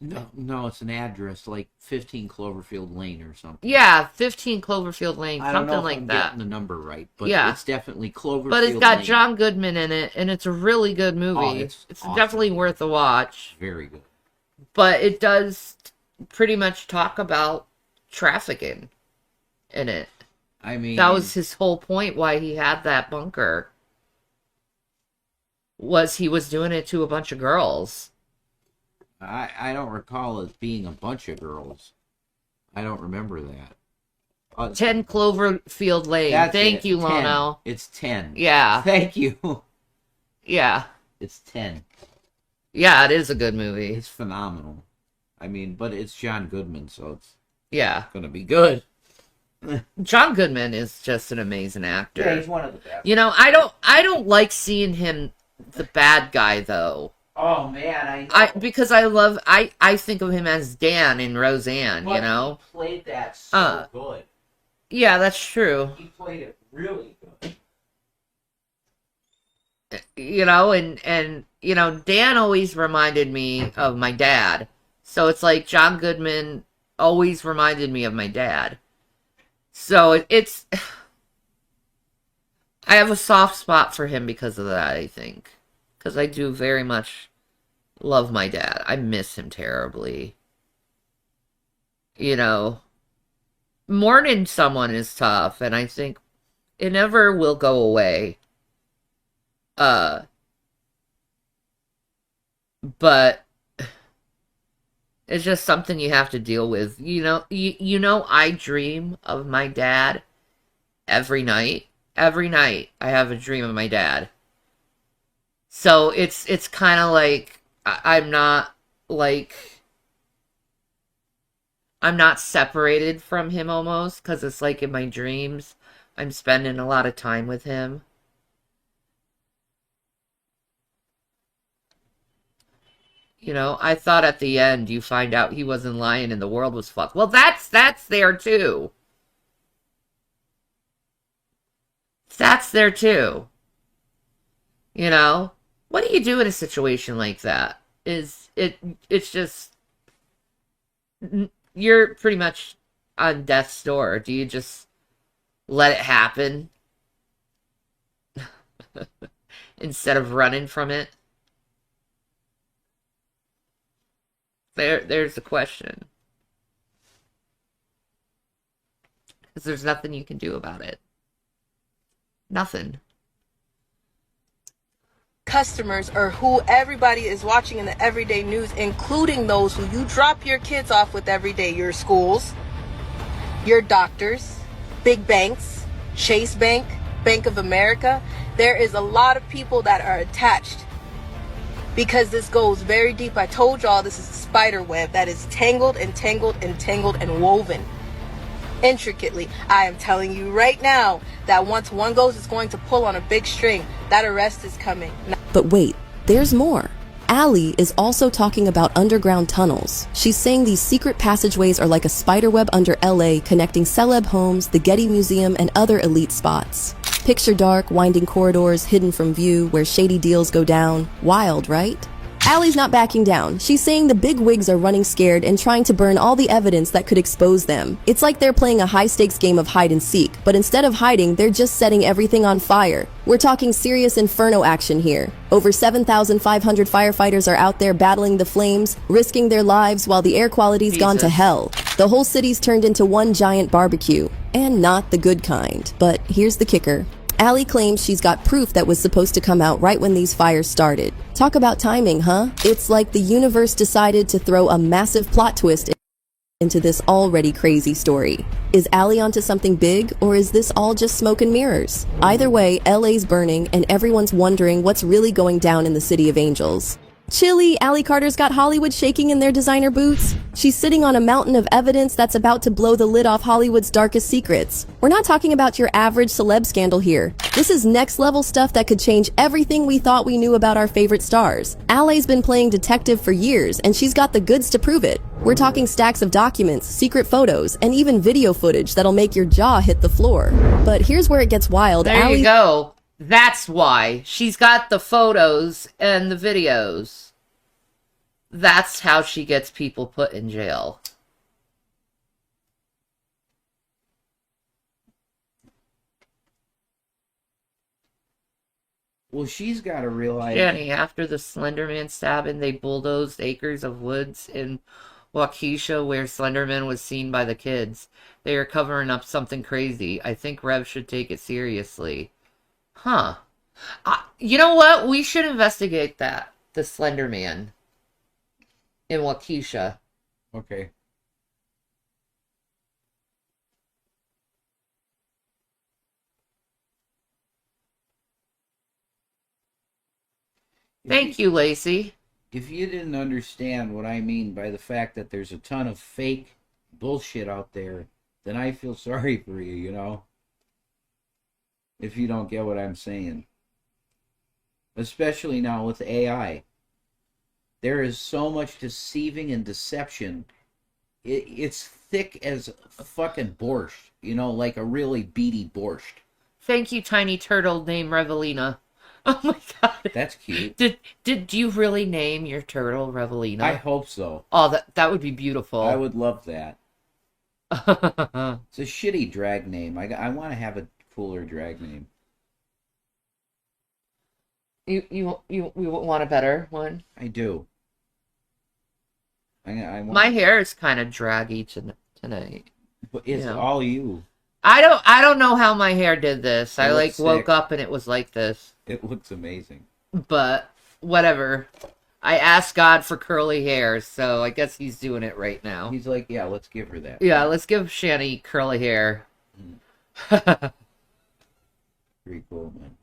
No, it's an address, like 15 Cloverfield Lane or something. Yeah, 15 Cloverfield Lane, I don't something know if like I'm that. getting the number right, but yeah. It's definitely Cloverfield But it's got Lane. John Goodman in it, and it's a really good movie. Oh, it's awesome. Definitely worth a watch. Very good. But it does pretty much talk about trafficking in it. I mean... That was his whole point why he had that bunker. Was he was doing it to a bunch of girls. I don't recall it being a bunch of girls. I don't remember that. 10 Cloverfield Lane. Thank you, 10. Lono. It's 10. Yeah. Thank you. Yeah. It's 10. Yeah, it is a good movie. It's phenomenal. I mean, but it's John Goodman, so it's yeah gonna be good. John Goodman is just an amazing actor. Yeah, he's one of the best. You know, I don't like seeing him the bad guy though. Oh man, I know. Because I think of him as Dan in Roseanne, but you know. he played that so good. Yeah, that's true. He played it really good. You know, and you know, Dan always reminded me of my dad. So it's like John Goodman always reminded me of my dad. So it's I have a soft spot for him because of that, I think. Because I do very much love my dad. I miss him terribly. You know, mourning someone is tough, and I think it never will go away. But it's just something you have to deal with. You know, you know, I dream of my dad every night. Every night I have a dream of my dad. So it's kind of like I'm not like I'm not separated from him almost, because it's like in my dreams I'm spending a lot of time with him. You know, I thought at the end you find out he wasn't lying and the world was fucked. Well, that's there too. That's there too. You know, what do you do in a situation like that? It's just you're pretty much on death's door. Do you just let it happen instead of running from it? There's the question. Because there's nothing you can do about it. Nothing. Customers, or who everybody is watching in the everyday news, including those who you drop your kids off with every day, your schools, your doctors, big banks, Chase Bank, Bank of America. There is a lot of people that are attached because this goes very deep. I told y'all this is a spider web that is tangled and tangled and tangled and woven intricately. I am telling you right now that once one goes, it's going to pull on a big string. That arrest is coming. But wait, there's more. Allie is also talking about underground tunnels. She's saying these secret passageways are like a spiderweb under LA, connecting celeb homes, the Getty Museum, and other elite spots. Picture dark, winding corridors hidden from view where shady deals go down. Wild, right? Allie's not backing down. She's saying the big wigs are running scared and trying to burn all the evidence that could expose them. It's like they're playing a high-stakes game of hide and seek, but instead of hiding, they're just setting everything on fire. We're talking serious inferno action here. Over 7,500 firefighters are out there battling the flames, risking their lives while the air quality's gone to hell. The whole city's turned into one giant barbecue. And not the good kind. But here's the kicker. Allie claims she's got proof that was supposed to come out right when these fires started. Talk about timing, huh? It's like the universe decided to throw a massive plot twist into this already crazy story. Is Allie onto something big, or is this all just smoke and mirrors? Either way, LA's burning, and everyone's wondering what's really going down in the City of Angels. Chilly, Allie Carter's got Hollywood shaking in their designer boots. She's sitting on a mountain of evidence that's about to blow the lid off Hollywood's darkest secrets. We're not talking about your average celeb scandal here. This is next level stuff that could change everything we thought we knew about our favorite stars. Allie's been playing detective for years, and she's got the goods to prove it. We're talking stacks of documents, secret photos, and even video footage that'll make your jaw hit the floor. But here's where it gets wild. There you go. That's why. She's got the photos and the videos. That's how she gets people put in jail. Well, she's got to realize... Shanny, after the Slenderman stabbing, they bulldozed acres of woods in Waukesha where Slenderman was seen by the kids. They are covering up something crazy. I think Rev should take it seriously. Huh. You know what? We should investigate that. The Slender Man. In Waukesha. Okay. Thank you, Lacey. If you didn't understand what I mean by the fact that there's a ton of fake bullshit out there then I feel sorry for you, you know? If you don't get what I'm saying. Especially now with AI. There is so much deceiving and deception. It's thick as a fucking borscht, you know, like a really beady borscht. Thank you, tiny turtle named Revelina. Oh my god. That's cute. Did you really name your turtle Revelina? I hope so. Oh, that would be beautiful. I would love that. It's a shitty drag name. I want to have a cooler drag name. You want a better one? I do. I want... My hair is kind of draggy tonight. But it's all you. I don't know how my hair did this. I like woke up and it was like this. It looks amazing. But whatever. I asked God for curly hair, so I guess he's doing it right now. He's like, yeah, let's give her that. Yeah, let's give Shanny curly hair. Pretty cool, man.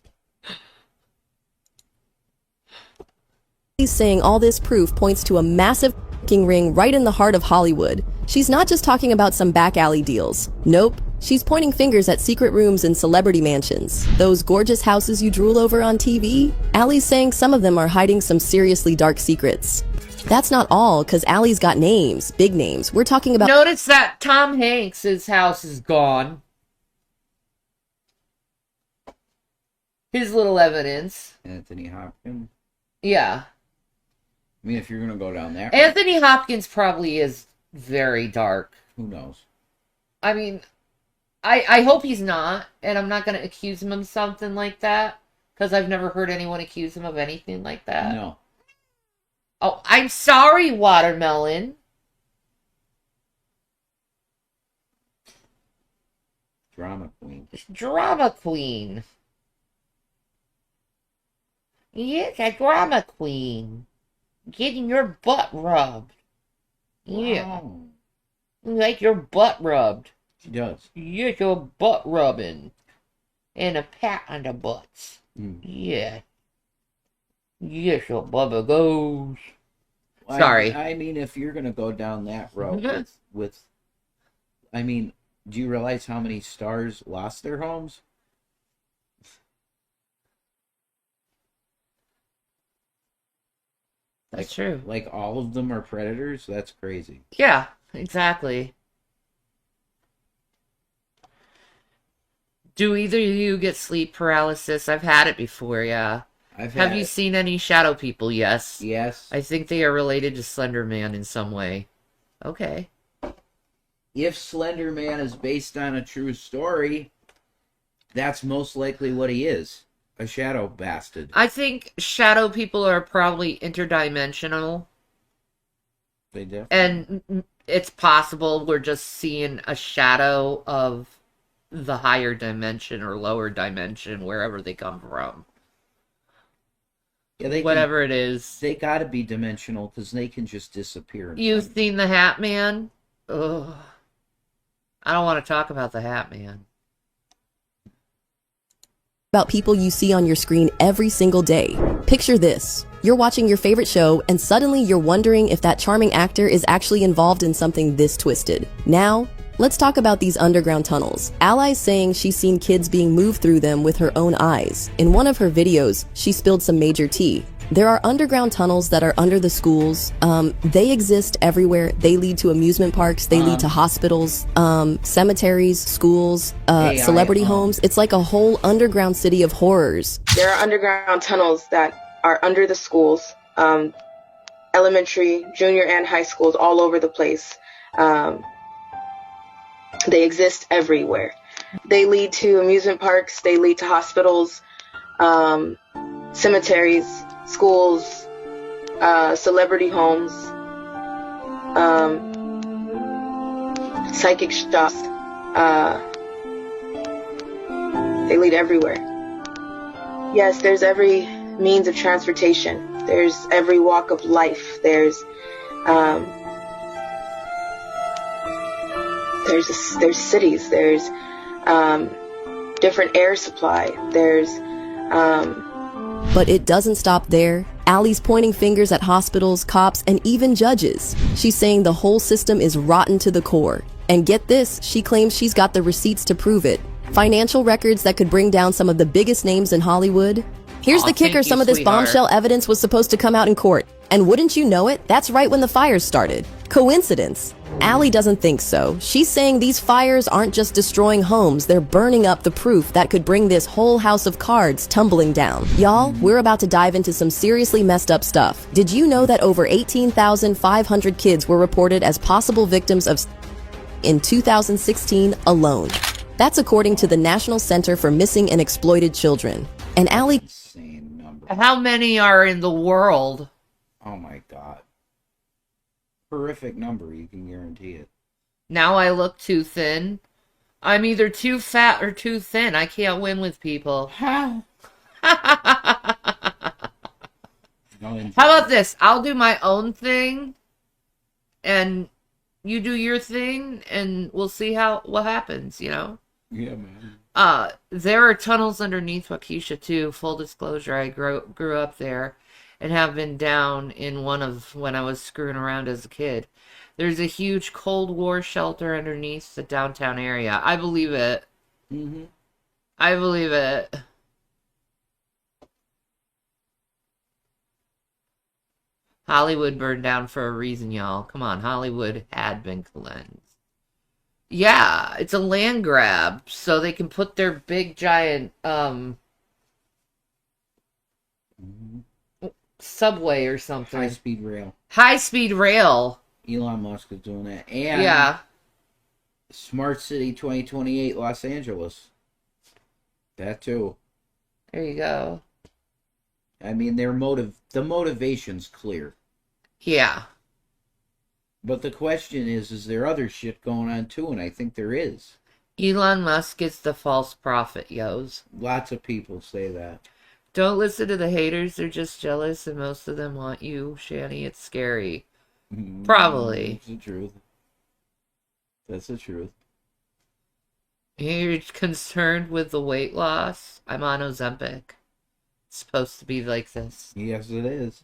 He's saying all this proof points to a massive f***ing ring right in the heart of Hollywood. She's not just talking about some back alley deals. Nope. She's pointing fingers at secret rooms in celebrity mansions. Those gorgeous houses you drool over on TV? Allie's saying some of them are hiding some seriously dark secrets. That's not all, because Allie's got names, big names. We're talking about— Notice that Tom Hanks' house is gone. His little evidence. Anthony Hopkins. Yeah. I mean, if you're going to go down there. Anthony Hopkins probably is very dark. Who knows? I mean, I hope he's not, and I'm not going to accuse him of something like that, because I've never heard anyone accuse him of anything like that. No. Oh, I'm sorry, Watermelon. Drama queen. Drama queen. Yes, a drama queen. Getting your butt rubbed. Yeah. Wow. Like your butt rubbed. She does. Yes, your butt rubbing. And a pat on the butts. Mm. Yeah. Yes, your bubba goes. Well, Sorry. I mean, if you're going to go down that road with, I mean, do you realize how many stars lost their homes? That's true. Like all of them are predators? That's crazy. Yeah, exactly. Do either of you get sleep paralysis? I've had it before, yeah. Have you seen any shadow people? Yes. Yes. I think they are related to Slender Man in some way. Okay. If Slender Man is based on a true story, that's most likely what he is. A shadow bastard. I think shadow people are probably interdimensional. They definitely. And it's possible we're just seeing a shadow of the higher dimension or lower dimension, wherever they come from. Yeah, whatever it is. They gotta be dimensional, because they can just disappear. You've seen the Hat Man? Ugh. I don't want to talk about the Hat Man. About people you see on your screen every single day. Picture this. You're watching your favorite show, and suddenly you're wondering if that charming actor is actually involved in something this twisted. Now, let's talk about these underground tunnels. Ally's saying she's seen kids being moved through them with her own eyes. In one of her videos, she spilled some major tea. There are underground tunnels that are under the schools. They exist everywhere. They lead to amusement parks. They lead to hospitals, cemeteries, schools, celebrity homes. It's like a whole underground city of horrors. There are underground tunnels that are under the schools, elementary, junior, and high schools all over the place. They exist everywhere. They lead to amusement parks. They lead to hospitals, cemeteries, schools, celebrity homes, psychic shops. They lead everywhere. Yes, there's every means of transportation. There's every walk of life. There's cities. There's different air supply. There's But it doesn't stop there. Allie's pointing fingers at hospitals, cops, and even judges. She's saying the whole system is rotten to the core. And get this, she claims she's got the receipts to prove it. Financial records that could bring down some of the biggest names in Hollywood. Here's the kicker, some of this bombshell evidence was supposed to come out in court. And wouldn't you know it, that's right when the fires started. Coincidence? Allie doesn't think so. She's saying these fires aren't just destroying homes, they're burning up the proof that could bring this whole house of cards tumbling down. Y'all, we're about to dive into some seriously messed up stuff. Did you know that over 18,500 kids were reported as possible victims of in 2016 alone? That's according to the National Center for Missing and Exploited Children. And Allie... Insane number. How many are in the world? Oh my god. Horrific number, you can guarantee it. Now I look too thin. I'm either too fat or too thin. I can't win with people. How? How about this? I'll do my own thing, and you do your thing, and we'll see what happens, you know? Yeah, man. There are tunnels underneath Waukesha, too. Full disclosure, I grew up there and have been down in one of when I was screwing around as a kid. There's a huge Cold War shelter underneath the downtown area. I believe it. Mm-hmm. I believe it. Hollywood burned down for a reason, y'all. Come on, Hollywood had been cleansed. Yeah, it's a land grab, so they can put their big giant subway or something. High-speed rail. High-speed rail. Elon Musk is doing that. And yeah. Smart City 2028 Los Angeles. That too. There you go. I mean, the motivation's clear. Yeah. But the question is there other shit going on too? And I think there is. Elon Musk is the false prophet, yos. Lots of people say that. Don't listen to the haters. They're just jealous, and most of them want you, Shanny. It's scary. Probably. That's the truth. That's the truth. You're concerned with the weight loss? I'm on Ozempic. It's supposed to be like this. Yes, it is.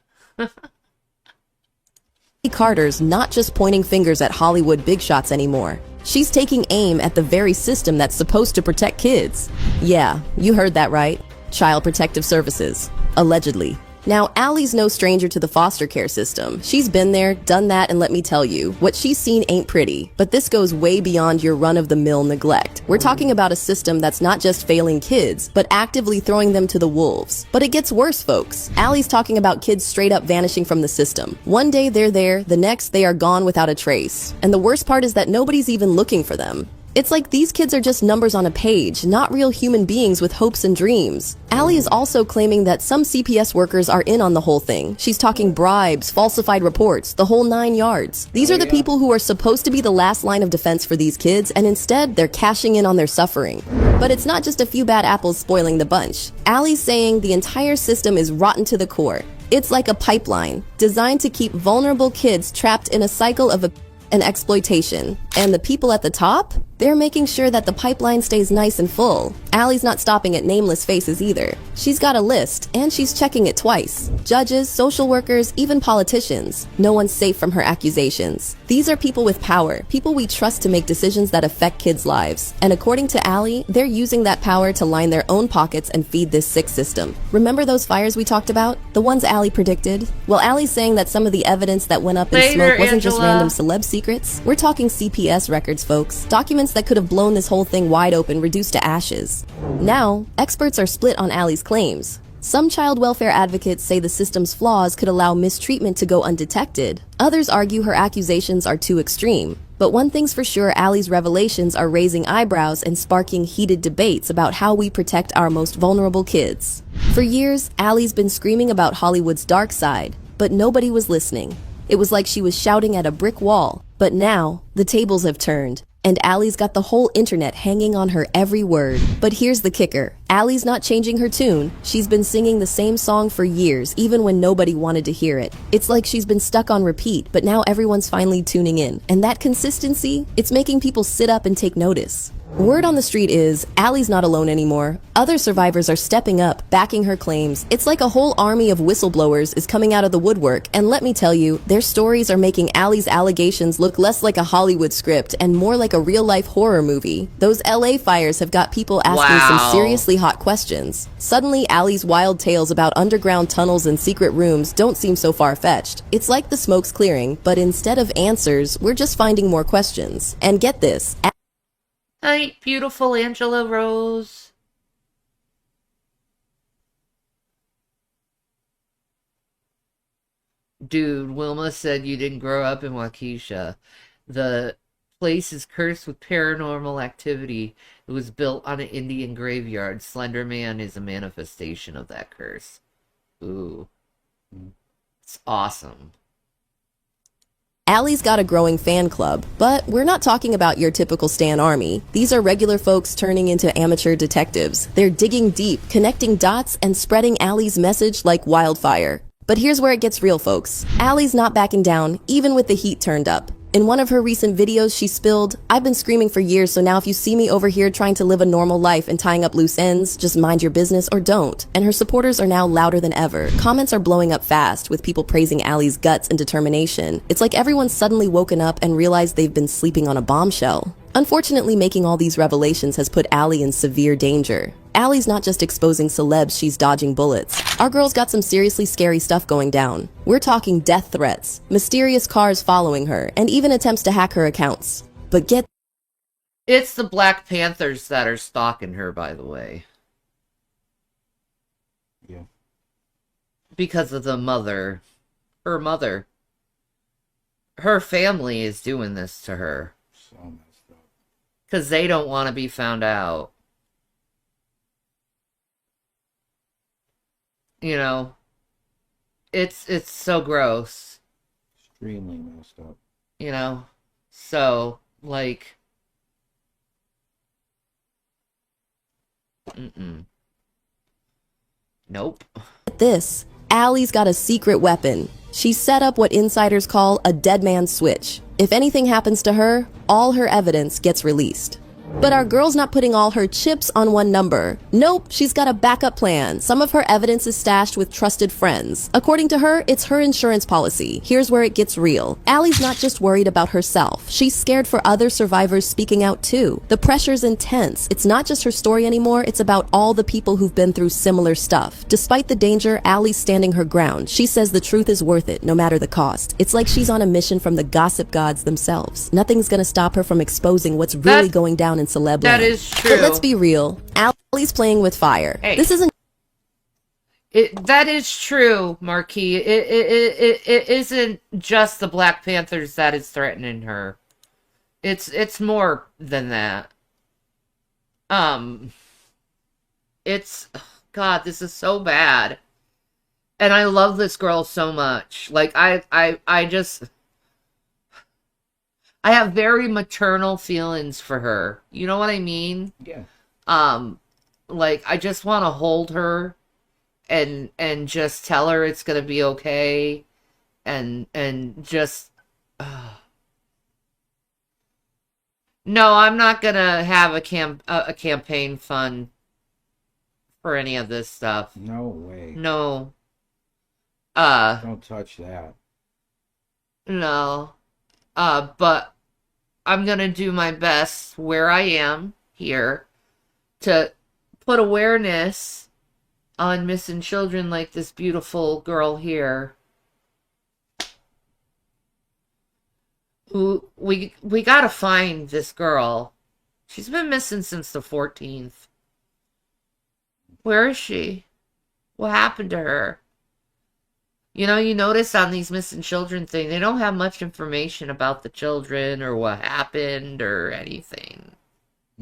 Carter's not just pointing fingers at Hollywood big shots anymore. She's taking aim at the very system that's supposed to protect kids. Yeah, you heard that right. Child Protective Services. Allegedly. Now, Allie's no stranger to the foster care system. She's been there, done that, and let me tell you, what she's seen ain't pretty. But this goes way beyond your run-of-the-mill neglect. We're talking about a system that's not just failing kids, but actively throwing them to the wolves. But it gets worse, folks. Allie's talking about kids straight up vanishing from the system. One day they're there, the next they are gone without a trace. And the worst part is that nobody's even looking for them. It's like these kids are just numbers on a page, not real human beings with hopes and dreams. Allie is also claiming that some CPS workers are in on the whole thing. She's talking bribes, falsified reports, the whole 9 yards. These are the people who are supposed to be the last line of defense for these kids, and instead they're cashing in on their suffering. But it's not just a few bad apples spoiling the bunch. Allie's saying the entire system is rotten to the core. It's like a pipeline, designed to keep vulnerable kids trapped in a cycle of and exploitation. And the people at the top? They're making sure that the pipeline stays nice and full. Allie's not stopping at nameless faces either. She's got a list, and she's checking it twice. Judges, social workers, even politicians. No one's safe from her accusations. These are people with power, people we trust to make decisions that affect kids' lives. And according to Allie, they're using that power to line their own pockets and feed this sick system. Remember those fires we talked about? The ones Allie predicted? Well, Allie's saying that some of the evidence that went up in smoke wasn't just random celeb secrets. We're talking CPS records, folks. Documents that could have blown this whole thing wide open, reduced to ashes. Now, experts are split on Allie's claims. Some child welfare advocates say the system's flaws could allow mistreatment to go undetected. Others argue her accusations are too extreme. But one thing's for sure, Allie's revelations are raising eyebrows and sparking heated debates about how we protect our most vulnerable kids. For years, Allie's been screaming about Hollywood's dark side, but nobody was listening. It was like she was shouting at a brick wall. But now, the tables have turned. And Allie's got the whole internet hanging on her every word. But here's the kicker. Allie's not changing her tune. She's been singing the same song for years, even when nobody wanted to hear it. It's like she's been stuck on repeat, but now everyone's finally tuning in. And that consistency, it's making people sit up and take notice. Word on the street is, Allie's not alone anymore. Other survivors are stepping up, backing her claims. It's like a whole army of whistleblowers is coming out of the woodwork, and let me tell you, their stories are making Allie's allegations look less like a Hollywood script and more like a real-life horror movie. Those LA fires have got people asking some seriously hot questions. Suddenly, Allie's wild tales about underground tunnels and secret rooms don't seem so far-fetched. It's like the smoke's clearing, but instead of answers, we're just finding more questions. And get this, Hi, beautiful Angela Rose. Dude, Wilma said you didn't grow up in Waukesha. The place is cursed with paranormal activity. It was built on an Indian graveyard. Slender Man is a manifestation of that curse. Ooh. It's awesome. Allie's got a growing fan club, but we're not talking about your typical Stan army. These are regular folks turning into amateur detectives. They're digging deep, connecting dots, and spreading Allie's message like wildfire. But here's where it gets real, folks. Allie's not backing down, even with the heat turned up. In one of her recent videos, she spilled, "I've been screaming for years, so now if you see me over here trying to live a normal life and tying up loose ends, just mind your business or don't." And her supporters are now louder than ever. Comments are blowing up fast, with people praising Allie's guts and determination. It's like everyone's suddenly woken up and realized they've been sleeping on a bombshell. Unfortunately, making all these revelations has put Allie in severe danger. Allie's not just exposing celebs, she's dodging bullets. Our girl's got some seriously scary stuff going down. We're talking death threats, mysterious cars following her, and even attempts to hack her accounts. But get... It's the Black Panthers that are stalking her, by the way. Yeah. Because of the mother. Her mother. Her family is doing this to her. So messed up. Because they don't want to be found out. You know, it's so gross. Extremely messed up. You know, so like, nope. This, Allie's got a secret weapon. She's set up what insiders call a dead man's switch. If anything happens to her, all her evidence gets released. But our girl's not putting all her chips on one number. Nope, she's got a backup plan. Some of her evidence is stashed with trusted friends. According to her, it's her insurance policy. Here's where it gets real. Allie's not just worried about herself. She's scared for other survivors speaking out too. The pressure's intense. It's not just her story anymore, it's about all the people who've been through similar stuff. Despite the danger, Allie's standing her ground. She says the truth is worth it, no matter the cost. It's like she's on a mission from the gossip gods themselves. Nothing's gonna stop her from exposing what's really going down in celeb That land. is true. But let's be real. Allie's playing with fire. Hey. This isn't... That is true, Marquis. It isn't just the Black Panthers that is threatening her. It's more than that. It's... God, this is so bad. And I love this girl so much. Like, I just... I have very maternal feelings for her. You know what I mean? Yeah. Like, I just want to hold her and just tell her it's gonna be okay, and just no, I'm not gonna have a campaign fund for any of this stuff. No way. No. Don't touch that. No. But I'm gonna do my best where I am here to put awareness on missing children like this beautiful girl here. We gotta find this girl. She's been missing since the 14th. Where is she? What happened to her? You know, you notice on these missing children thing, they don't have much information about the children or what happened or anything.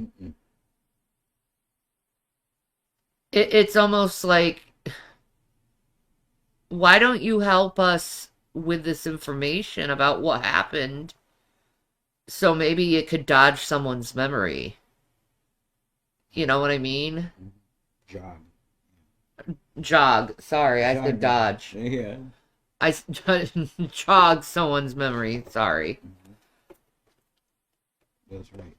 Mm-mm. It's almost like, why don't you help us with this information about what happened so maybe it could dodge someone's memory? You know what I mean? Jog. Sorry, I said dodge. Yeah. I jog someone's memory. Sorry. That's right.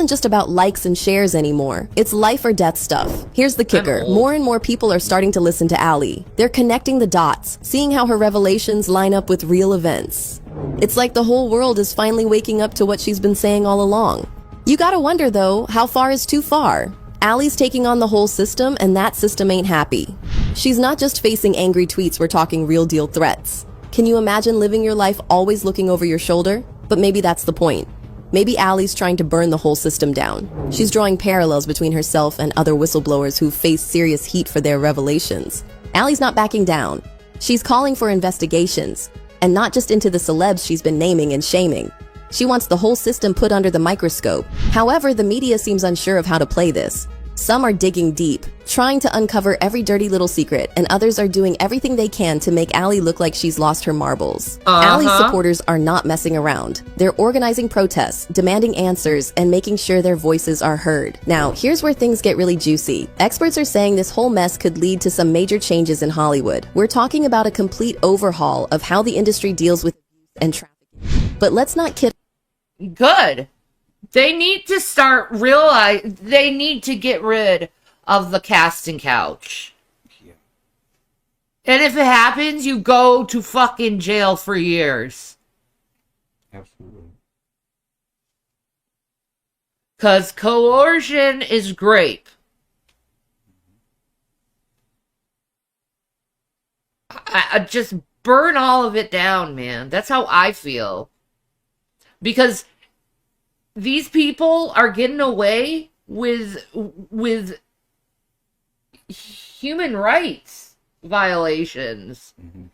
just about likes and shares anymore. It's life or death stuff. Here's the kicker. More and more people are starting to listen to Allie. They're connecting the dots, seeing how her revelations line up with real events. It's like the whole world is finally waking up to what she's been saying all along. You gotta wonder though, how far is too far? Allie's taking on the whole system, and that system ain't happy. She's not just facing angry tweets, we're talking real deal threats. Can you imagine living your life always looking over your shoulder? But maybe that's the point. Maybe Allie's trying to burn the whole system down. She's drawing parallels between herself and other whistleblowers who face serious heat for their revelations. Allie's not backing down. She's calling for investigations, and not just into the celebs she's been naming and shaming. She wants the whole system put under the microscope. However, the media seems unsure of how to play this. Some are digging deep, trying to uncover every dirty little secret, and others are doing everything they can to make Allie look like she's lost her marbles. Allie's supporters are not messing around. They're organizing protests, demanding answers, and making sure their voices are heard. Now, here's where things get really juicy. Experts are saying this whole mess could lead to some major changes in Hollywood. We're talking about a complete overhaul of how the industry deals with abuse and trafficking. But let's not kid. Good. They need to they need to get rid of the casting couch. Yeah. And if it happens, you go to fucking jail for years. Absolutely. Because coercion is grape. I just burn all of it down, man. That's how I feel. Because these people are getting away with human rights violations. Mm-hmm.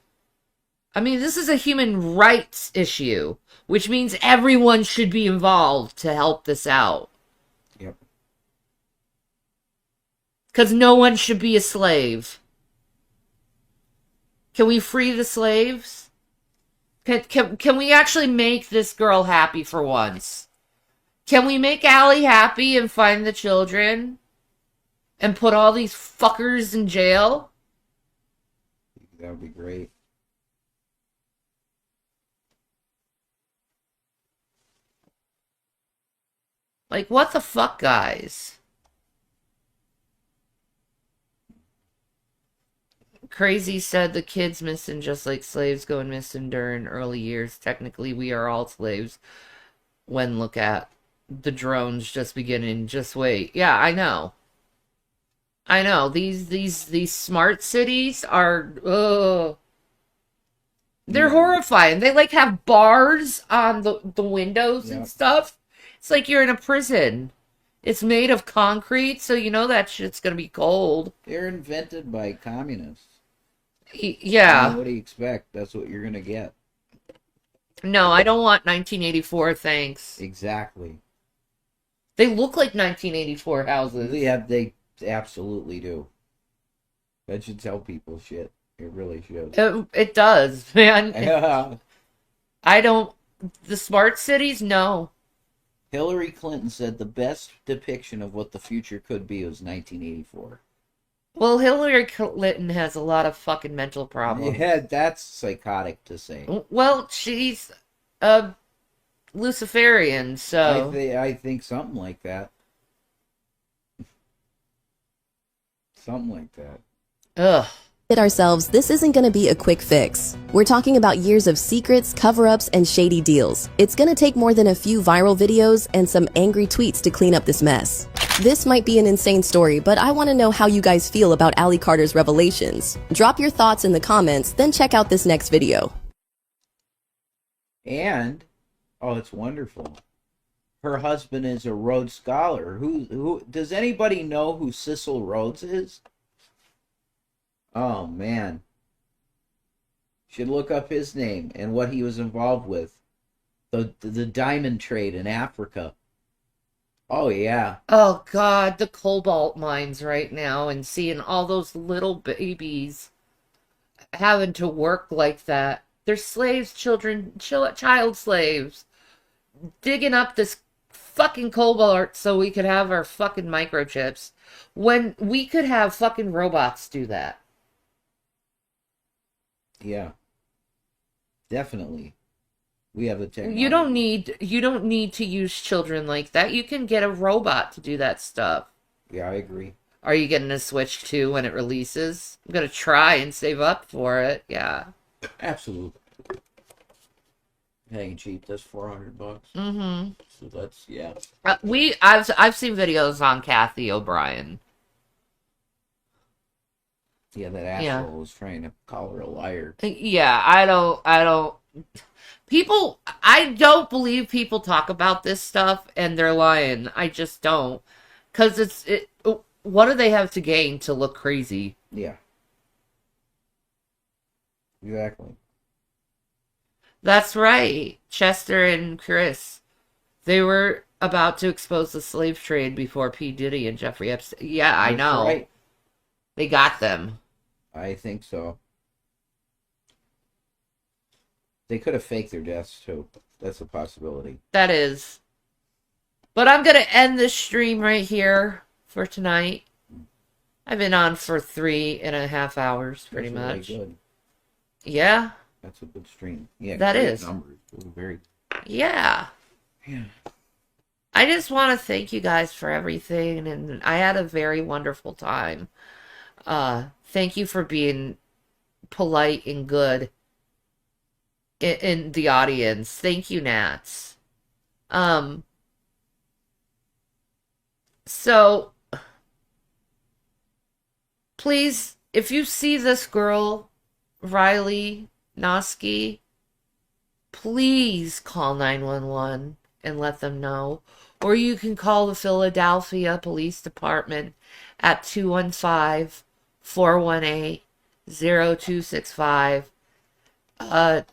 I mean, this is a human rights issue, which means everyone should be involved to help this out. Yep. Because no one should be a slave. Can we free the slaves? Can we actually make this girl happy for once? Can we make Allie happy and find the children? And put all these fuckers in jail? That would be great. Like, what the fuck, guys? Crazy said the kids missing just like slaves going missing during early years. Technically, we are all slaves. When look at the drones just beginning. Just wait. Yeah, I know. I know. These smart cities are. They're horrifying. They like have bars on the windows and stuff. It's like you're in a prison. It's made of concrete, so you know that shit's gonna be cold. They're invented by communists. Yeah. I mean, what do you expect? That's what you're gonna get. No, I don't want 1984, thanks. Exactly. They look like 1984 houses. Yeah, they absolutely do. That should tell people shit. It really should. It does, man. Yeah. I don't... The smart cities? No. Hillary Clinton said the best depiction of what the future could be was 1984. Well, Hillary Clinton has a lot of fucking mental problems. Yeah, that's psychotic to say. Well, she's a Luciferian, so... I think something like that. Something like that. Ugh. Ourselves, this isn't going to be a quick fix. We're talking about years of secrets, cover-ups, and shady deals. It's going to take more than a few viral videos and some angry tweets to clean up this mess. This might be an insane story, but I want to know how you guys feel about Allie Carter's revelations. Drop your thoughts in the comments, then check out this next video. And, oh, it's wonderful. Her husband is a Rhodes Scholar. Who does anybody know who Cecil Rhodes is? Oh, man. Should look up his name and what he was involved with. The diamond trade in Africa. Oh, yeah. Oh, God, the cobalt mines right now and seeing all those little babies having to work like that. They're slaves, child slaves. Digging up this fucking cobalt so we could have our fucking microchips. When we could have fucking robots do that. Yeah. Definitely. We have the technology. You don't need to use children like that. You can get a robot to do that stuff. Yeah, I agree. Are you getting a Switch 2 when it releases? I'm gonna try and save up for it. Yeah. Absolutely. Hang cheap. That's $400. Mm-hmm. So that's yeah. I've seen videos on Kathy O'Brien. Yeah, that asshole was trying to call her a liar. Yeah, I don't. People, I don't believe people talk about this stuff and they're lying. I just don't, because what do they have to gain to look crazy? Yeah. Exactly. That's right. Chester and Chris, they were about to expose the slave trade before P. Diddy and Jeffrey Epstein. Yeah, I know. Right. They got them. I think so. They could have faked their deaths too. That's a possibility. That is. But I'm going to end this stream right here for tonight. I've been on for 3.5 hours, pretty much. Really good. Yeah. That's a good stream. Yeah, that great is. Numbers. Very. Yeah. Yeah. I just want to thank you guys for everything, and I had a very wonderful time. Thank you for being polite and good in the audience. Thank you, Nats. So, please, if you see this girl, Riley Noski, please call 911 and let them know. Or you can call the Philadelphia Police Department at 215-418-0265.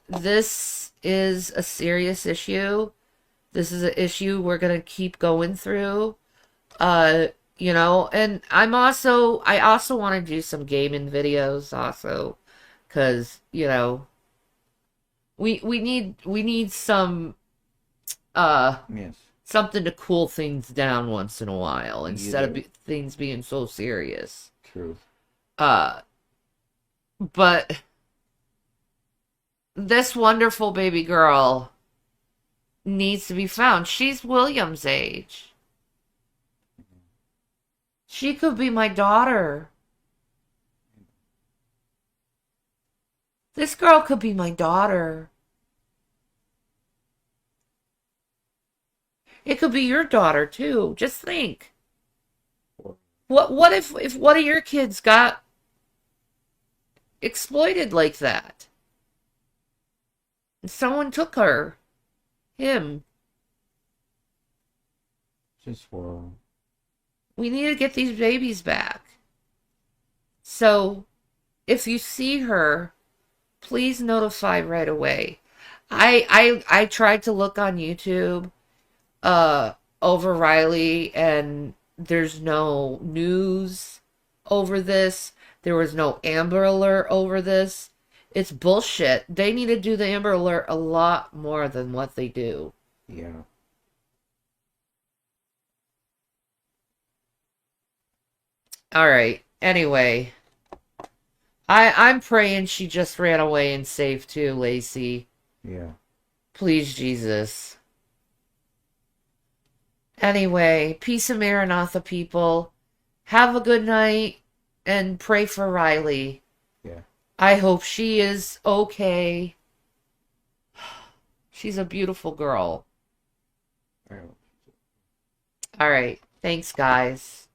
This is a serious issue. This is an issue we're going to keep going through. You know, and I also want to do some gaming videos also, because, you know, we need some yes, something to cool things down once in a while instead of things being so serious. True. But this wonderful baby girl needs to be found. She's William's age. She could be my daughter. This girl could be my daughter. It could be your daughter too. Just think. What if one of your kids got exploited like that? And someone took her. Him. Just horrible. We need to get these babies back. So, if you see her, please notify right away. I tried to look on YouTube over Riley, and there's no news over this. There was no Amber Alert over this. It's bullshit. They need to do the Amber Alert a lot more than what they do. Yeah. All right. Anyway, I'm praying she just ran away and safe too, Lacey. Yeah. Please, Jesus. Anyway, peace of Maranatha, people. Have a good night and pray for Riley. Yeah. I hope she is okay. She's a beautiful girl. All right. Thanks, guys.